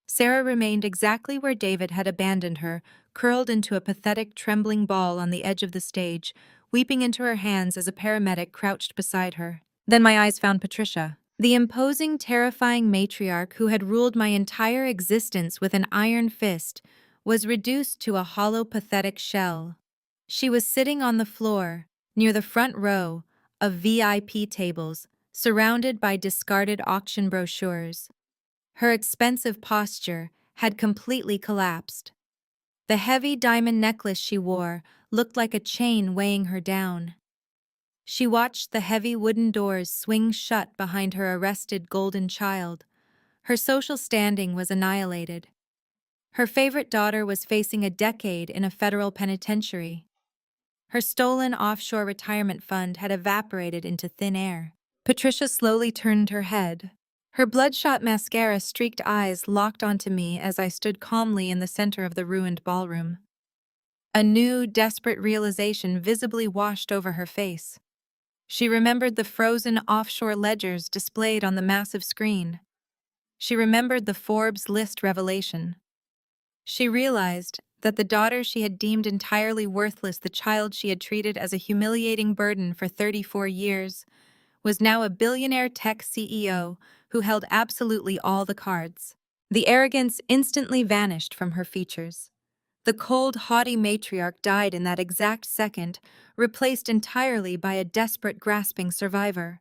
Sarah remained exactly where David had abandoned her, curled into a pathetic, trembling ball on the edge of the stage, weeping into her hands as a paramedic crouched beside her. Then my eyes found Patricia. The imposing, terrifying matriarch who had ruled my entire existence with an iron fist was reduced to a hollow, pathetic shell. She was sitting on the floor, near the front row of VIP tables, surrounded by discarded auction brochures. Her expensive posture had completely collapsed. The heavy diamond necklace she wore looked like a chain weighing her down. She watched the heavy wooden doors swing shut behind her arrested golden child. Her social standing was annihilated. Her favorite daughter was facing a decade in a federal penitentiary. Her stolen offshore retirement fund had evaporated into thin air. Patricia slowly turned her head. Her bloodshot mascara-streaked eyes locked onto me as I stood calmly in the center of the ruined ballroom. A new, desperate realization visibly washed over her face. She remembered the frozen offshore ledgers displayed on the massive screen. She remembered the Forbes list revelation. She realized that the daughter she had deemed entirely worthless, the child she had treated as a humiliating burden for 34 years, was now a billionaire tech CEO who held absolutely all the cards. The arrogance instantly vanished from her features. The cold, haughty matriarch died in that exact second, replaced entirely by a desperate, grasping survivor.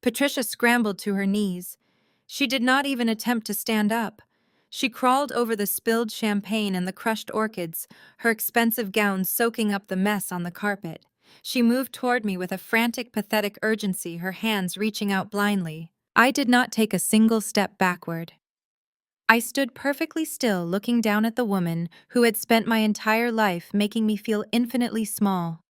Patricia scrambled to her knees. She did not even attempt to stand up. She crawled over the spilled champagne and the crushed orchids, her expensive gown soaking up the mess on the carpet. She moved toward me with a frantic, pathetic urgency, her hands reaching out blindly. I did not take a single step backward. I stood perfectly still, looking down at the woman who had spent my entire life making me feel infinitely small.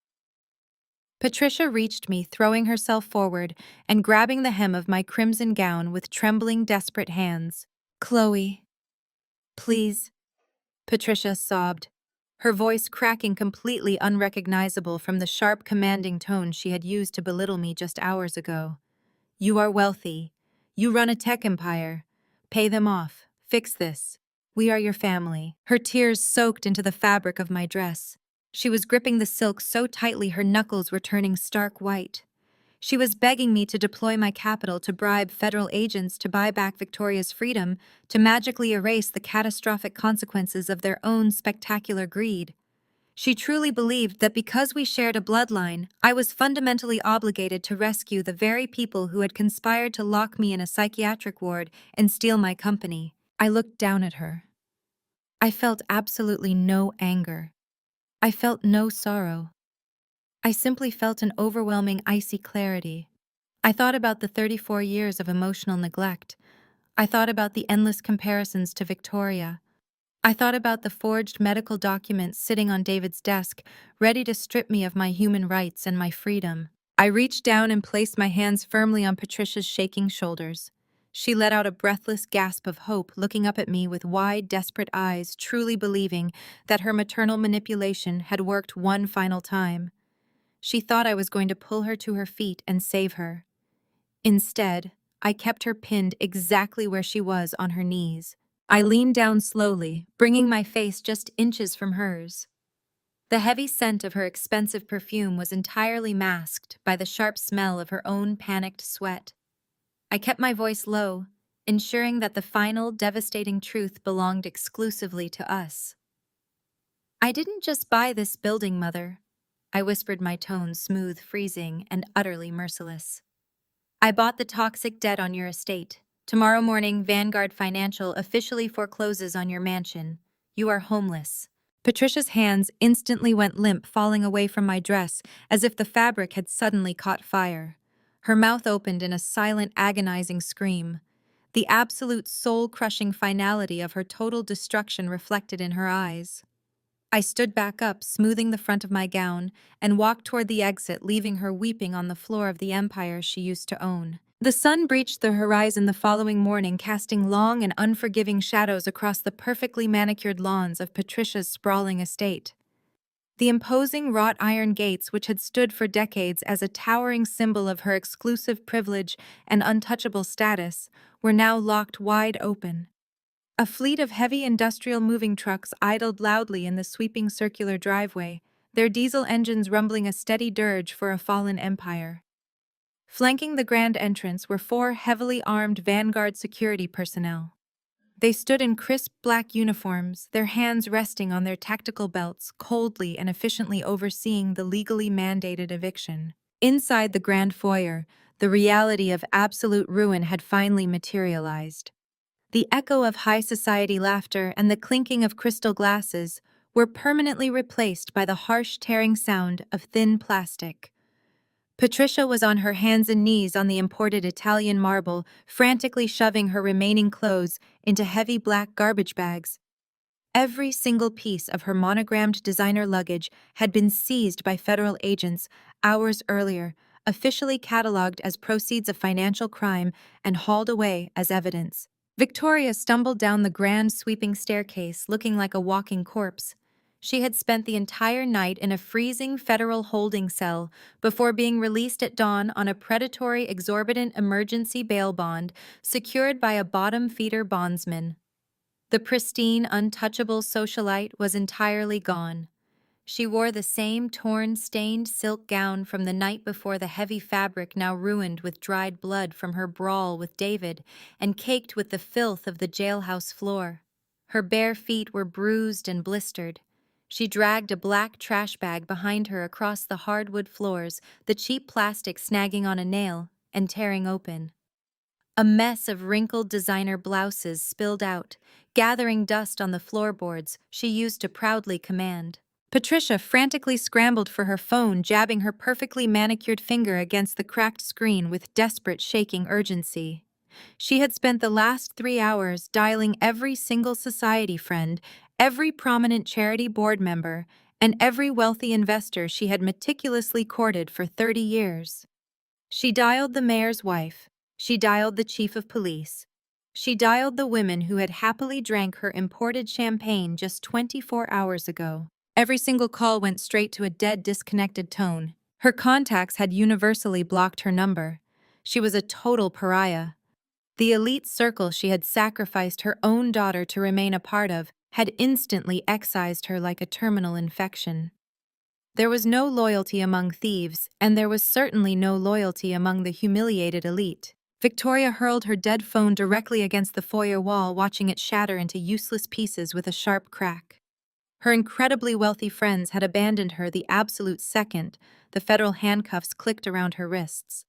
Patricia reached me, throwing herself forward and grabbing the hem of my crimson gown with trembling, desperate hands. "Chloe, please," Patricia sobbed, her voice cracking, completely unrecognizable from the sharp, commanding tone she had used to belittle me just hours ago. "You are wealthy. You run a tech empire. Pay them off. Fix this. We are your family." Her tears soaked into the fabric of my dress. She was gripping the silk so tightly her knuckles were turning stark white. She was begging me to deploy my capital to bribe federal agents to buy back Victoria's freedom, to magically erase the catastrophic consequences of their own spectacular greed. She truly believed that because we shared a bloodline, I was fundamentally obligated to rescue the very people who had conspired to lock me in a psychiatric ward and steal my company. I looked down at her. I felt absolutely no anger. I felt no sorrow. I simply felt an overwhelming, icy clarity. I thought about the 34 years of emotional neglect. I thought about the endless comparisons to Victoria. I thought about the forged medical documents sitting on David's desk, ready to strip me of my human rights and my freedom. I reached down and placed my hands firmly on Patricia's shaking shoulders. She let out a breathless gasp of hope, looking up at me with wide, desperate eyes, truly believing that her maternal manipulation had worked one final time. She thought I was going to pull her to her feet and save her. Instead, I kept her pinned exactly where she was, on her knees. I leaned down slowly, bringing my face just inches from hers. The heavy scent of her expensive perfume was entirely masked by the sharp smell of her own panicked sweat. I kept my voice low, ensuring that the final, devastating truth belonged exclusively to us. "I didn't just buy this building, Mother. I whispered, my tone smooth, freezing, and utterly merciless. I bought the toxic debt on your estate. Tomorrow morning, Vanguard Financial officially forecloses on your mansion. You are homeless. Patricia's hands instantly went limp, falling away from my dress, as if the fabric had suddenly caught fire. Her mouth opened in a silent, agonizing scream. The absolute soul-crushing finality of her total destruction reflected in her eyes. I stood back up, smoothing the front of my gown, and walked toward the exit, leaving her weeping on the floor of the empire she used to own. The sun breached the horizon the following morning, casting long and unforgiving shadows across the perfectly manicured lawns of Patricia's sprawling estate. The imposing wrought iron gates, which had stood for decades as a towering symbol of her exclusive privilege and untouchable status, were now locked wide open. A fleet of heavy industrial moving trucks idled loudly in the sweeping circular driveway, their diesel engines rumbling a steady dirge for a fallen empire. Flanking the grand entrance were four heavily armed Vanguard security personnel. They stood in crisp black uniforms, their hands resting on their tactical belts, coldly and efficiently overseeing the legally mandated eviction. Inside the grand foyer, the reality of absolute ruin had finally materialized. The echo of high society laughter and the clinking of crystal glasses were permanently replaced by the harsh tearing sound of thin plastic. Patricia was on her hands and knees on the imported Italian marble, frantically shoving her remaining clothes into heavy black garbage bags. Every single piece of her monogrammed designer luggage had been seized by federal agents hours earlier, officially catalogued as proceeds of financial crime and hauled away as evidence. Victoria stumbled down the grand sweeping staircase, looking like a walking corpse. She had spent the entire night in a freezing federal holding cell before being released at dawn on a predatory, exorbitant emergency bail bond secured by a bottom-feeder bondsman. The pristine, untouchable socialite was entirely gone. She wore the same torn, stained silk gown from the night before, the heavy fabric now ruined with dried blood from her brawl with David and caked with the filth of the jailhouse floor. Her bare feet were bruised and blistered. She dragged a black trash bag behind her across the hardwood floors, the cheap plastic snagging on a nail and tearing open. A mess of wrinkled designer blouses spilled out, gathering dust on the floorboards she used to proudly command. Patricia frantically scrambled for her phone, jabbing her perfectly manicured finger against the cracked screen with desperate, shaking urgency. She had spent the last 3 hours dialing every single society friend, every prominent charity board member, and every wealthy investor she had meticulously courted for 30 years. She dialed the mayor's wife. She dialed the chief of police. She dialed the women who had happily drank her imported champagne just 24 hours ago. Every single call went straight to a dead, disconnected tone. Her contacts had universally blocked her number. She was a total pariah. The elite circle she had sacrificed her own daughter to remain a part of had instantly excised her like a terminal infection. There was no loyalty among thieves, and there was certainly no loyalty among the humiliated elite. Victoria hurled her dead phone directly against the foyer wall, watching it shatter into useless pieces with a sharp crack. Her incredibly wealthy friends had abandoned her the absolute second the federal handcuffs clicked around her wrists.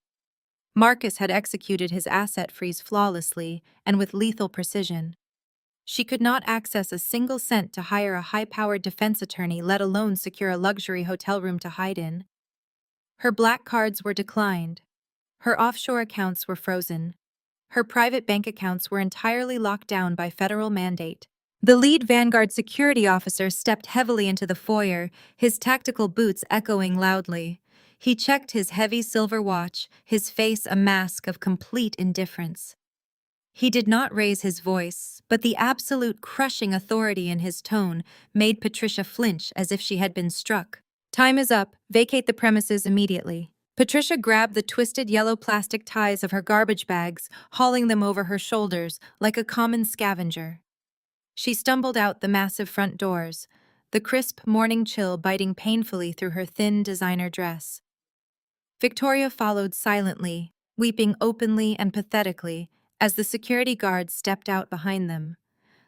Marcus had executed his asset freeze flawlessly and with lethal precision. She could not access a single cent to hire a high-powered defense attorney, let alone secure a luxury hotel room to hide in. Her black cards were declined. Her offshore accounts were frozen. Her private bank accounts were entirely locked down by federal mandate. The lead Vanguard security officer stepped heavily into the foyer, his tactical boots echoing loudly. He checked his heavy silver watch, his face a mask of complete indifference. He did not raise his voice, but the absolute crushing authority in his tone made Patricia flinch as if she had been struck. "Time is up. Vacate the premises immediately." Patricia grabbed the twisted yellow plastic ties of her garbage bags, hauling them over her shoulders like a common scavenger. She stumbled out the massive front doors, the crisp morning chill biting painfully through her thin designer dress. Victoria followed silently, weeping openly and pathetically as the security guards stepped out behind them.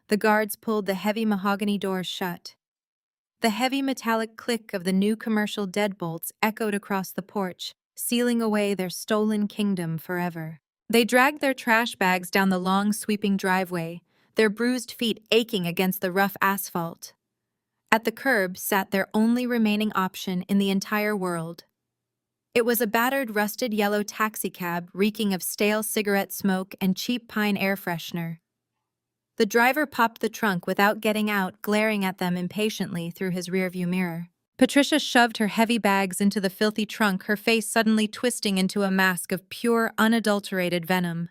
The guards pulled the heavy mahogany doors shut. The heavy metallic click of the new commercial deadbolts echoed across the porch, sealing away their stolen kingdom forever. They dragged their trash bags down the long, sweeping driveway, their bruised feet aching against the rough asphalt. At the curb sat their only remaining option in the entire world. It was a battered, rusted yellow taxicab reeking of stale cigarette smoke and cheap pine air freshener. The driver popped the trunk without getting out, glaring at them impatiently through his rearview mirror. Patricia shoved her heavy bags into the filthy trunk, her face suddenly twisting into a mask of pure, unadulterated venom.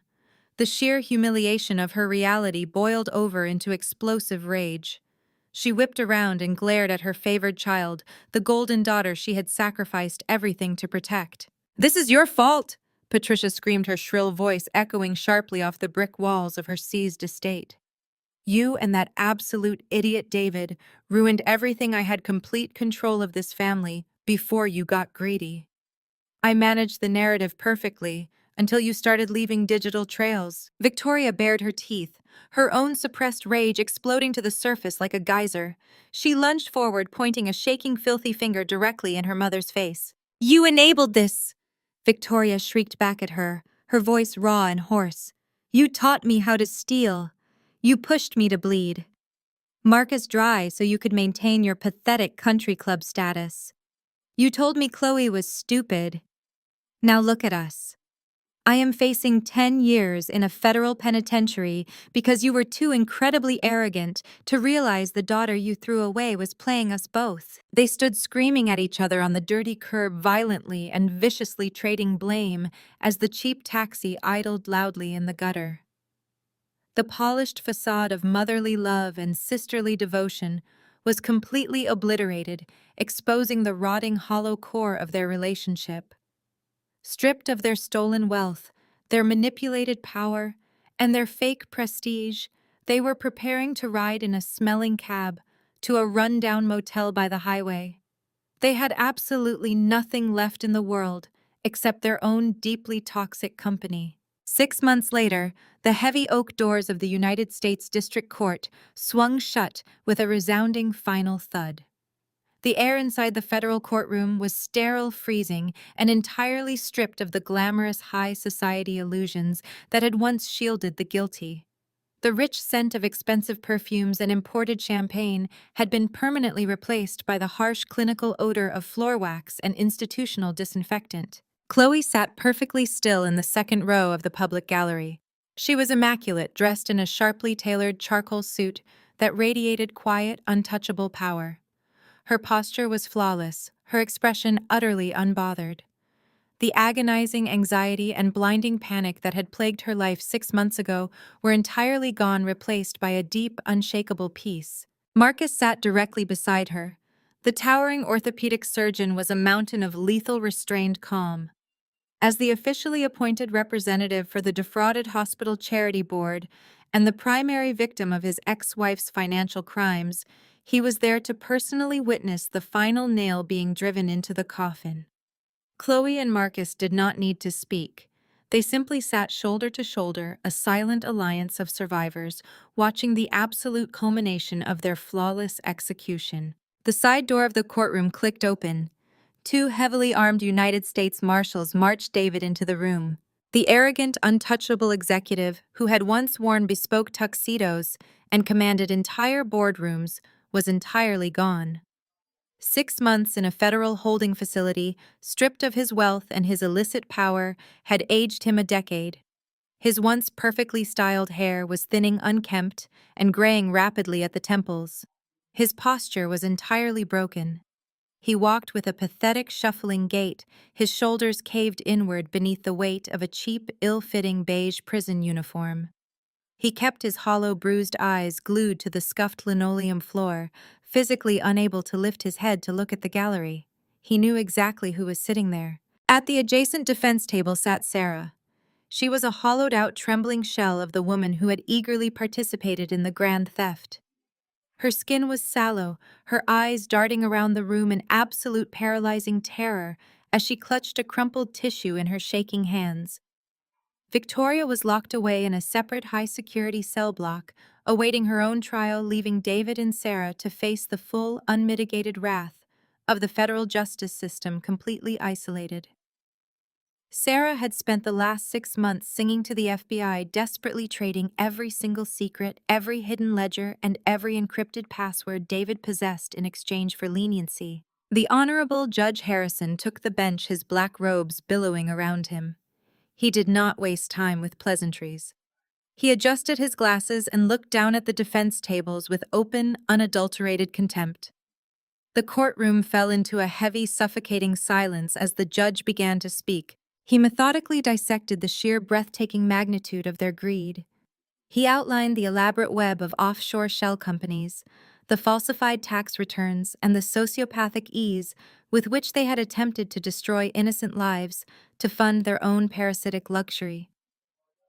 The sheer humiliation of her reality boiled over into explosive rage. She whipped around and glared at her favored child, the golden daughter she had sacrificed everything to protect. "This is your fault!" Patricia screamed, her shrill voice echoing sharply off the brick walls of her seized estate. "You and that absolute idiot David ruined everything. I had complete control of this family before you got greedy. I managed the narrative perfectly until you started leaving digital trails." Victoria bared her teeth, her own suppressed rage exploding to the surface like a geyser. She lunged forward, pointing a shaking, filthy finger directly in her mother's face. "You enabled this!" Victoria shrieked back at her, her voice raw and hoarse. "You taught me how to steal. You pushed me to bleed. Mark us dry so you could maintain your pathetic country club status. You told me Chloe was stupid. Now look at us. I am facing 10 years in a federal penitentiary because you were too incredibly arrogant to realize the daughter you threw away was playing us both." They stood screaming at each other on the dirty curb, violently and viciously trading blame as the cheap taxi idled loudly in the gutter. The polished facade of motherly love and sisterly devotion was completely obliterated, exposing the rotting, hollow core of their relationship. Stripped of their stolen wealth, their manipulated power, and their fake prestige, they were preparing to ride in a smelling cab to a run-down motel by the highway. They had absolutely nothing left in the world except their own deeply toxic company. 6 months later, the heavy oak doors of the United States District Court swung shut with a resounding final thud. The air inside the federal courtroom was sterile, freezing, and entirely stripped of the glamorous high society illusions that had once shielded the guilty. The rich scent of expensive perfumes and imported champagne had been permanently replaced by the harsh clinical odor of floor wax and institutional disinfectant. Chloe sat perfectly still in the second row of the public gallery. She was immaculate, dressed in a sharply tailored charcoal suit that radiated quiet, untouchable power. Her posture was flawless, her expression utterly unbothered. The agonizing anxiety and blinding panic that had plagued her life 6 months ago were entirely gone, replaced by a deep, unshakable peace. Marcus sat directly beside her. The towering orthopedic surgeon was a mountain of lethal, restrained calm. As the officially appointed representative for the defrauded hospital charity board and the primary victim of his ex-wife's financial crimes, he was there to personally witness the final nail being driven into the coffin. Chloe and Marcus did not need to speak. They simply sat shoulder to shoulder, a silent alliance of survivors, watching the absolute culmination of their flawless execution. The side door of the courtroom clicked open. 2 heavily armed United States Marshals marched David into the room. The arrogant, untouchable executive who had once worn bespoke tuxedos and commanded entire boardrooms was entirely gone. 6 months in a federal holding facility, stripped of his wealth and his illicit power, had aged him a decade. His once perfectly styled hair was thinning, unkempt, and graying rapidly at the temples. His posture was entirely broken. He walked with a pathetic, shuffling gait, his shoulders caved inward beneath the weight of a cheap, ill-fitting beige prison uniform. He kept his hollow, bruised eyes glued to the scuffed linoleum floor, physically unable to lift his head to look at the gallery. He knew exactly who was sitting there. At the adjacent defense table sat Sarah. She was a hollowed-out, trembling shell of the woman who had eagerly participated in the grand theft. Her skin was sallow, her eyes darting around the room in absolute paralyzing terror as she clutched a crumpled tissue in her shaking hands. Victoria was locked away in a separate high-security cell block, awaiting her own trial, leaving David and Sarah to face the full, unmitigated wrath of the federal justice system, completely isolated. Sarah had spent the last 6 months singing to the FBI, desperately trading every single secret, every hidden ledger, and every encrypted password David possessed in exchange for leniency. The Honorable Judge Harrison took the bench, his black robes billowing around him. He did not waste time with pleasantries. He adjusted his glasses and looked down at the defense tables with open, unadulterated contempt. The courtroom fell into a heavy, suffocating silence as the judge began to speak. He methodically dissected the sheer, breathtaking magnitude of their greed. He outlined the elaborate web of offshore shell companies, the falsified tax returns, and the sociopathic ease with which they had attempted to destroy innocent lives to fund their own parasitic luxury.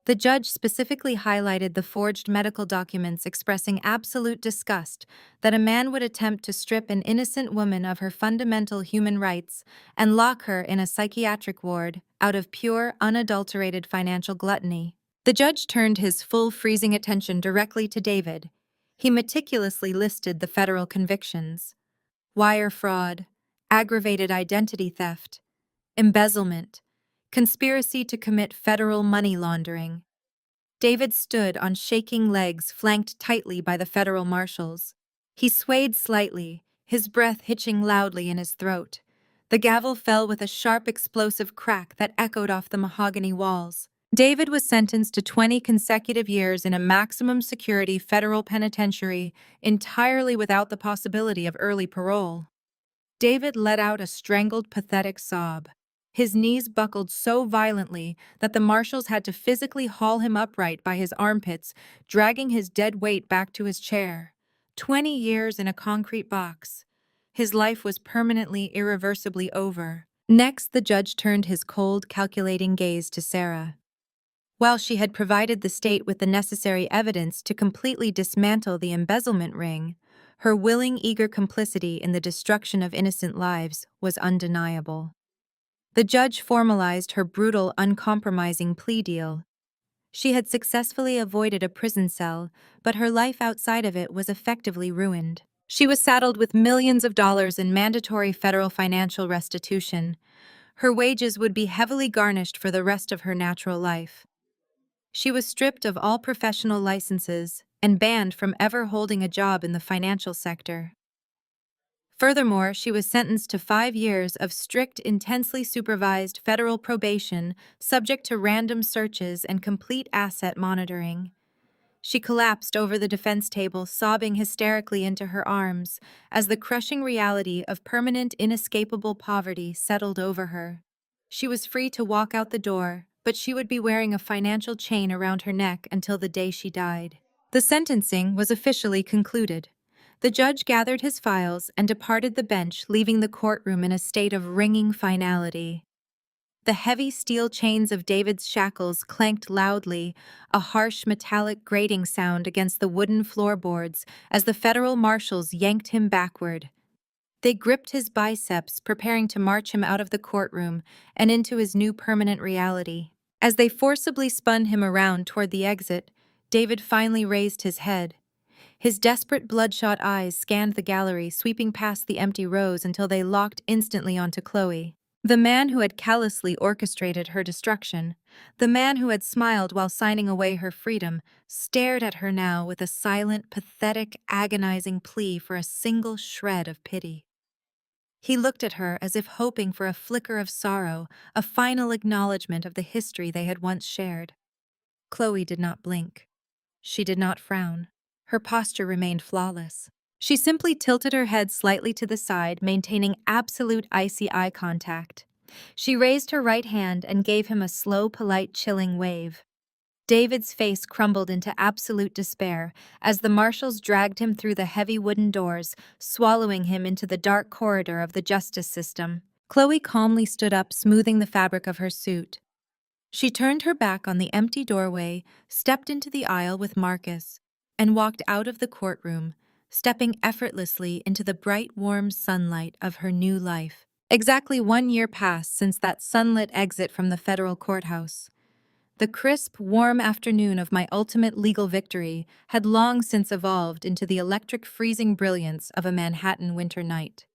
The judge specifically highlighted the forged medical documents expressing absolute disgust that a man would attempt to strip an innocent woman of her fundamental human rights and lock her in a psychiatric ward out of pure, unadulterated financial gluttony. The judge turned his full, freezing attention directly to David. He meticulously listed the federal convictions: wire fraud, aggravated identity theft, embezzlement, conspiracy to commit federal money laundering. David stood on shaking legs, flanked tightly by the federal marshals. He swayed slightly, his breath hitching loudly in his throat. The gavel fell with a sharp, explosive crack that echoed off the mahogany walls. David was sentenced to 20 consecutive years in a maximum security federal penitentiary, entirely without the possibility of early parole. David let out a strangled, pathetic sob. His knees buckled so violently that the marshals had to physically haul him upright by his armpits, dragging his dead weight back to his chair. 20 years in a concrete box. His life was permanently, irreversibly over. Next, the judge turned his cold, calculating gaze to Sarah. While she had provided the state with the necessary evidence to completely dismantle the embezzlement ring, her willing, eager complicity in the destruction of innocent lives was undeniable. The judge formalized her brutal, uncompromising plea deal. She had successfully avoided a prison cell, but her life outside of it was effectively ruined. She was saddled with millions of dollars in mandatory federal financial restitution. Her wages would be heavily garnished for the rest of her natural life. She was stripped of all professional licenses and banned from ever holding a job in the financial sector. Furthermore, she was sentenced to 5 years of strict, intensely supervised federal probation, subject to random searches and complete asset monitoring. She collapsed over the defense table, sobbing hysterically into her arms as the crushing reality of permanent, inescapable poverty settled over her. She was free to walk out the door, but she would be wearing a financial chain around her neck until the day she died. The sentencing was officially concluded. The judge gathered his files and departed the bench, leaving the courtroom in a state of ringing finality. The heavy steel chains of David's shackles clanked loudly, a harsh metallic grating sound against the wooden floorboards as the federal marshals yanked him backward. They gripped his biceps, preparing to march him out of the courtroom and into his new permanent reality. As they forcibly spun him around toward the exit, David finally raised his head. His desperate, bloodshot eyes scanned the gallery, sweeping past the empty rows until they locked instantly onto Chloe. The man who had callously orchestrated her destruction, the man who had smiled while signing away her freedom, stared at her now with a silent, pathetic, agonizing plea for a single shred of pity. He looked at her as if hoping for a flicker of sorrow, a final acknowledgement of the history they had once shared. Chloe did not blink. She did not frown. Her posture remained flawless. She simply tilted her head slightly to the side, maintaining absolute icy eye contact. She raised her right hand and gave him a slow, polite, chilling wave. David's face crumbled into absolute despair as the marshals dragged him through the heavy wooden doors, swallowing him into the dark corridor of the justice system. Chloe calmly stood up, smoothing the fabric of her suit. She turned her back on the empty doorway, stepped into the aisle with Marcus, and walked out of the courtroom, stepping effortlessly into the bright, warm sunlight of her new life. Exactly 1 year passed since that sunlit exit from the federal courthouse. The crisp, warm afternoon of my ultimate legal victory had long since evolved into the electric freezing brilliance of a Manhattan winter night.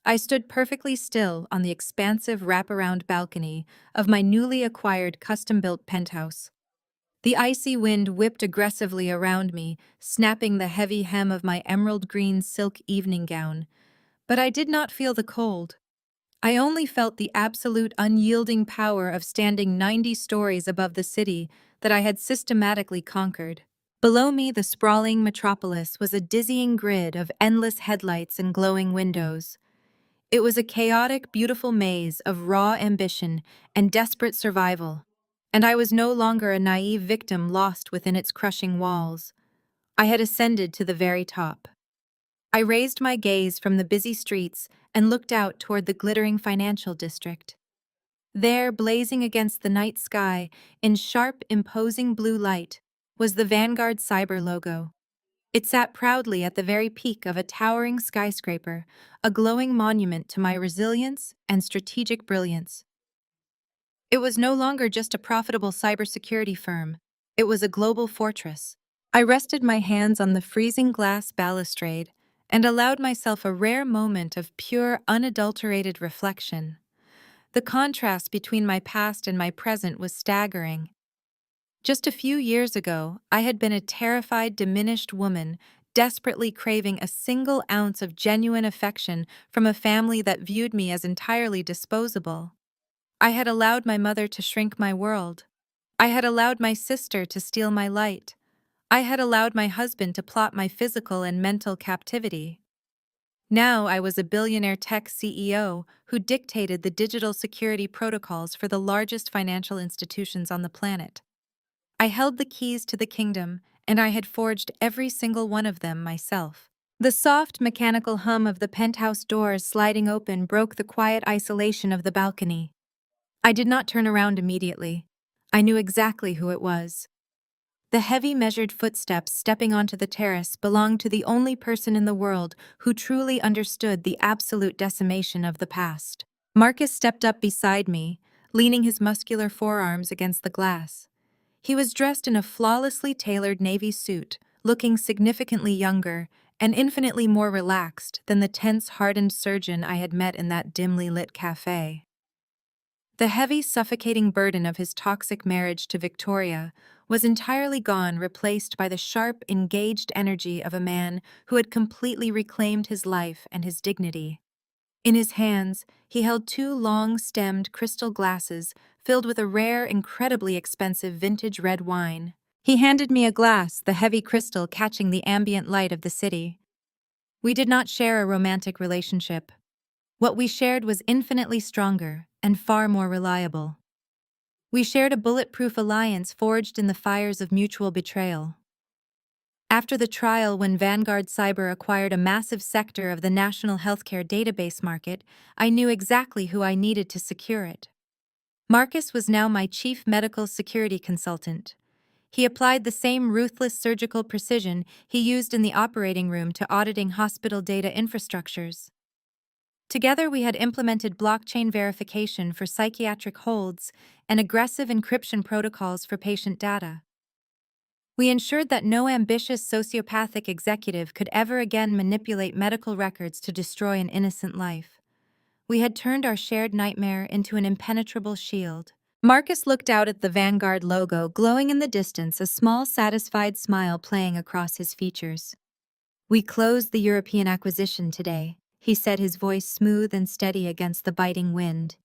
I stood perfectly still on the expansive wraparound balcony of my newly acquired custom-built penthouse. The icy wind whipped aggressively around me, snapping the heavy hem of my emerald green silk evening gown, but I did not feel the cold. I only felt the absolute unyielding power of standing 90 stories above the city that I had systematically conquered. Below me, the sprawling metropolis was a dizzying grid of endless headlights and glowing windows. It was a chaotic, beautiful maze of raw ambition and desperate survival, and I was no longer a naive victim lost within its crushing walls. I had ascended to the very top. I raised my gaze from the busy streets and looked out toward the glittering financial district. There, blazing against the night sky, in sharp, imposing blue light, was the Vanguard cyber logo. It sat proudly at the very peak of a towering skyscraper, a glowing monument to my resilience and strategic brilliance. It was no longer just a profitable cybersecurity firm, it was a global fortress. I rested my hands on the freezing glass balustrade and allowed myself a rare moment of pure, unadulterated reflection. The contrast between my past and my present was staggering. Just a few years ago, I had been a terrified, diminished woman, desperately craving a single ounce of genuine affection from a family that viewed me as entirely disposable. I had allowed my mother to shrink my world. I had allowed my sister to steal my light. I had allowed my husband to plot my physical and mental captivity. Now I was a billionaire tech CEO who dictated the digital security protocols for the largest financial institutions on the planet. I held the keys to the kingdom, and I had forged every single one of them myself. The soft, mechanical hum of the penthouse doors sliding open broke the quiet isolation of the balcony. I did not turn around immediately. I knew exactly who it was. The heavy, measured footsteps stepping onto the terrace belonged to the only person in the world who truly understood the absolute decimation of the past. Marcus stepped up beside me, leaning his muscular forearms against the glass. He was dressed in a flawlessly tailored navy suit, looking significantly younger and infinitely more relaxed than the tense, hardened surgeon I had met in that dimly lit cafe. The heavy, suffocating burden of his toxic marriage to Victoria was entirely gone, replaced by the sharp, engaged energy of a man who had completely reclaimed his life and his dignity. In his hands, he held two long-stemmed crystal glasses filled with a rare, incredibly expensive vintage red wine. He handed me a glass, the heavy crystal catching the ambient light of the city. We did not share a romantic relationship. What we shared was infinitely stronger and far more reliable. We shared a bulletproof alliance forged in the fires of mutual betrayal. After the trial, when Vanguard Cyber acquired a massive sector of the national healthcare database market, I knew exactly who I needed to secure it. Marcus was now my chief medical security consultant. He applied the same ruthless surgical precision he used in the operating room to auditing hospital data infrastructures. Together, we had implemented blockchain verification for psychiatric holds and aggressive encryption protocols for patient data. We ensured that no ambitious sociopathic executive could ever again manipulate medical records to destroy an innocent life. We had turned our shared nightmare into an impenetrable shield. Marcus looked out at the Vanguard logo glowing in the distance, a small, satisfied smile playing across his features. "We closed the European acquisition today," he said, his voice smooth and steady against the biting wind.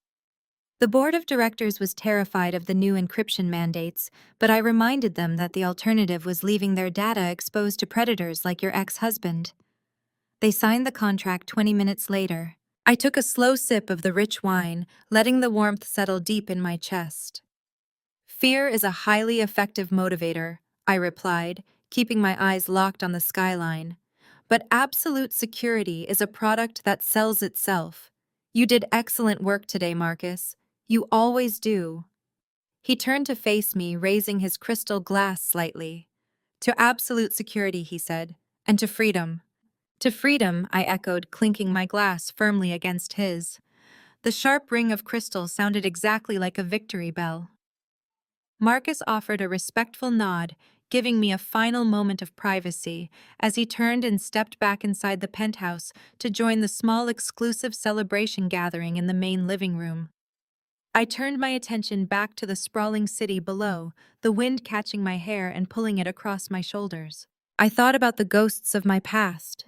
The board of directors was terrified of the new encryption mandates, but I reminded them that the alternative was leaving their data exposed to predators like your ex-husband. They signed the contract 20 minutes later. I took a slow sip of the rich wine, letting the warmth settle deep in my chest. "Fear is a highly effective motivator," I replied, keeping my eyes locked on the skyline. "But absolute security is a product that sells itself. You did excellent work today, Marcus. You always do." He turned to face me, raising his crystal glass slightly. "To absolute security," he said, "and to freedom." "To freedom," I echoed, clinking my glass firmly against his. The sharp ring of crystal sounded exactly like a victory bell. Marcus offered a respectful nod, giving me a final moment of privacy as he turned and stepped back inside the penthouse to join the small exclusive celebration gathering in the main living room. I turned my attention back to the sprawling city below, the wind catching my hair and pulling it across my shoulders. I thought about the ghosts of my past.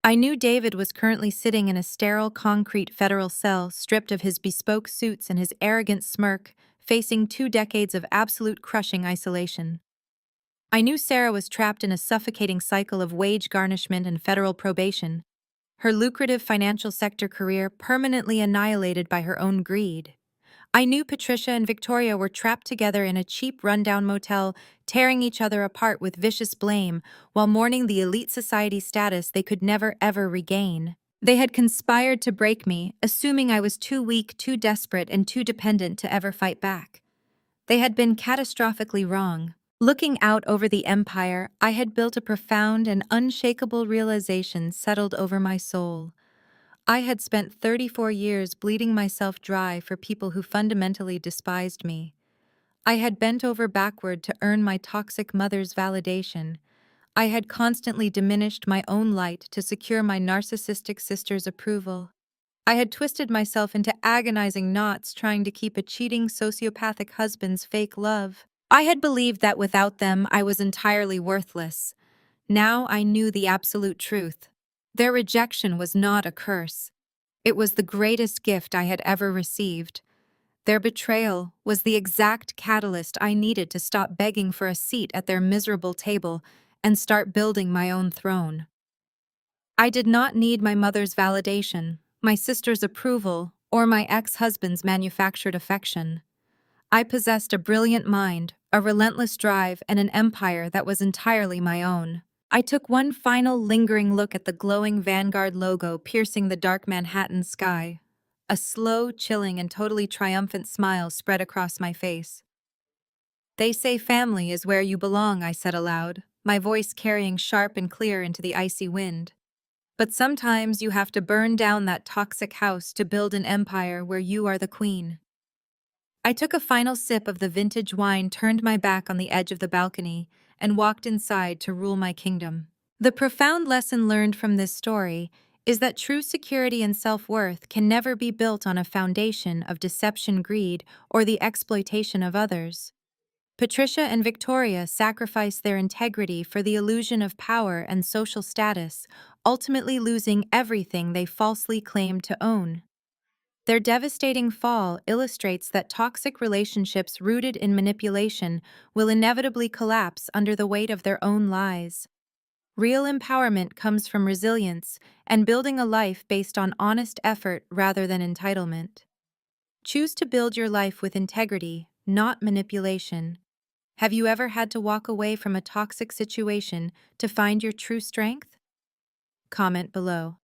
I knew David was currently sitting in a sterile concrete federal cell, stripped of his bespoke suits and his arrogant smirk, facing 2 decades of absolute crushing isolation. I knew Sarah was trapped in a suffocating cycle of wage garnishment and federal probation, her lucrative financial sector career permanently annihilated by her own greed. I knew Patricia and Victoria were trapped together in a cheap rundown motel, tearing each other apart with vicious blame while mourning the elite society status they could never ever regain. They had conspired to break me, assuming I was too weak, too desperate, and too dependent to ever fight back. They had been catastrophically wrong. Looking out over the empire, I had built a profound and unshakable realization settled over my soul. I had spent 34 years bleeding myself dry for people who fundamentally despised me. I had bent over backward to earn my toxic mother's validation. I had constantly diminished my own light to secure my narcissistic sister's approval. I had twisted myself into agonizing knots trying to keep a cheating sociopathic husband's fake love. I had believed that without them I was entirely worthless. Now I knew the absolute truth. Their rejection was not a curse. It was the greatest gift I had ever received. Their betrayal was the exact catalyst I needed to stop begging for a seat at their miserable table and start building my own throne. I did not need my mother's validation, my sister's approval, or my ex-husband's manufactured affection. I possessed a brilliant mind, a relentless drive, and an empire that was entirely my own. I took one final lingering look at the glowing Vanguard logo piercing the dark Manhattan sky. A slow, chilling, and totally triumphant smile spread across my face. "They say family is where you belong," I said aloud, my voice carrying sharp and clear into the icy wind. "But sometimes you have to burn down that toxic house to build an empire where you are the queen." I took a final sip of the vintage wine, turned my back on the edge of the balcony, and walked inside to rule my kingdom. The profound lesson learned from this story is that true security and self-worth can never be built on a foundation of deception, greed, or the exploitation of others. Patricia and Victoria sacrificed their integrity for the illusion of power and social status, ultimately losing everything they falsely claimed to own. Their devastating fall illustrates that toxic relationships rooted in manipulation will inevitably collapse under the weight of their own lies. Real empowerment comes from resilience and building a life based on honest effort rather than entitlement. Choose to build your life with integrity, not manipulation. Have you ever had to walk away from a toxic situation to find your true strength? Comment below.